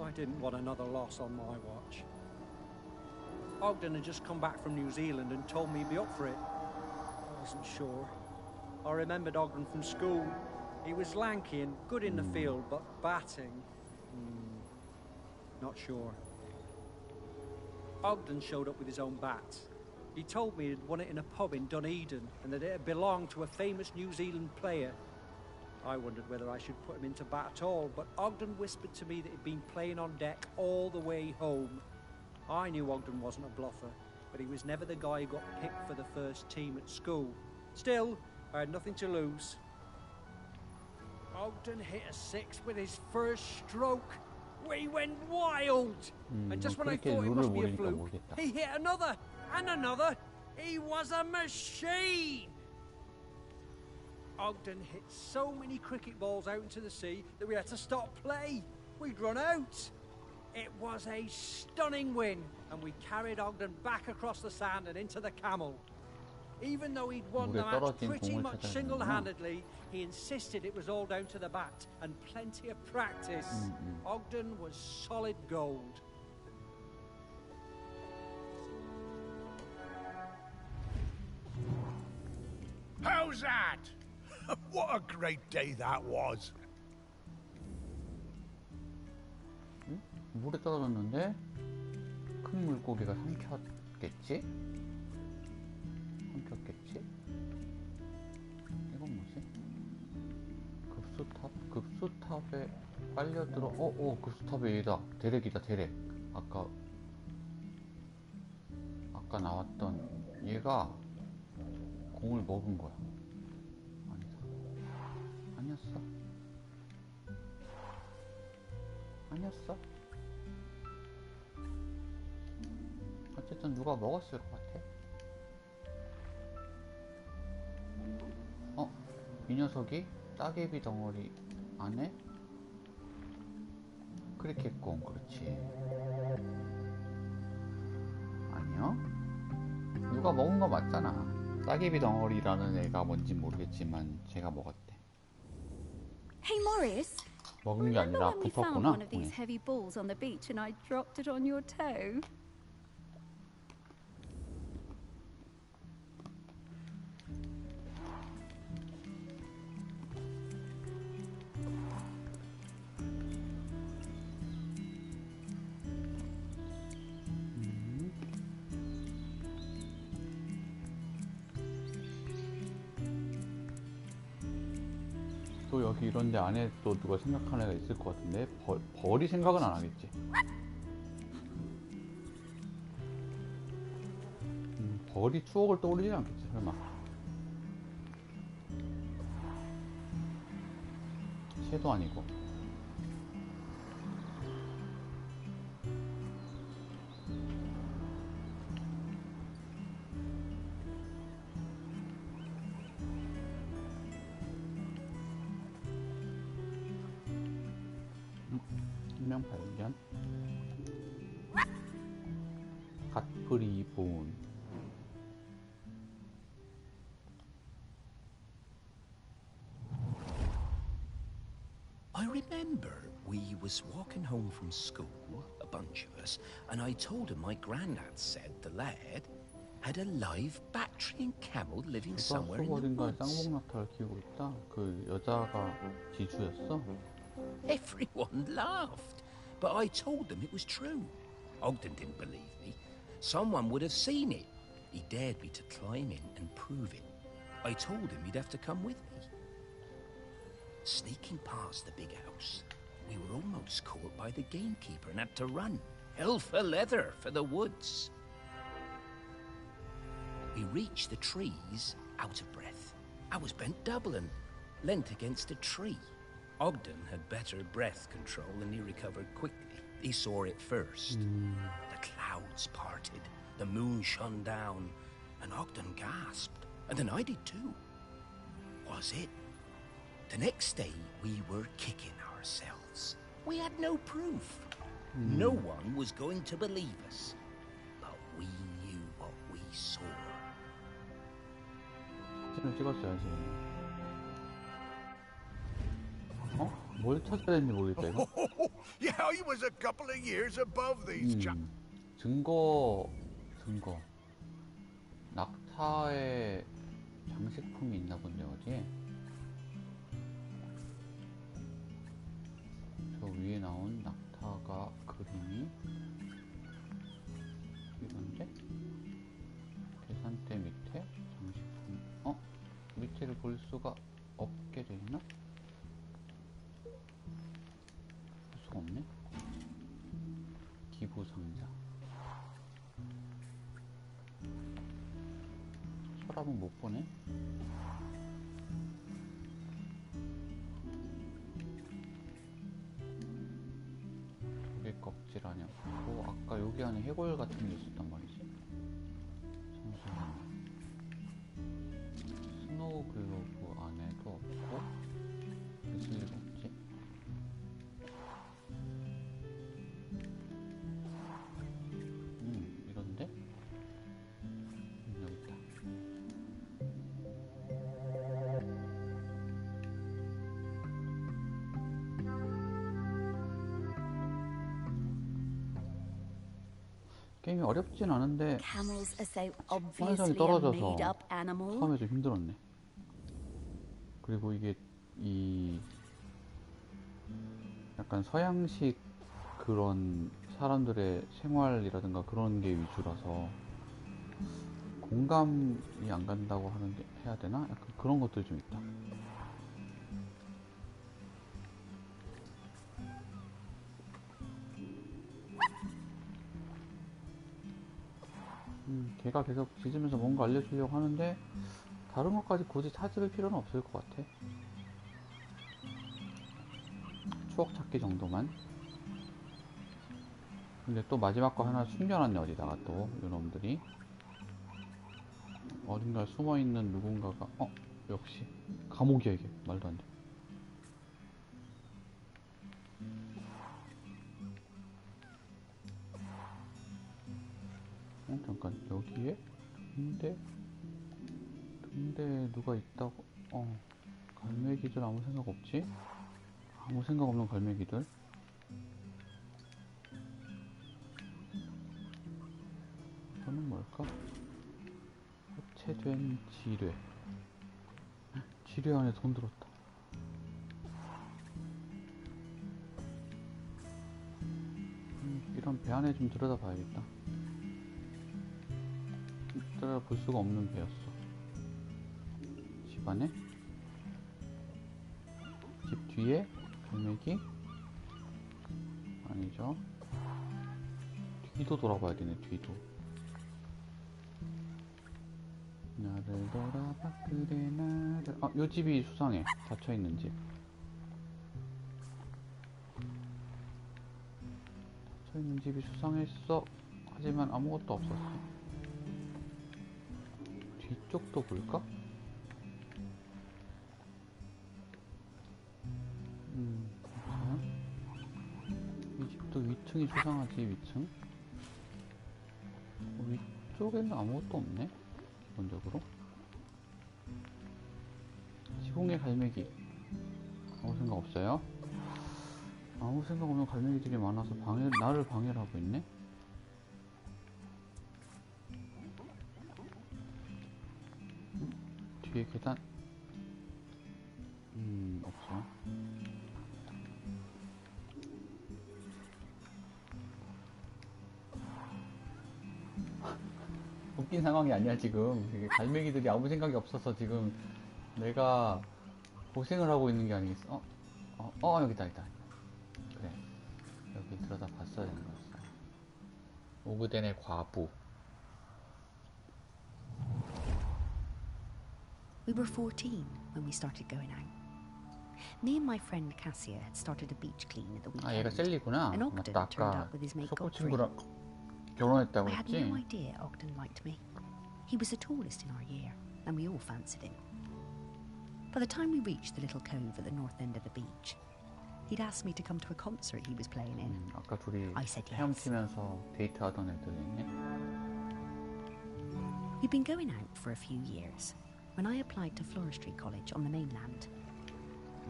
I didn't want another loss on my watch. Ogden had just come back from New Zealand and told me he'd be up for it. I wasn't sure. I remembered Ogden from school. He was lanky and good in the field, but batting... not sure. Ogden showed up with his own bat. He told me he'd won it in a pub in Dunedin and that it had belonged to a famous New Zealand player. I wondered whether I should put him into bat at all, but Ogden whispered to me that he'd been playing on deck all the way home. I knew Ogden wasn't a bluffer, but he was never the guy who got picked for the first team at school. Still, I had nothing to lose. Ogden hit a 6 with his first stroke. We went wild! And just when I thought it must be a fluke, he hit another, and another. He was a machine! Ogden hit so many cricket balls out into the sea that we had to stop play. We'd run out. It was a stunning win, and we carried Ogden back across the sand and into the Camel. Even though he'd won the match pretty much single-handedly, he insisted it was all down to the bat and plenty of practice. Ogden was solid gold. How's that? What a great day that was. 물에 떨어졌는데 큰 물고기가 삼켰겠지? 삼켰겠지? 이건 뭐지? 급수탑에 빨려들어. 급수탑에 얘다. 대렉이다, 대렉. 아까 나왔던 얘가 공을 먹은 거야. 아니었어? 어쨌든 누가 먹었을 것 같아. 이 녀석이 따개비 덩어리 안에 크리켓공. 그렇지. 아니요, 누가 먹은 거 맞잖아. 따개비 덩어리라는 애가 뭔지 모르겠지만 제가 먹었대. Hey Morris, 먹은 게 아니라 we found 붙었구나. one of these heavy balls on the beach and I dropped it on your toe. 또 여기 이런데 안에 또 누가 생각하는 애가 있을 것 같은데 벌이 생각은 안 하겠지. 벌이 추억을 떠올리지 않겠지 설마. 새도 아니고. 명 발견. 갓프리 본. I remember we was walking home from school, a bunch of us, and I told him my granddad said the lad had a live Bactrian camel living somewhere in the 어딘가에 woods. 쌍봉낙타를 키우고 있다. 그 여자가 지주였어. Everyone laughed, but I told them it was true. Ogden didn't believe me. Someone would have seen it. He dared me to climb in and prove it. I told him he'd have to come with me. Sneaking past the big house, we were almost caught by the gamekeeper and had to run. Hell for leather for the woods. We reached the trees out of breath. I was bent double and leant against a tree. Ogden had better breath control and he recovered quickly. He saw it first. The clouds parted, the moon shone down, and Ogden gasped. And then I did too. Was it? The next day, we were kicking ourselves. We had no proof. No one was going to believe us. But we knew what we saw. 사진을 찍었어야지. 어? 뭘 찾아야 되는지 모르겠다 이거. Yeah, I was a couple of years above these chaps. 증거. 낙타의 장식품이 있나 본데 어디에? 저 위에 나온 낙타가 그림이 이건데? 계산대 밑에 장식품. 밑에를 볼 수가 없게 돼 있나? 볼 수가 없네. 기부 상자. 서랍은 못 보네. 조개 껍질 아니야. 아까 여기 안에 해골 같은 게 있었단 말이지. 잠시만요. 스노우 글로브 안에도 없고 있을 리가 없지. 이런데? 여기 있다. 게임이 어렵진 않은데 Camels are so 완성이 obviously a 떨어져서 made-up animal. 처음에 좀 힘들었네. 그리고 이게 이 약간 서양식 그런 사람들의 생활이라든가 그런 게 위주라서 공감이 안 간다고 하는 게 해야 되나? 약간 그런 것들이 좀 있다. 걔가 계속 짖으면서 뭔가 알려주려고 하는데 다른 것까지 굳이 찾을 필요는 없을 것 같아. 추억 찾기 정도만. 근데 또 마지막 거 하나 숨겨놨네. 어디다가 또 이놈들이 어딘가에 숨어있는 누군가가 역시 감옥이야 이게. 말도 안 돼. 잠깐 여기에 등대에 누가 있다고. 갈매기들 아무 생각 없지? 아무 생각 없는 갈매기들. 이거는 뭘까? 해체된 지뢰. 지뢰 안에 돈 들었다. 이런 배 안에 좀 들여다 봐야겠다. 볼 수가 없는 배였어. 집 안에? 집 뒤에? 갈매기? 아니죠. 뒤도 돌아봐야 되네. 뒤도. 나를 돌아봐 그래 나를. 요 집이 수상해. 닫혀있는 집. 닫혀있는 집이 수상했어. 하지만 아무것도 없었어. 뒤쪽도 볼까? 없어요? 이 집도 위층이 수상하지. 위층? 위쪽에는 아무것도 없네. 기본적으로. 지붕의 갈매기. 아무 생각 없어요? 아무 생각 없는 갈매기들이 많아서 나를 방해를 하고 있네? 뒤에 계단. 없어. 웃긴 상황이 아니야 지금. 이게 갈매기들이 아무 생각이 없어서 지금 내가 고생을 하고 있는 게 아니겠어. 여기다. 그래, 여기 들여다 봤어야 되는 거였어. 오그덴의 과부. We were 14 when we started going out. Me and my friend Cassia had started a beach clean at the weekend. 얘가 셀리구나. And Ogden 맞다. turned 아까 up with his mate 소꿉친구랑 Godfrey. 결혼했다고 I had 했지? no idea Ogden liked me. He was the tallest in our year, and we all fancied him. By the time we reached the little cove at the north end of the beach, he'd asked me to come to a concert he was playing in. 아까 둘이 I said yes. 헤엄치면서 데이트하던 애들이네. We'd been going out for a few years, when I applied to Floristry College on the mainland.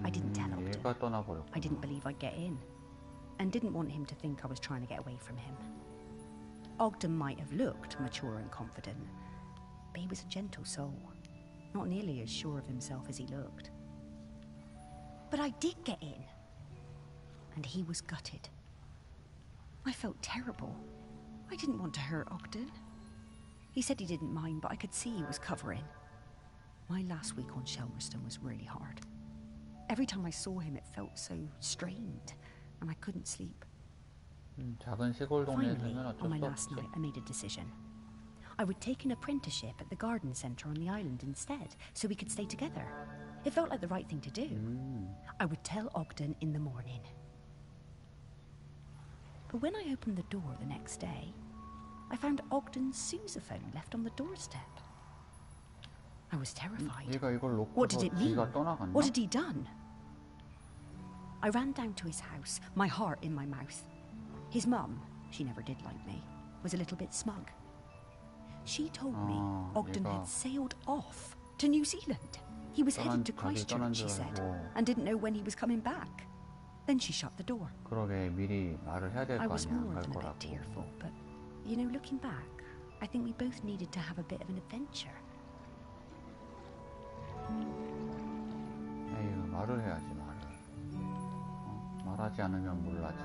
I didn't tell Ogden. 얘가 떠나버렸구나. I didn't believe I'd get in, and didn't want him to think I was trying to get away from him. Ogden might have looked mature and confident, but he was a gentle soul, not nearly as sure of himself as he looked. But I did get in, and he was gutted. I felt terrible. I didn't want to hurt Ogden. He said he didn't mind, but I could see he was covering. My last week on Shelmerston was really hard. Every time I saw him, it felt so strained, and I couldn't sleep. 작은 시골 동네에 Finally, 살면 on 어쩔 my 수 last 없지. night, I made a decision. I would take an apprenticeship at the garden centre on the island instead, so we could stay together. It felt like the right thing to do. I would tell Ogden in the morning. But when I opened the door the next day, I found Ogden's sousaphone left on the doorstep. I was terrified. 얘가 이걸 What did 놓고서 it mean? 지가 떠나갔나? What had he done? I ran down to his house, my heart in my mouth. His mum, she never did like me, was a little bit smug. She told me Ogden 얘가 had sailed off to New Zealand. He was headed to Christchurch, she said, and didn't know when he was coming back. Then she shut the door. 그러게 미리 말을 해야 될 I 거 was 아니야, more 갈 than a bit 거라고. tearful, but, you know, looking back, I think we both needed to have a bit of an adventure. 에휴, 말을 해야지, 말을. 말하지 않으면 몰라지.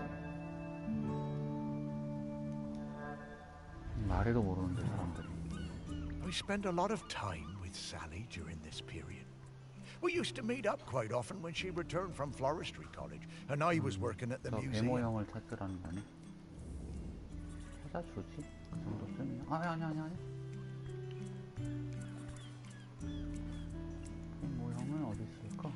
말해도 모르는데, 사람들이. I spent a lot of time with Sally during this period. We used to meet up quite often when she returned from Floristry College, and I was working at the 저 museum. 배모형을 찾으라는 거네. 찾아주지? 그 정도 쓰면. 아니. 배모형은 어디 있을까?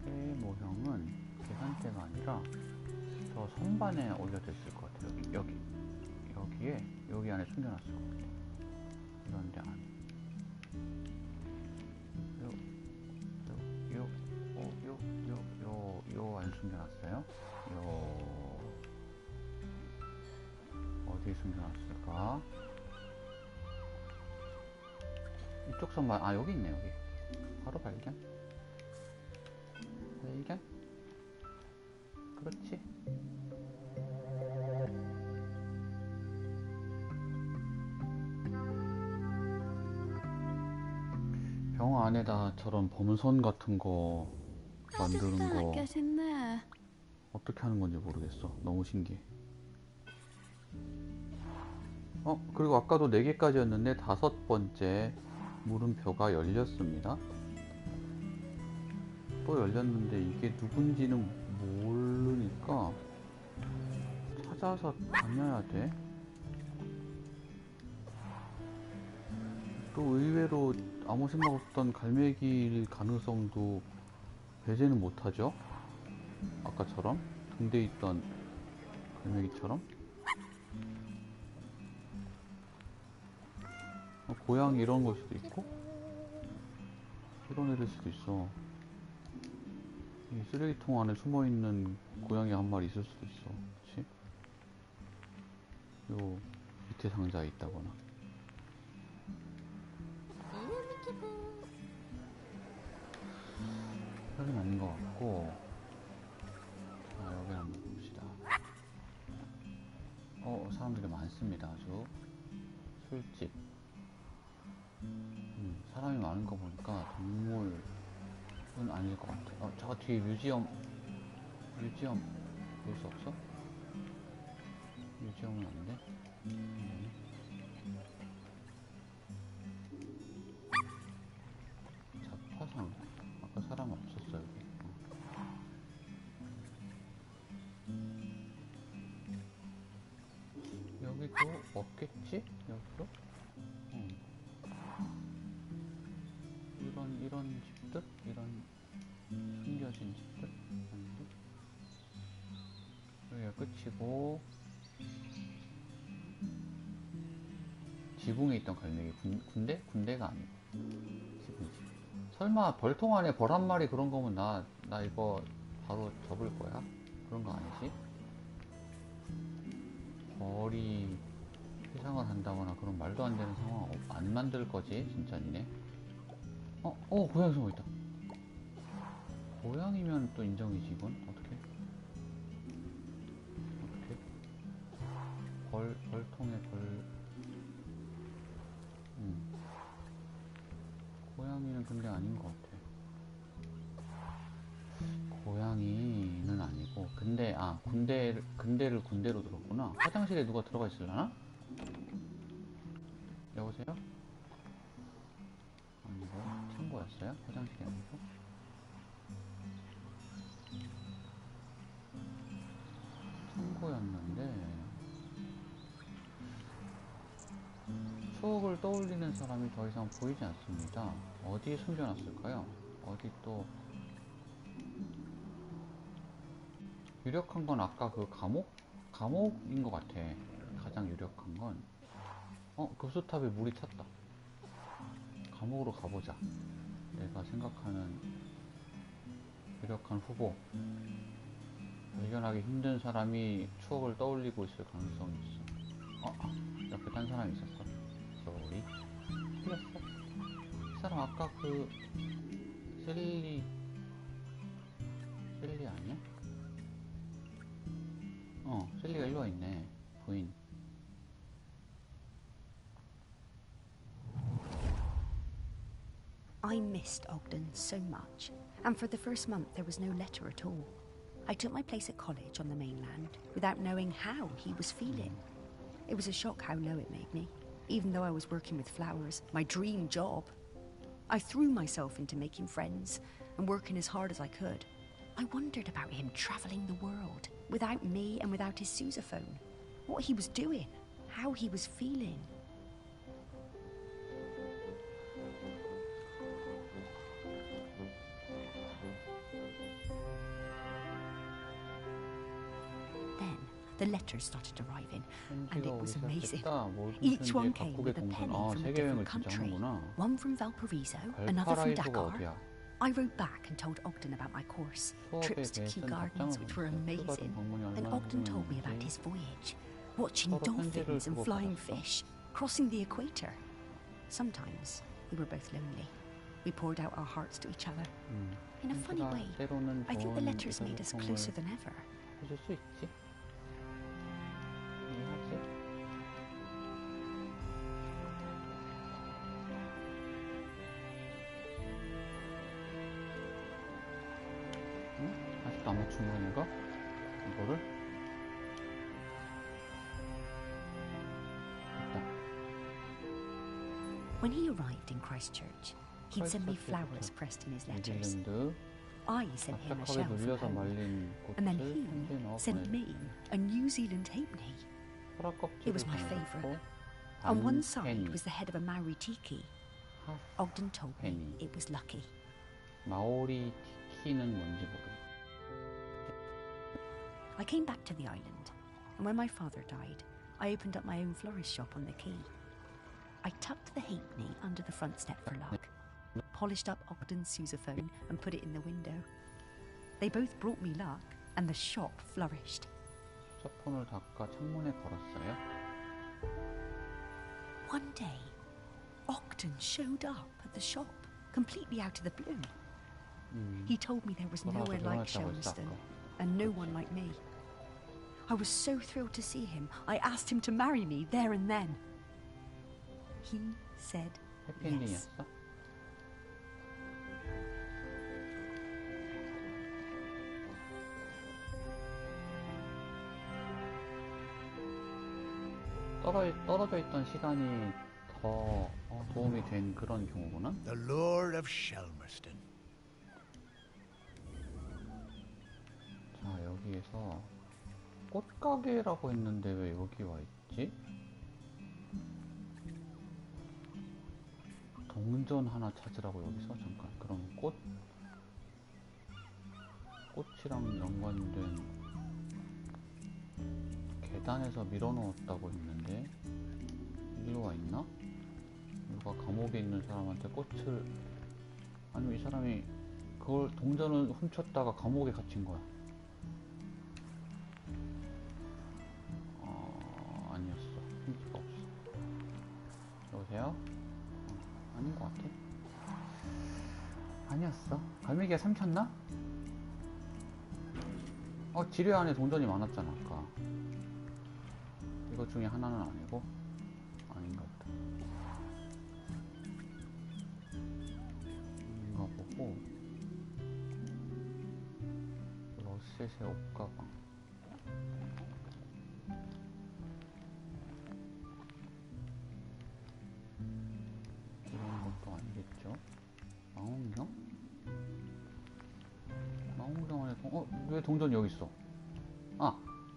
배모형은 계산대가 아니라 저 선반에 올려져 있을 것 같아요. 여기 안에 숨겨놨을 것 같아요. 이런 데 안에. 요 안 숨겨놨어요? 어디 숨겨놨을까? 이쪽 선반, 여기 있네, 여기. 바로 발견. 그렇지. 병 안에다 저런 범선 같은 거 만드는 거 어떻게 하는 건지 모르겠어. 너무 신기해. 그리고 아까도 4개까지였는데 5번째 물음표가 열렸습니다. 또 열렸는데 이게 누군지는 모르니까 찾아서 다녀야 돼. 또 의외로 아무 생각 없던 갈매기일 가능성도 배제는 못하죠. 아까처럼 등대 있던 갈매기처럼. 고양이 이런 걸 수도 있고 이런 애들 수도 있어. 이 쓰레기통 안에 숨어있는 고양이 한 마리 있을 수도 있어. 그치? 요 밑에 상자에 있다거나. 여긴 아닌 것 같고. 자, 여기 한번 봅시다. 사람들이 많습니다. 아주. 술집. 사람이 많은 거 보니까 동물은 아닐 것 같아. 저거 뒤에 뮤지엄 볼 수 없어? 뮤지엄은 아닌데? 잡화상. 아까 사람 없었어, 여기. 여기도 없겠지? 여기도? 이런 집들? 이런 숨겨진 집들? 아닌데? 여기가 끝이고 지붕에 있던 갈매기 군대? 군대가 아니고 지붕이지. 설마 벌통 안에 벌 한 마리 그런 거면 나 이거 바로 접을 거야? 그런 거 아니지? 벌이 사냥을 한다거나 그런 말도 안 되는 상황 안 만들 거지, 진짜 니네. 고양이 숨어 있다. 고양이면 또 인정이지, 이건. 어떻게? 벌통에 고양이는 근데 아닌 것 같아. 고양이는 아니고, 군대를 군대로 들었구나. 화장실에 누가 들어가 있으려나? 여보세요? 아니고, 창고였어요? 화장실이 아니고? 창고였는데, 추억을 떠올리는 사람이 더 이상 보이지 않습니다. 어디에 숨겨놨을까요? 어디 또 유력한 건 아까 그 감옥인 것 같아. 가장 유력한 건 급수탑에 물이 찼다. 감옥으로 가보자. 내가 생각하는 유력한 후보. 발견하기 힘든 사람이 추억을 떠올리고 있을 가능성이 있어. 옆에 딴 사람이 있었어. 소리. 틀렸어. 이 사람 아까 그 셀리 아니야? 셀리가 일로 와 있네. 부인. I missed Ogden so much, and for the first month there was no letter at all. I took my place at college on the mainland without knowing how he was feeling. It was a shock how low it made me, even though I was working with flowers, my dream job. I threw myself into making friends and working as hard as I could. I wondered about him travelling the world, without me and without his sousaphone. What he was doing, how he was feeling. Then the letters started arriving, and it was amazing. Each one came with a penny from a different country. One from Valparaiso, another from Dakar. I wrote back and told Ogden about my course, trips to Kew Gardens, which were amazing. And Ogden told me about his voyage, watching dolphins and flying fish, crossing the equator. Sometimes we were both lonely. We poured out our hearts to each other. In a funny way, I think the letters made us closer than ever. 해줄 수 있지? 이해하지? 응? 아직도 안 맞춘 거야, 내가? 이거를? 됐다. When he arrived in Christchurch, he'd send me flowers pressed in his letters. 뉴질랜드 I sent him a 답답하게 shell from 눌려서 home, 말린 and then 꽃을 he 편지에 넣어 sent 보내줬다. me a New Zealand halfpenny. 소라 It 껍질을 was my 담았고 favourite. On one side penny. was the head of a Maori tiki. Ogden told me penny. it was lucky. 마오리 티키는 뭔지 모르겠어. I came back to the island, and when my father died, I opened up my own florist shop on the quay. I tucked the halfpenny under the front step for luck, polished up Ogden's sousaphone and put it in the window. They both brought me luck, and the shop flourished. 소폰을 닦아 창문에 걸었어요. One day, Ogden showed up at the shop, completely out of the blue. He told me there was nowhere like Shelmerston, and no one like me. I was so thrilled to see him, I asked him to marry me there and then. He said yes. 해피엔딩이었어? 떨어져 있던 시간이 더 도움이 된 그런 경우구나? The Lord of Shelmerston. 자, 여기에서 꽃가게라고 했는데 왜 여기 와 있지? 동전 하나 찾으라고 여기서? 잠깐, 그럼 꽃이랑 연관된 계단에서 밀어넣었다고 했는데 일로 와 있나? 누가 감옥에 있는 사람한테 꽃을, 아니면 이 사람이 그걸 동전을 훔쳤다가 감옥에 갇힌 거야. 아니었어. 힌트가 없어. 여보세요? 아닌 것 같아. 아니었어. 갈매기가 삼켰나? 지뢰 안에 동전이 많았잖아 아까. 이것 중에 하나는 아니고? 아닌가 보다. 인가 보고. 러셋의 옷가방. 이런 것도 아니겠죠? 망원경? 망원경 안에 왜 동전이 여기 있어?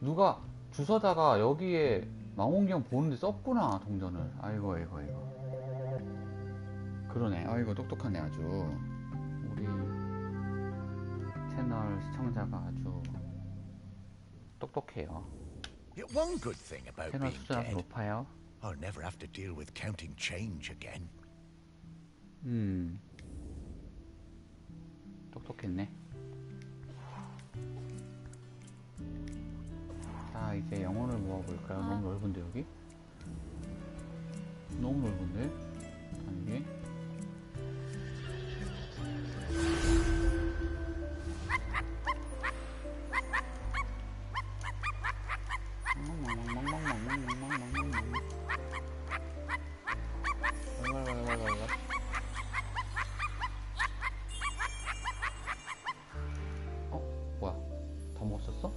누가 주워다가 여기에 망원경 보는데 썼구나, 동전을. 아이고. 그러네. 아이고, 똑똑하네, 아주. 우리 채널 시청자가 아주 똑똑해요. One good thing about 채널 being 수준이 dead, 높아요. I'll never have to deal with counting change again. 똑똑했네. 자, 이제 영혼을 모아볼까요? 너무 넓은데, 여기? 너무 넓은데? 아니게? 뭐야? 다 먹었었어?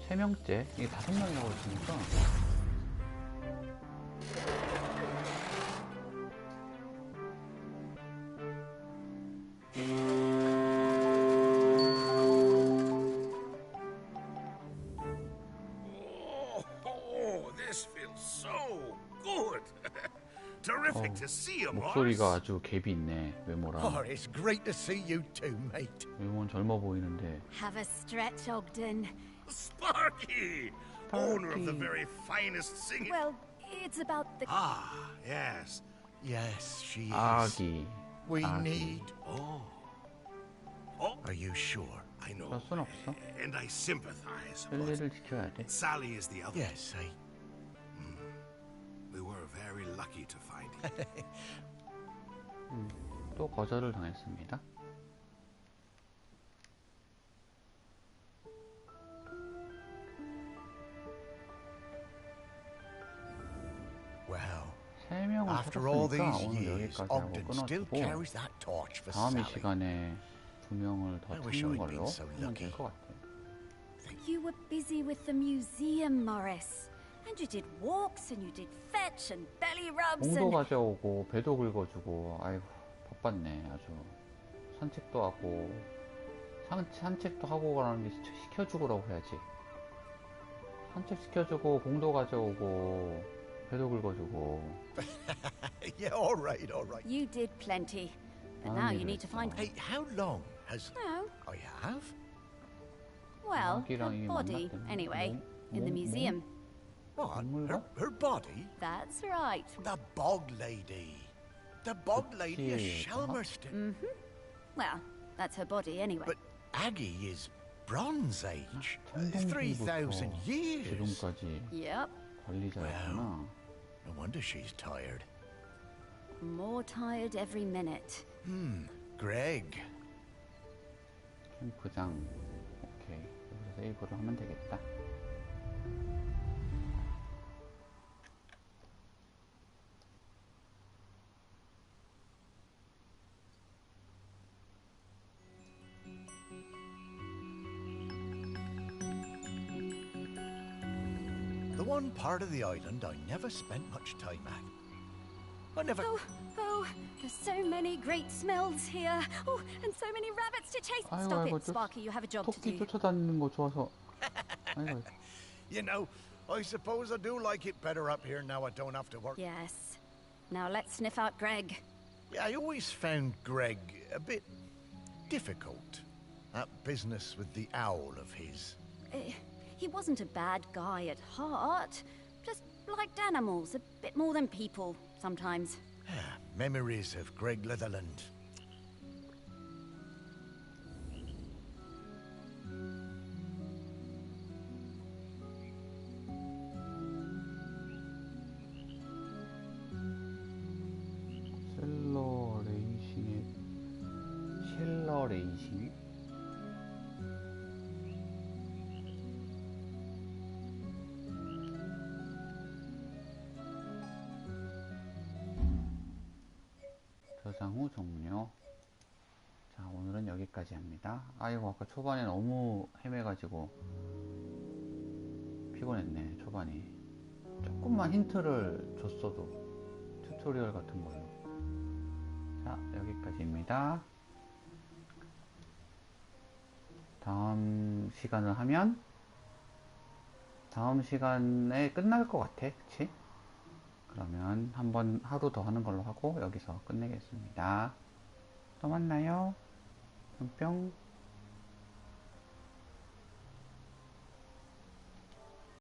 세 명째? 이게 5명이라고 했으니까. This feels so good. Terrific to see you, 목소리가 아주 갭이 있네, 외모랑. Oh, it's great to see you too, mate. 외모는 젊어 보이는데. Have a stretch, Ogden. Sparky, owner of the very finest singing. Well, it's about the... Yes. Yes, she is. 아기. We 아기. need... Oh. Are you sure? I know. 그럴 순 없어. And I sympathize. 셀리를 지켜야 돼. Sally is the other. Yes, We were very lucky to find you. 또 거절을 당했습니다. Well, 세 명을 after all 찾았으니까 these 오늘 years, 여기까지 하고 Ogden still 끊어주고 carries that torch for 다음 이 Sally. 시간에 2명을 더 I wish 찾는 I'd 걸로 been so 하면 될 lucky. 것 같아. You were busy with the museum, Morris. And you did walks, and you did fetch, and belly rubs, 공도 and... 가져오고 배도 긁어주고 아이고 바빴네 아주. 산책도 하고 산책도 하고 가라는 게 시켜주고라고 해야지. 산책 시켜주고 공도 가져오고 배도 긁어주고. Yeah, all right. You did plenty. But now you need to find... Hey, how long has... No. I have? Well, her 아기랑 이미 body, 만났대. anyway, in the museum. What? Her body? That's right. The Bog Lady. The Bog Lady of Shalmerston. Well, that's her body anyway. But Aggie is Bronze Age. 3,000 years. 지금까지 Yep. 관리자였구나. No wonder she's tired. More tired every minute. Greg. 캠프장. 오케이. 여기서 세이브를 하면 되겠다. The one part of the island I never spent much time at. I never... Oh, there's so many great smells here. Oh, and so many rabbits to chase. 아이고, Stop 아이고, it, Sparky. You have a job to 토끼 do. 쫓아다니는 거 좋아서. 아이고. You know, I suppose I do like it better up here now I don't have to work. Yes. Now let's sniff out Greg. Yeah, I always found Greg a bit difficult. That business with the owl of his. He wasn't a bad guy at heart. Just liked animals a bit more than people sometimes. Memories of Greg Litherland. 저장 후 종료. 자, 오늘은 여기까지 합니다. 아이고, 아까 초반에 너무 헤매가지고 피곤했네, 초반이. 조금만 힌트를 줬어도 튜토리얼 같은 걸로. 자, 여기까지입니다. 다음 시간을 하면 다음 시간에 끝날 것 같아, 그치? 그러면 한번 하루 더 하는 걸로 하고 여기서 끝내겠습니다. 또 만나요. 뿅뿅.